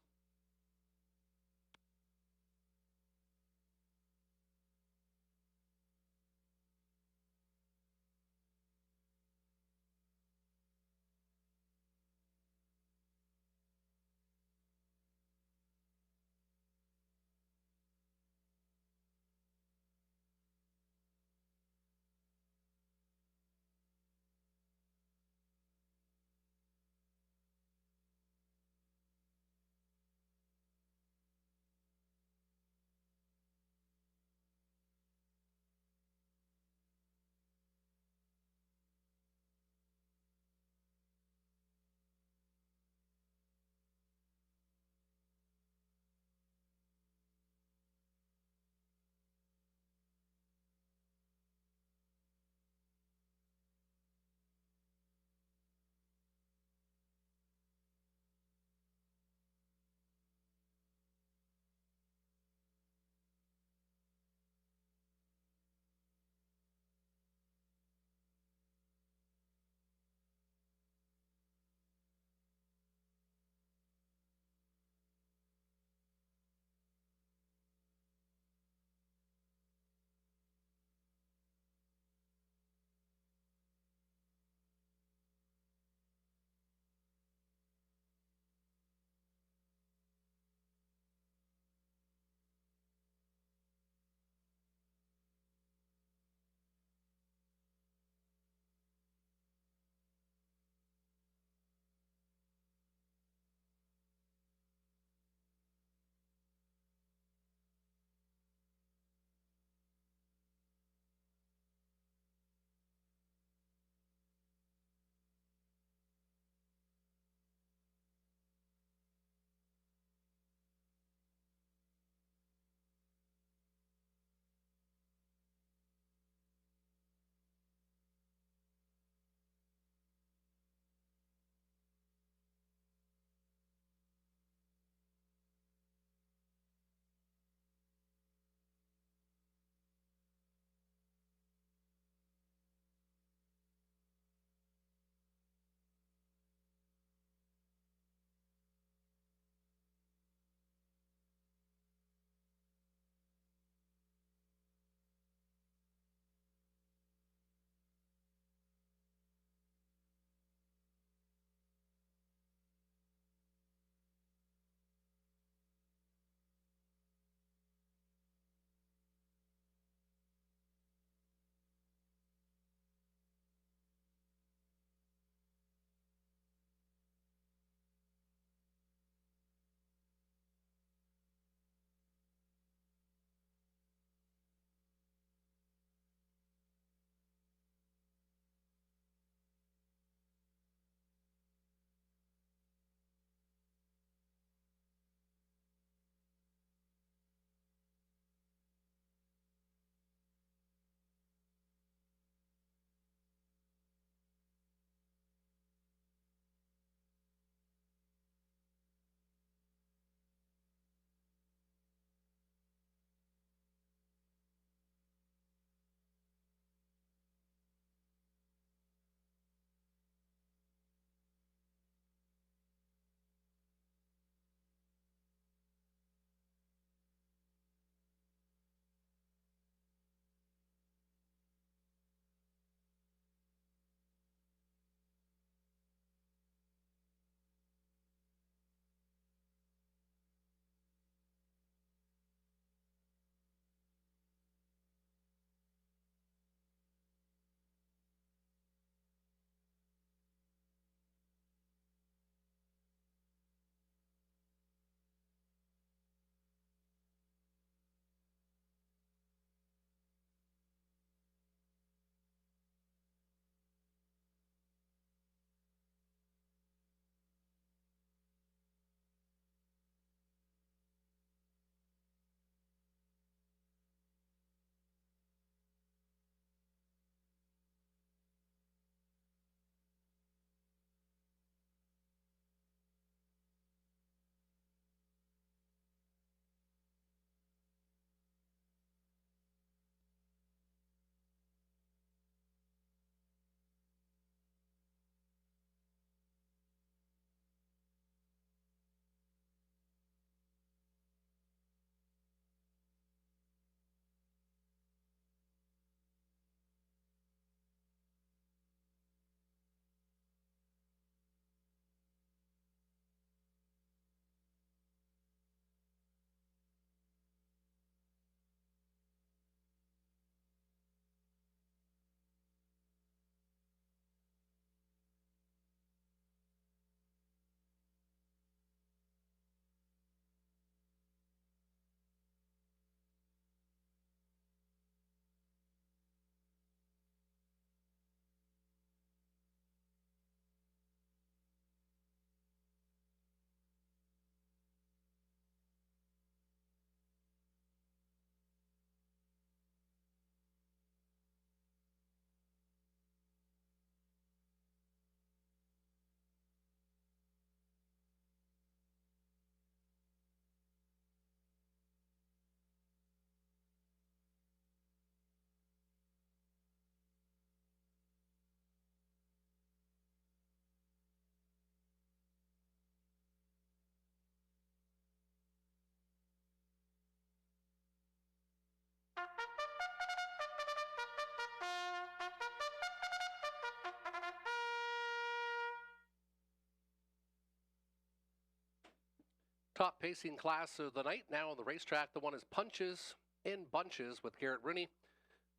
Top pacing class of the night now on the racetrack. The one is Punches in Bunches with Garrett Rooney.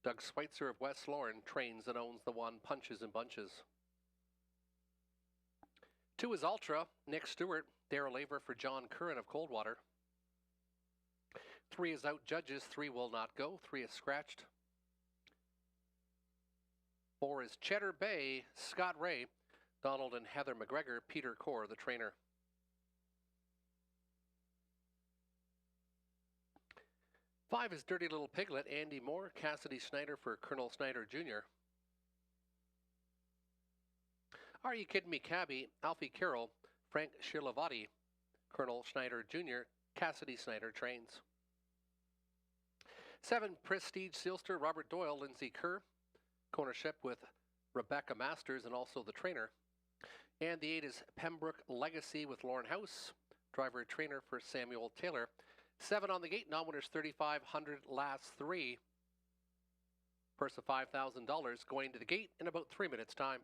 Doug Schweitzer of West Lorne trains and owns the one Punches in Bunches. 2 is Ultra, Nick Stewart, Darrell Laver for John Curran of Coldwater. 3 is Out Judges, 3 will not go, 3 is scratched. 4 is Cheddar Bay, Scott Ray, Donald and Heather McGregor, Peter Core, the trainer. 5 is Dirty Little Piglet, Andy Moore, Cassidy Snyder for Colonel Snyder Jr. Are You Kidding Me Cabby, Alfie Carroll, Frank Shilavati, Colonel Snyder Jr., Cassidy Snyder trains. 7, Prestige Sealster, Robert Doyle, Lindsay Kerr, ownership with Rebecca Masters and also the trainer. And the 8 is Pembroke Legacy with Lauren House, driver trainer for Samuel Taylor. 7 on the gate, non-winners 3,500, last 3. Purse of $5,000 going to the gate in about 3 minutes' time.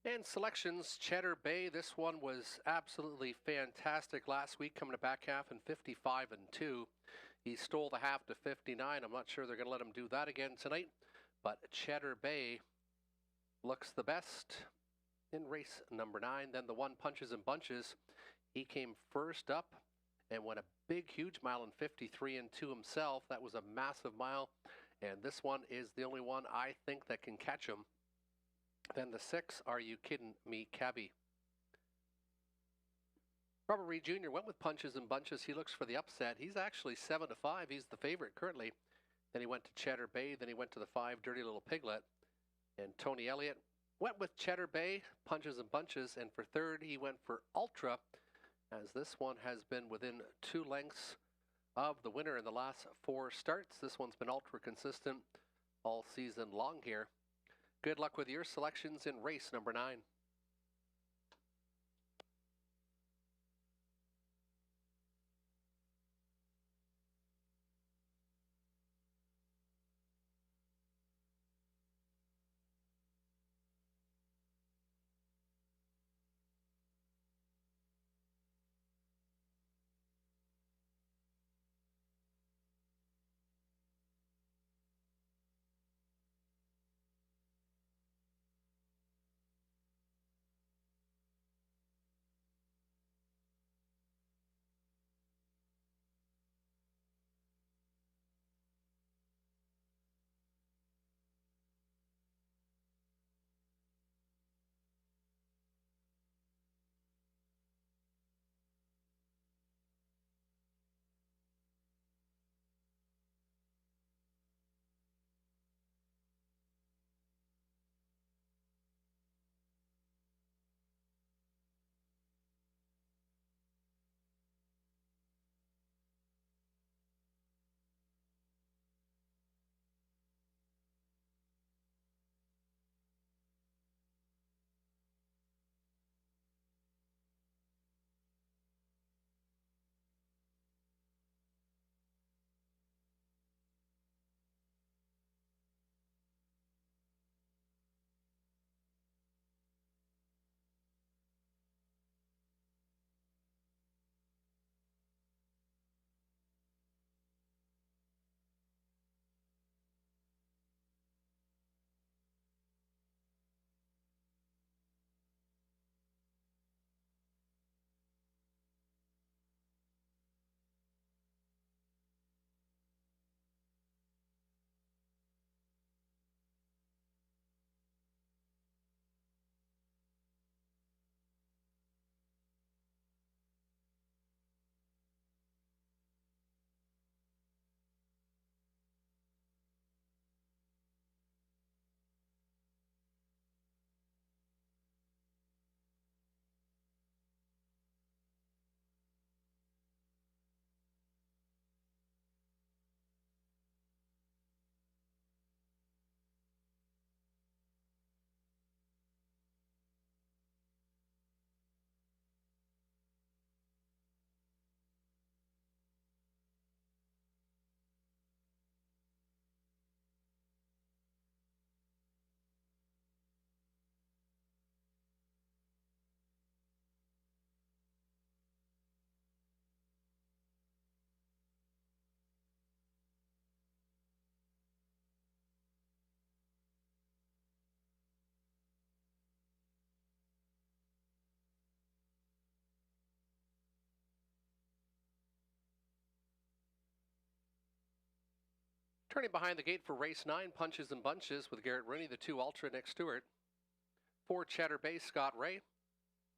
And selections, Cheddar Bay. This one was absolutely fantastic last week, coming to back half in 55-2. He stole the half to 59. I'm not sure they're going to let him do that again tonight, but Cheddar Bay looks the best in race number 9. Then the one Punches and Bunches. He came first up and went a big, huge mile in 53-2 himself. That was a massive mile, and this one is the only one I think that can catch him. Then the 6, Are You Kidding Me Cabby. Robert Reed Jr. went with Punches and Bunches. He looks for the upset. He's actually 7-5. He's the favorite currently. Then he went to Cheddar Bay. Then he went to the 5, Dirty Little Piglet. And Tony Elliott went with Cheddar Bay, Punches and Bunches. And for third, he went for Ultra, as this one has been within 2 lengths of the winner in the last 4 starts. This one's been ultra consistent all season long here. Good luck with your selections in race number 9. Turning behind the gate for race 9, Punches and Bunches with Garrett Rooney, the 2 Ultra, Nick Stewart. 4, Cheddar Bay, Scott Ray.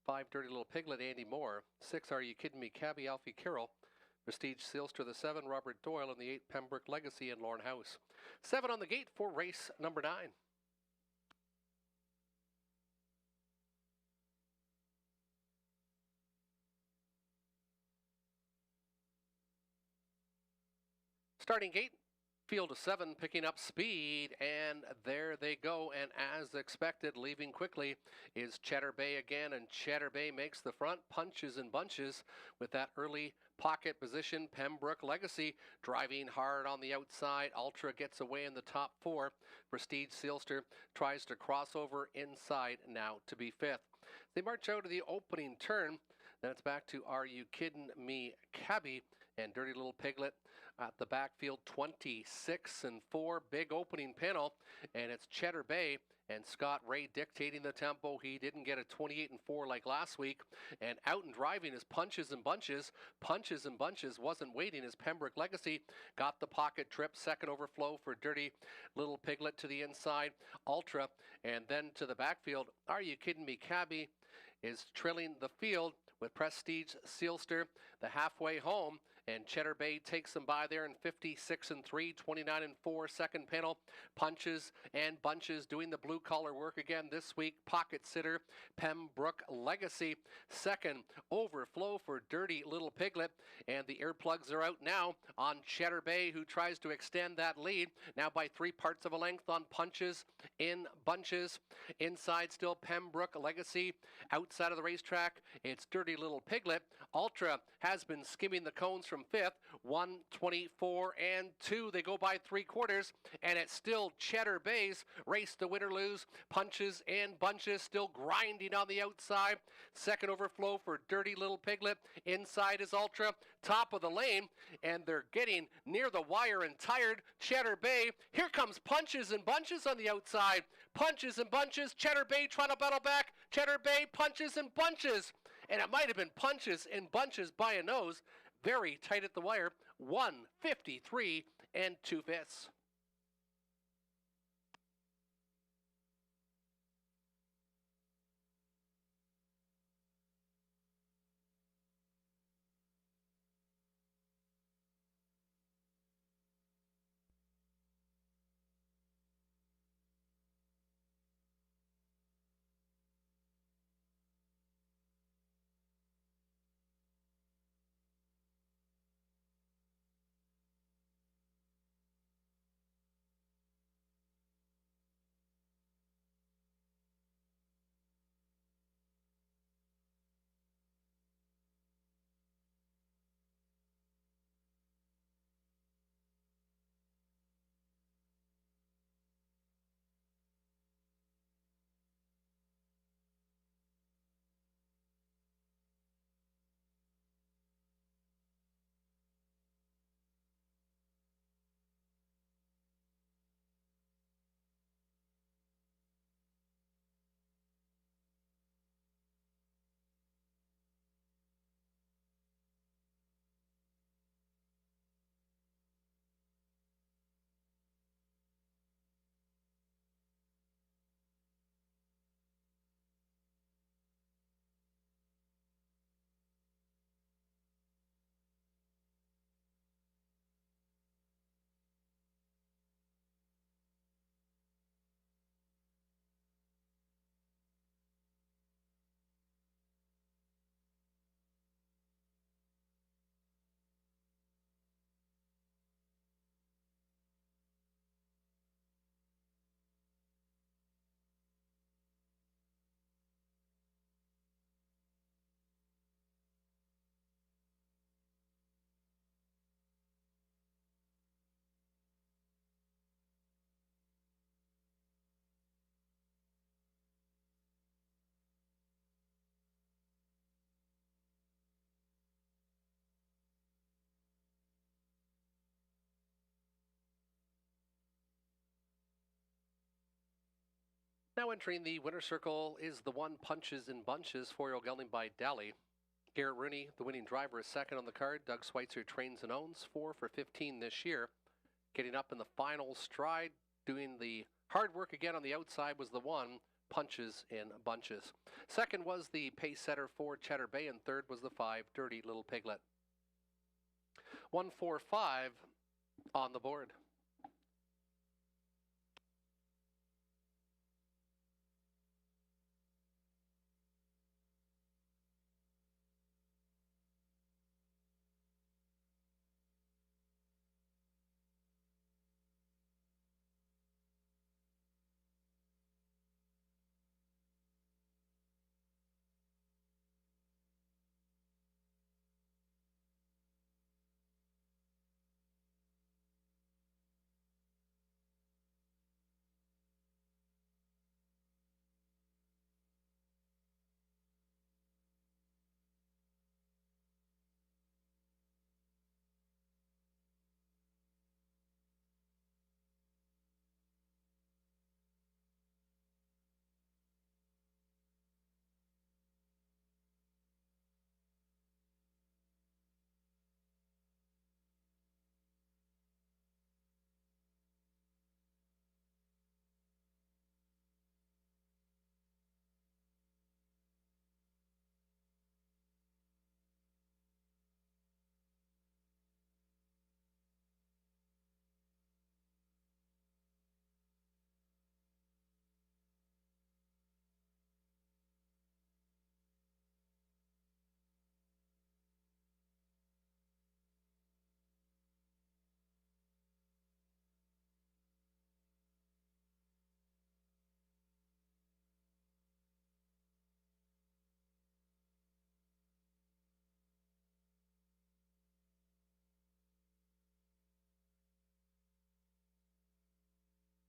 5, Dirty Little Piglet, Andy Moore. 6, Are You Kidding Me, Cabby, Alfie Carroll. Prestige Sealster, the 7, Robert Doyle, and the 8, Pembroke Legacy and Lauren House. 7 on the gate for race number 9. Starting gate, field of 7 picking up speed, and there they go. And as expected, leaving quickly is Cheddar Bay again, and Cheddar Bay makes the front. Punches and Bunches with that early pocket position. Pembroke Legacy driving hard on the outside. Ultra gets away in the top 4. Prestige Sealster tries to cross over inside now to be 5th. They march out of the opening turn. Then it's back to Are You Kidding Me, Cabby, and Dirty Little Piglet at the backfield. 26 and 4, big opening panel, and it's Cheddar Bay and Scott Ray dictating the tempo. He didn't get a 28 and 4 like last week, and out and driving is Punches and Bunches. Punches and Bunches wasn't waiting as Pembroke Legacy got the pocket trip. Second overflow for Dirty Little Piglet to the inside. Ultra, and then to the backfield. Are You Kidding Me, Cabby is trailing the field with Prestige Sealster the halfway home, and Cheddar Bay takes them by there in 56 and 3, 29 and 4. Second panel, Punches and Bunches doing the blue collar work again this week. Pocket sitter, Pembroke Legacy. Second overflow for Dirty Little Piglet, and the earplugs are out now on Cheddar Bay, who tries to extend that lead now by 3 parts of a length on Punches in Bunches. Inside still Pembroke Legacy. Outside of the racetrack, it's Dirty Little Piglet. Ultra has been skimming the cones from 5th. 1:24 and 2. They go by 3/4, and it's still Cheddar Bay's race to win or lose. Punches and Bunches still grinding on the outside. Second overflow for Dirty Little Piglet. Inside is Ultra. Top of the lane, and they're getting near the wire and tired. Cheddar Bay. Here comes Punches and Bunches on the outside. Punches and Bunches. Cheddar Bay trying to battle back. Cheddar Bay, Punches and Bunches. And it might have been Punches and Bunches by a nose. Very tight at the wire. 1:53 and 2/5. Now entering the winner circle is the 1 Punches and Bunches, 4-year-old gelding by Daly. Garrett Rooney, the winning driver, is second on the card. Doug Schweitzer trains and owns 4 for 15 this year. Getting up in the final stride, doing the hard work again on the outside was the one, Punches in Bunches. Second was the pace setter 4, Cheddar Bay, and third was the 5, Dirty Little Piglet. 1-4-5 on the board.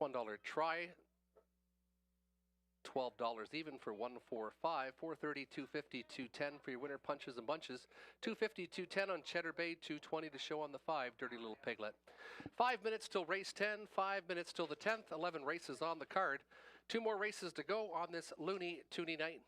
$1 try, $12 even for 1-4-5, 430, 250, 210 for your winner, Punches and Bunches. 250, 210 on Cheddar Bay, 220 to show on the 5, Dirty Little Piglet. 5 minutes till race 10, 5 minutes till the 10th, 11 races on the card. 2 more races to go on this Looney Toonie night.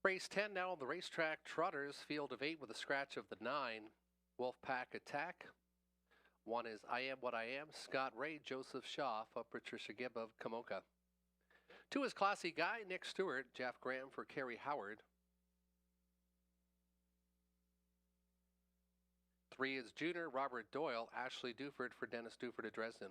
Race 10 now on the racetrack. Trotters, field of 8 with a scratch of the 9. Wolfpack Attack. 1 is I Am What I Am, Scott Ray, Joseph Shaw for Patricia Gibb of Kamoka. 2 is Classy Guy, Nick Stewart, Jeff Graham for Kerry Howard. 3 is Junior, Robert Doyle, Ashley Duford for Dennis Duford of Dresden.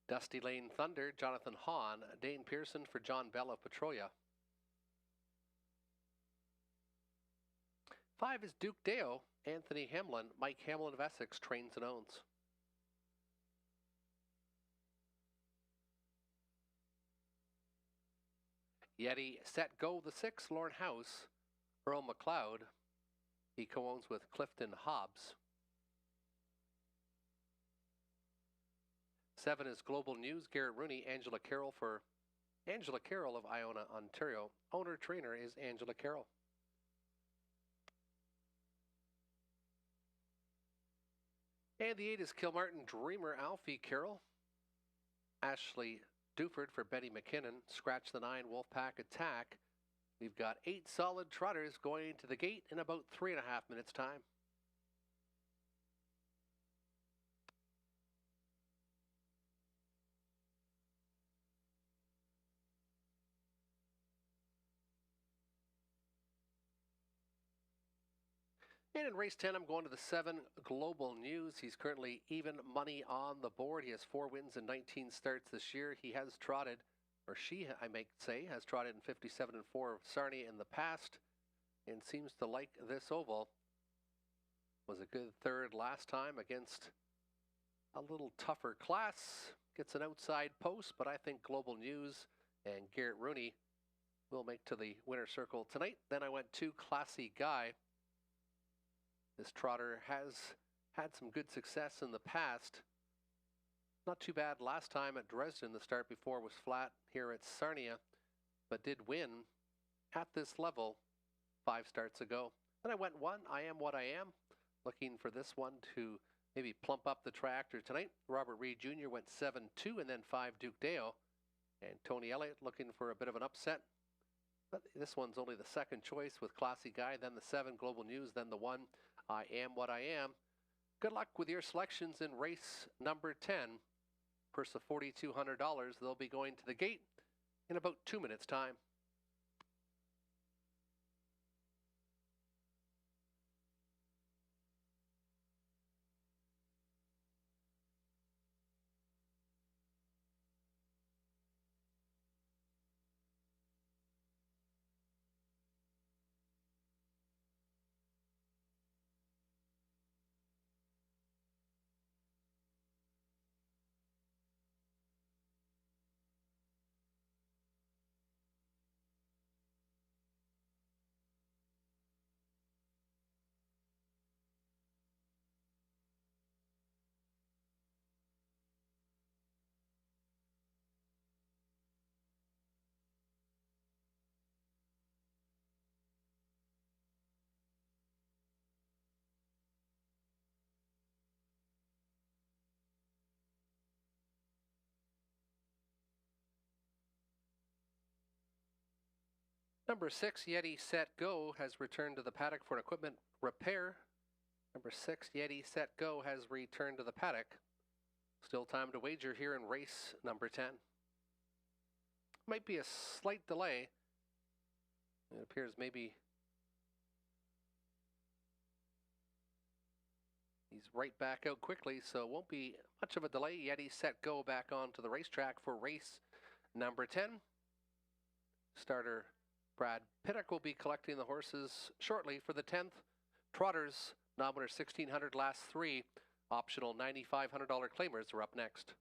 Dusty Lane Thunder, Jonathan Hahn, Dane Pearson for John Bell of Petrolia. 5 is Duke Deo, Anthony Hamlin, Mike Hamlin of Essex, trains and owns. Yeti Set Go the 6, Lorne House, Earl McLeod. He co-owns with Clifton Hobbs. 7 is Global News, Garrett Rooney, Angela Carroll for Angela Carroll of Iona, Ontario. Owner-trainer is Angela Carroll. And the 8 is Kilmartin Dreamer, Alfie Carroll. Ashley Duford for Betty McKinnon. Scratch the 9, Wolfpack Attack. We've got 8 solid trotters going to the gate in about 3.5 minutes' time. And in race 10, I'm going to the 7 Global News. He's currently even money on the board. He has 4 wins and 19 starts this year. He has trotted, or she, I might say, has trotted in 57 and 4 of Sarnia in the past and seems to like this oval. Was a good third last time against a little tougher class. Gets an outside post, but I think Global News and Garrett Rooney will make to the winner circle tonight. Then I went to Classy Guy. This trotter has had some good success in the past. Not too bad last time at Dresden. The start before was flat here at Sarnia, but did win at this level 5 starts ago. Then I went 1, I Am What I Am, looking for this one to maybe plump up the tractor tonight. Robert Reed Jr. went 7-2 and then 5 Duke Deo. And Tony Elliott looking for a bit of an upset. But this one's only the second choice with Classy Guy, then the 7 Global News, then the 1 I Am What I Am. Good luck with your selections in race number 10. Purse of $4,200. They'll be going to the gate in about 2 minutes' time. Number 6, Yeti Set Go, has returned to the paddock for an equipment repair. Number 6, Yeti Set Go, has returned to the paddock. Still time to wager here in race number 10. Might be a slight delay. It appears maybe he's right back out quickly, so it won't be much of a delay. Yeti Set Go back onto the racetrack for race number 10. Starter Brad Pinnock will be collecting the horses shortly for the 10th. Trotters, nominator 1,600 last 3. Optional $9,500 claimers are up next.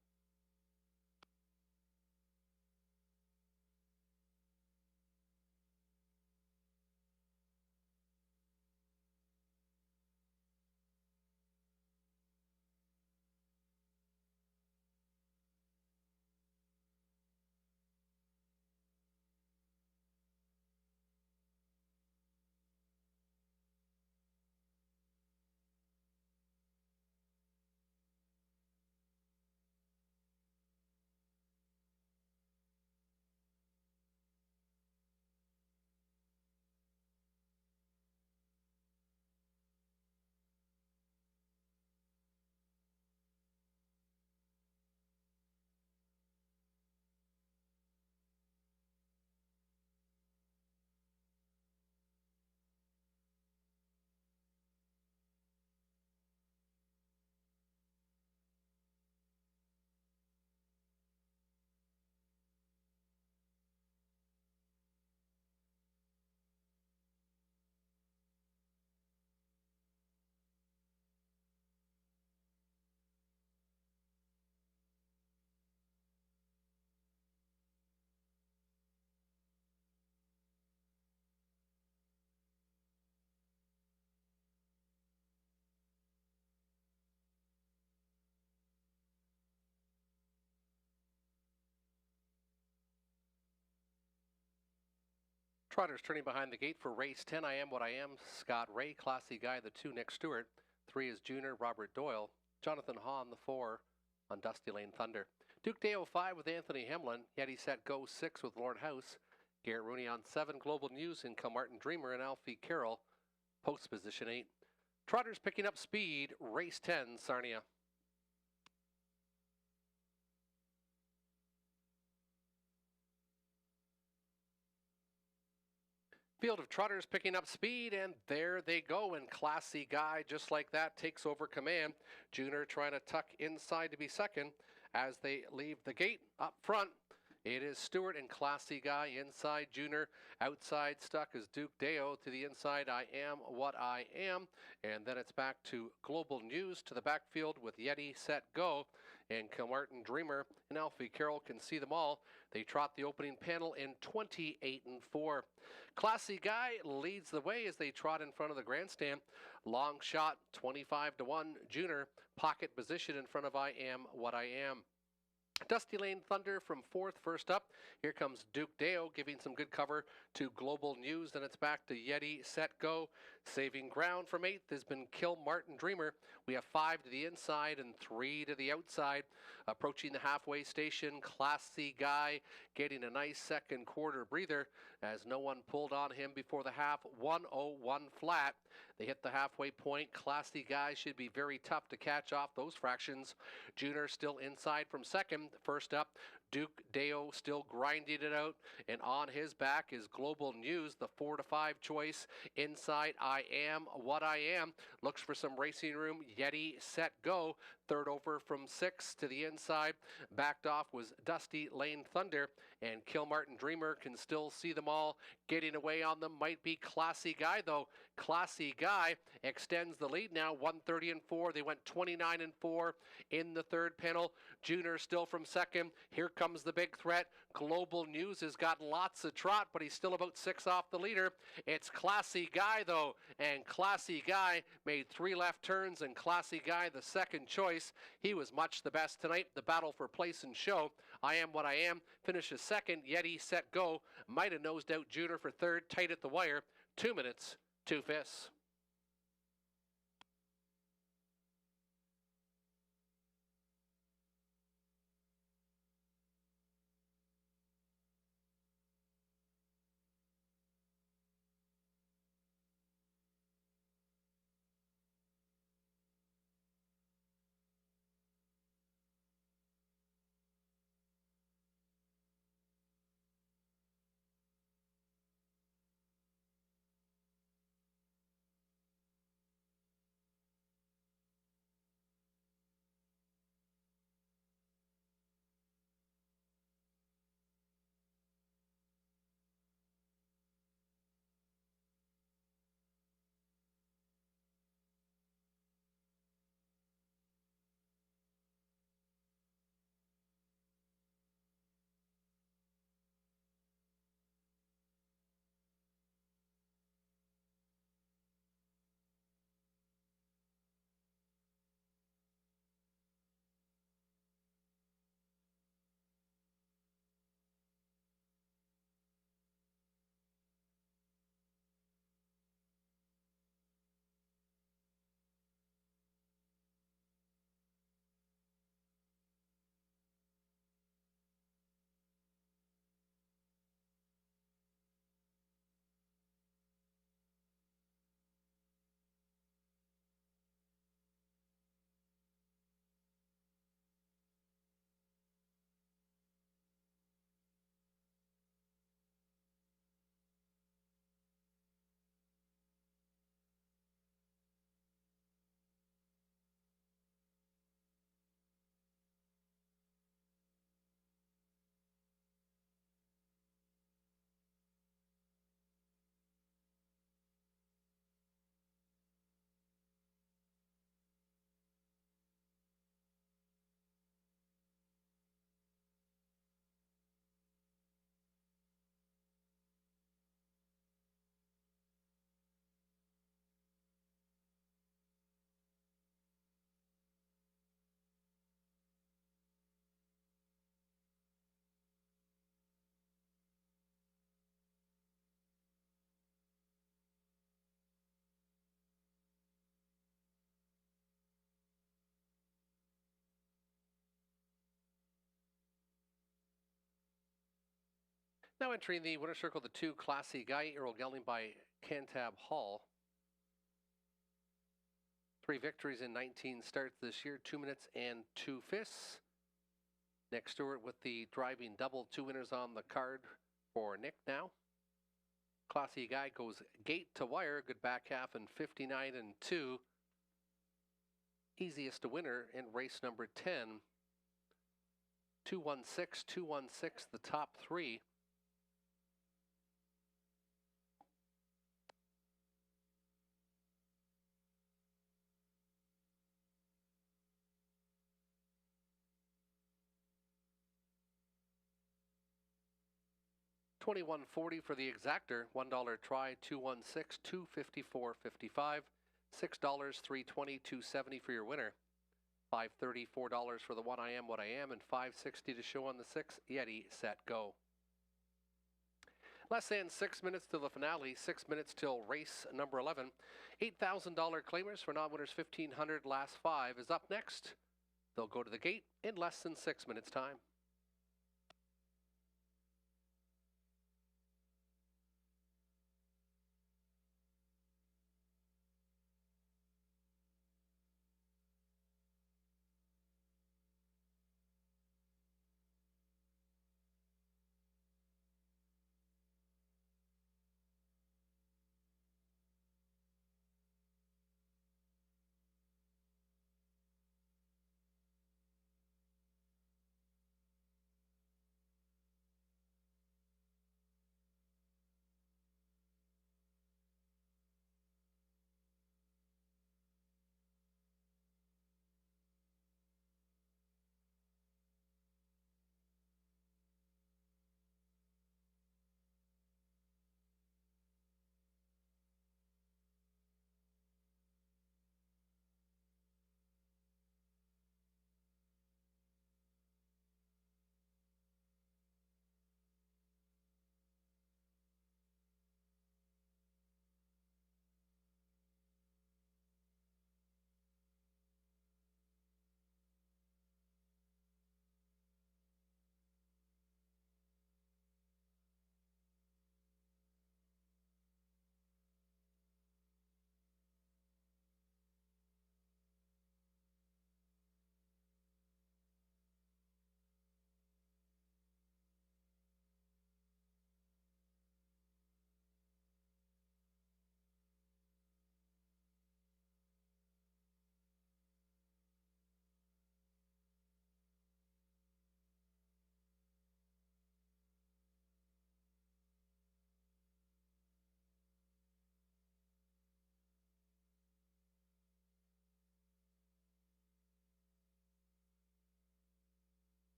Trotters turning behind the gate for race 10. I Am What I Am. Scott Ray, Classy Guy, the 2, Nick Stewart. 3 is Junior, Robert Doyle. Jonathan Hahn, the 4 on Dusty Lane Thunder. Duke Deo 5 with Anthony Hemlin. Yeti Set Go 6 with Lord House. Garrett Rooney on 7. Global News in Kilmartin Dreamer and Alfie Carroll. Post position 8. Trotters picking up speed. Race 10, Sarnia. Field of Trotters picking up speed, and there they go. And Classy Guy, just like that, takes over command. Junior trying to tuck inside to be second as they leave the gate up front. It is Stewart and Classy Guy inside. Junior outside stuck is Duke Deo to the inside. I Am What I Am. And then it's back to Global News to the backfield with Yeti Set Go. And Kilmartin Dreamer and Alfie Carroll can see them all. They trot the opening panel in 28-4. Classy Guy leads the way as they trot in front of the grandstand. Long shot, 25-1. Junior pocket position in front of I Am What I Am. Dusty Lane Thunder from 4th, first up. Here comes Duke Deo giving some good cover to Global News. Then it's back to Yeti Set Go. Saving ground from 8th has been Kilmartin Dreamer. We have 5 to the inside and 3 to the outside. Approaching the halfway station, Classy Guy getting a nice second quarter breather as no one pulled on him before the half. 101 flat. They hit the halfway point. Classy Guy should be very tough to catch off those fractions. Junior still inside from second. First up, Duke Deo still grinding it out, and on his back is Global News, the 4-5 choice. Inside, I Am What I Am. Looks for some racing room. Yeti Set Go. Third over from 6 to the inside. Backed off was Dusty Lane Thunder, and Kilmartin Dreamer can still see them all. Getting away on them might be Classy Guy, though. Classy Guy extends the lead now, 130-4. They went 29-4 in the third panel. Junior still from second. Here comes the big threat. Global News has got lots of trot, but he's still about 6 off the leader. It's Classy Guy, though, and Classy Guy made 3 left turns, and Classy Guy the second choice. He was much the best tonight. The battle for place and show. I Am What I Am finishes second. Yeti Set Go might have nosed out Junior for third, tight at the wire. 2 minutes, 2 fifths. Now entering the winner's circle, the 2 Classy Guy, Earl Gelding by Cantab Hall. 3 victories in 19 starts this year, 2 minutes and 2 fifths. Nick Stewart with the driving double, 2 winners on the card for Nick now. Classy Guy goes gate to wire, good back half in 59 and 2. Easiest to winner in race number 10. 216, 216, the top 3. $21.40 for the exactor, $1 try, 216, 254.55, $6, 320, 270 for your winner. $5.30, $4 for the One I Am What I Am, and $5.60 to show on the 6. Yeti, set, go. Less than 6 minutes till the finale, 6 minutes till race number 11. $8,000 claimers for non-winners 1,500, last 5 is up next. They'll go to the gate in less than 6 minutes time.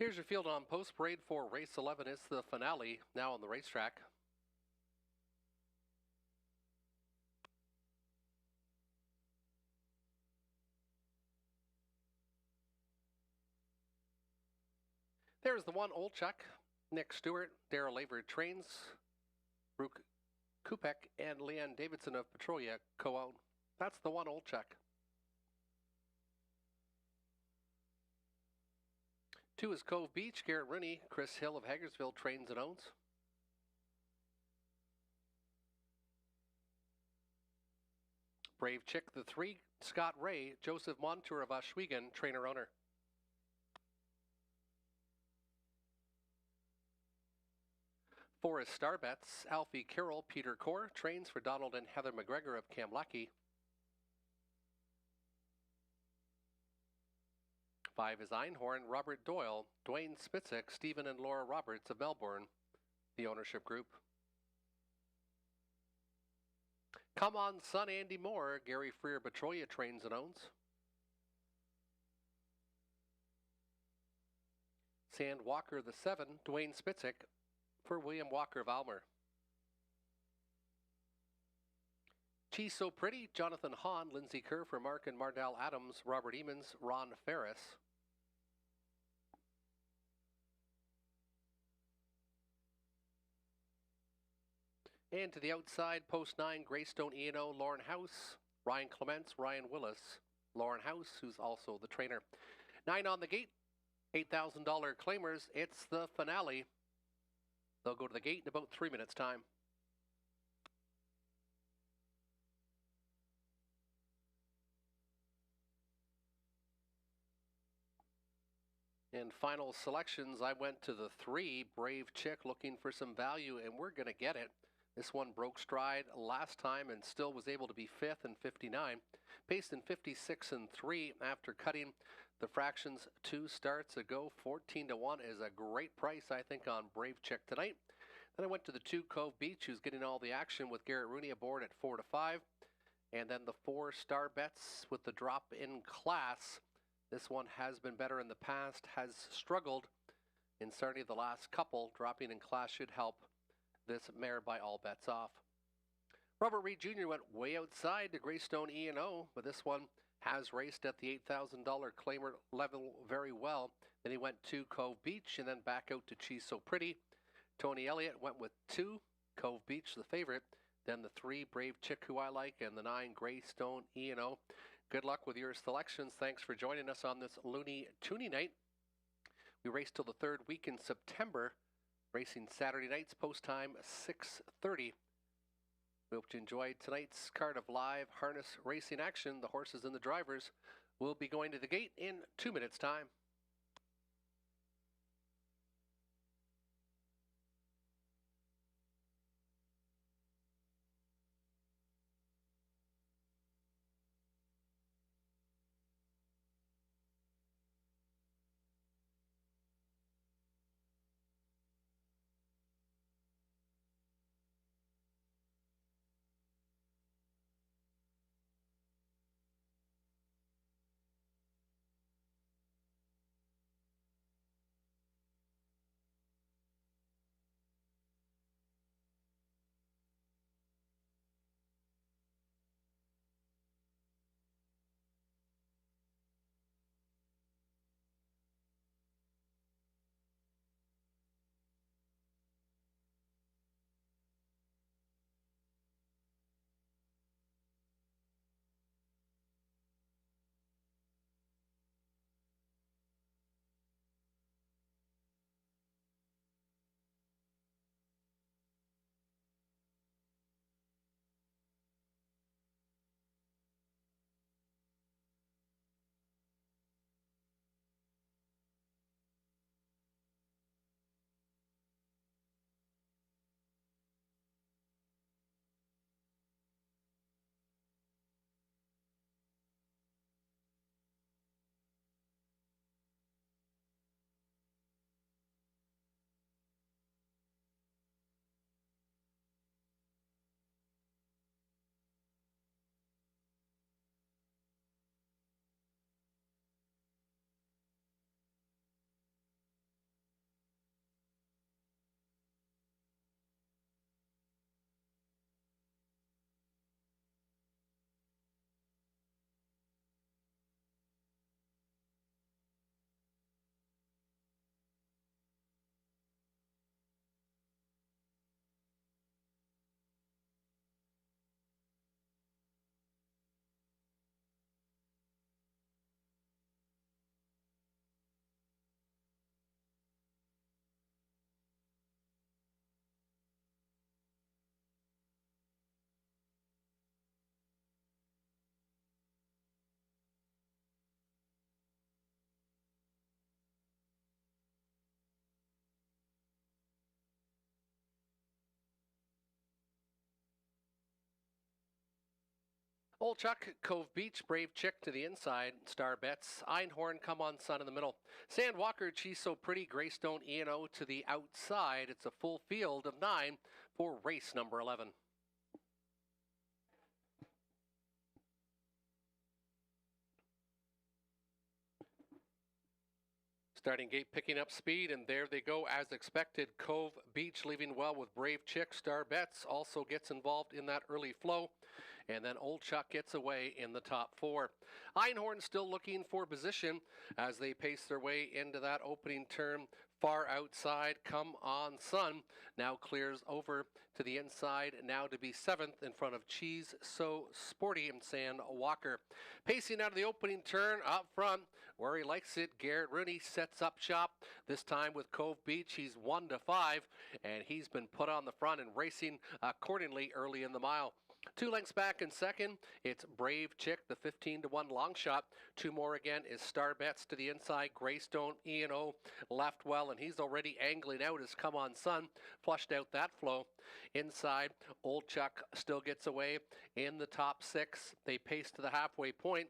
Here's your field on post parade for race 11. It's the finale now on the racetrack. There's the one, Old Chuck, Nick Stewart, Daryl Laver trains, Brooke Kupek, and Leanne Davidson of Petrolia co-own. That's the one, Old Chuck. 2 is Cove Beach, Garrett Rooney, Chris Hill of Hagersville trains and owns. Brave Chick, the 3, Scott Ray, Joseph Montour of Oshwegan, trainer-owner. 4 is Starbets, Alfie Carroll, Peter Core, trains for Donald and Heather McGregor of Kamlaki. 5 is Einhorn, Robert Doyle, Dwayne Spitzek, Stephen and Laura Roberts of Melbourne, the ownership group. Come On Son, Andy Moore, Gary Freer, Betroya trains and owns. Sand Walker, the 7, Dwayne Spitzek, for William Walker of Almer. She's So Pretty, Jonathan Hahn, Lindsay Kerr for Mark and Mardell Adams, Robert Emons, Ron Ferris. And to the outside, post 9, Greystone E&O, Lauren House, Ryan Clements, Ryan Willis, Lauren House, who's also the trainer. 9 on the gate, $8,000 claimers. It's the finale. They'll go to the gate in about 3 minutes' time. And final selections, I went to the 3, Brave Chick, looking for some value, and we're going to get it. This one broke stride last time and still was able to be 5th in 59. Paced in 56 and 3 after cutting the fractions 2 starts ago. 14 to 1 is a great price, I think, on Brave Chick tonight. Then I went to the 2, Cove Beach, who's getting all the action with Garrett Rooney aboard at 4 to 5. And then the 4, Star Bets with the drop in class. This one has been better in the past, has struggled in certainly the last couple. Dropping in class should help this mare by all bets off. Robert Reed Jr. went way outside to Greystone E&O, but this one has raced at the $8,000 claimer level very well. Then he went to Cove Beach and then back out to She's So Pretty. Tony Elliott went with 2, Cove Beach, the favorite. Then the 3, Brave Chick, who I like, and the 9, Greystone E&O. Good luck with your selections. Thanks for joining us on this Looney Toonie night. We race till the 3rd week in September, racing Saturday nights, post time 6:30. We hope you enjoyed tonight's card of live harness racing action. The horses and the drivers will be going to the gate in 2 minutes' time. Old Chuck, Cove Beach, Brave Chick to the inside. Star Bets, Einhorn, Come On Sun in the middle. Sand Walker, She's So Pretty, Greystone, E&O to the outside. It's a full field of 9 for race number 11. Starting gate picking up speed, and there they go as expected. Cove Beach leaving well with Brave Chick. Star Bets also gets involved in that early flow. And then Old Chuck gets away in the top 4. Einhorn still looking for position as they pace their way into that opening turn. Far outside, Come On Sun now clears over to the inside, now to be 7th in front of Cheese So Sporty and Sand Walker. Pacing out of the opening turn up front, where he likes it, Garrett Rooney sets up shop, this time with Cove Beach. He's 1-5, and he's been put on the front and racing accordingly early in the mile. 2 lengths back in second, it's Brave Chick, the 15-1 long shot. 2 more again is Star Bets to the inside. Greystone, E&O left well, and he's already angling out as Come On Sun flushed out that flow. Inside, Old Chuck still gets away in the top 6. They pace to the halfway point.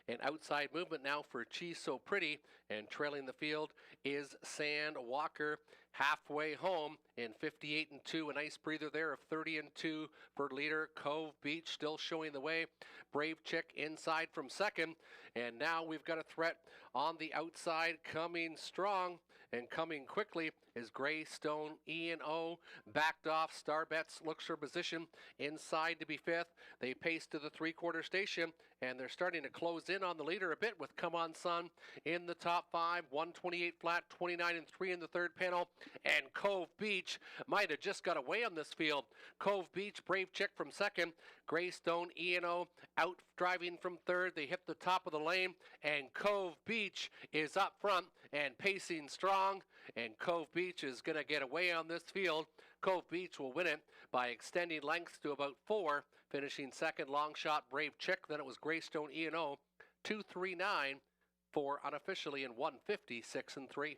An outside movement now for Cheese So Pretty, and trailing the field is Sand Walker. Halfway home in 58-2, a nice breather there of 30-2 for leader Cove Beach, still showing the way. Brave Chick inside from second, and now we've got a threat on the outside coming strong and coming quickly is Greystone, E&O. Backed off, Star Bets looks for position inside to be 5th. They pace to the 3/4 station, and they're starting to close in on the leader a bit with Come On Sun in the top 5. 128 flat, 29-3 in the third panel, and Cove Beach might have just got away on this field. Cove Beach, Brave Chick from second. Greystone, E&O out driving from third. They hit the top of the lane, and Cove Beach is up front and pacing strong, and Cove Beach is going to get away on this field. Cove Beach will win it by extending lengths to about 4, finishing second. Long shot Brave Chick, then it was Greystone, E&O 2-3-9 for unofficially in 156-3.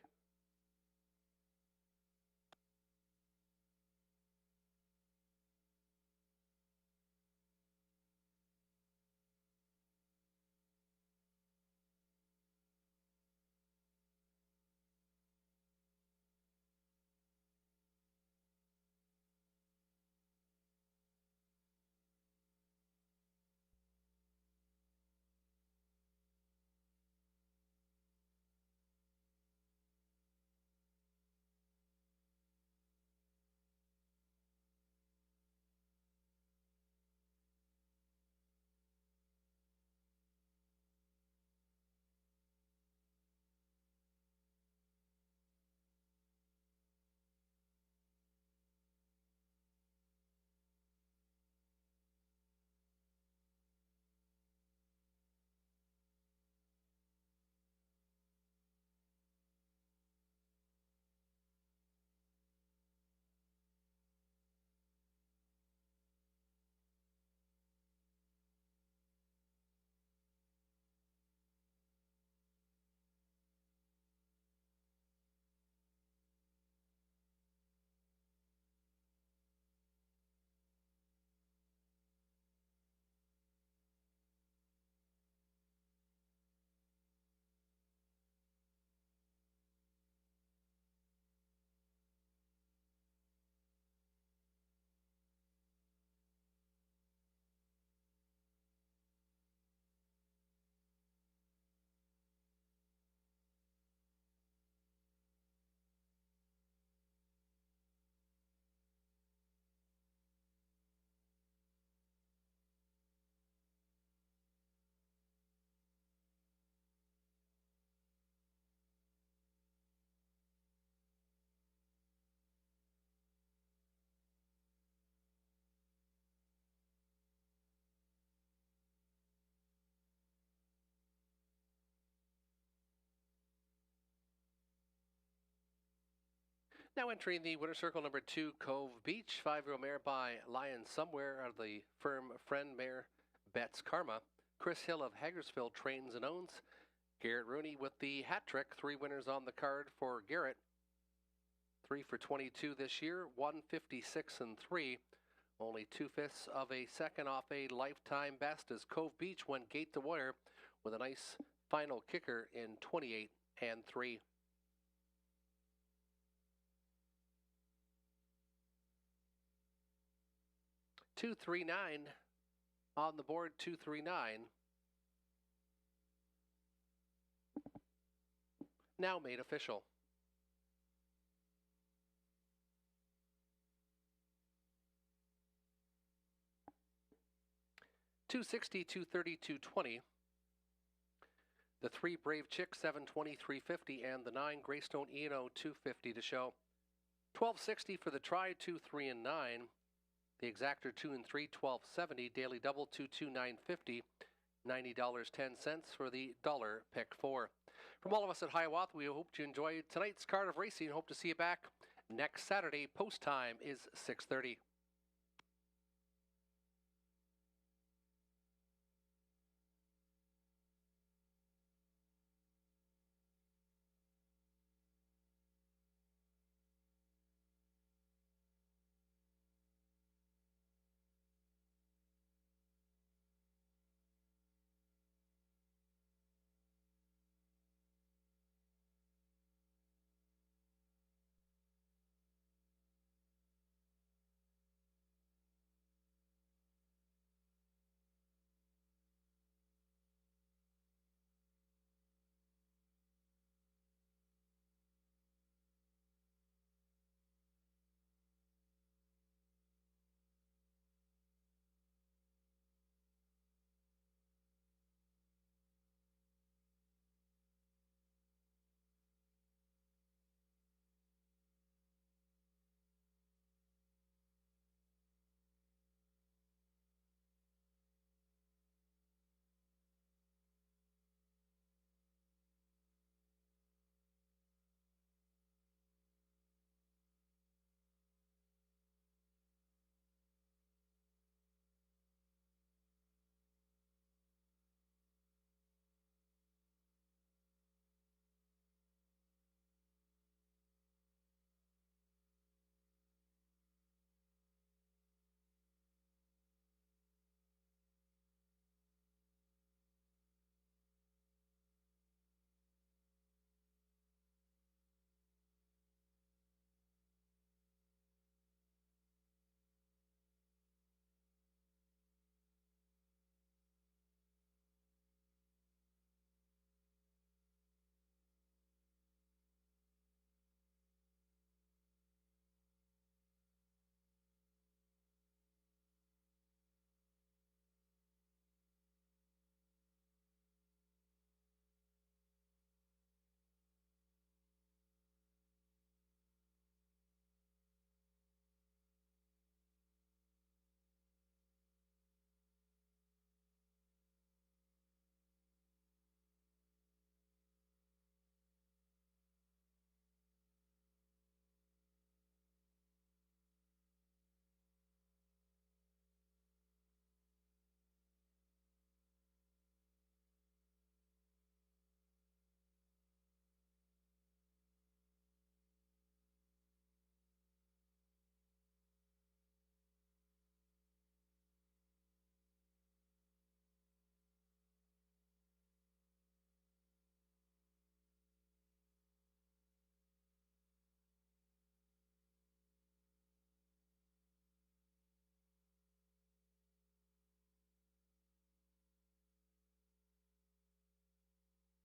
Now entering the winner circle number 2, Cove Beach, 5-year-old mare by Lion Somewhere out of the firm Friend Mare Bets Karma. Chris Hill of Hagersfield trains and owns. Garrett Rooney with the hat trick. 3 winners on the card for Garrett. 3 for 22 this year, 156-3. Only 2/5 of a second off a lifetime best as Cove Beach went gate to wire with a nice final kicker in 28 and 3. $239 on the board, $239. Now made official. $260, $230, $220. The 3 Brave Chick, $720, $350, and the 9 Greystone E&O, $250 to show. $12.60 for the try, 2, 3, and 9. The exactor 2 and 3, $12.70. Daily double 2, 2, $9.50. $90.10 for the dollar pick 4. From all of us at Hiawatha, we hope you enjoyed tonight's card of racing. Hope to see you back next Saturday. Post time is 6:30.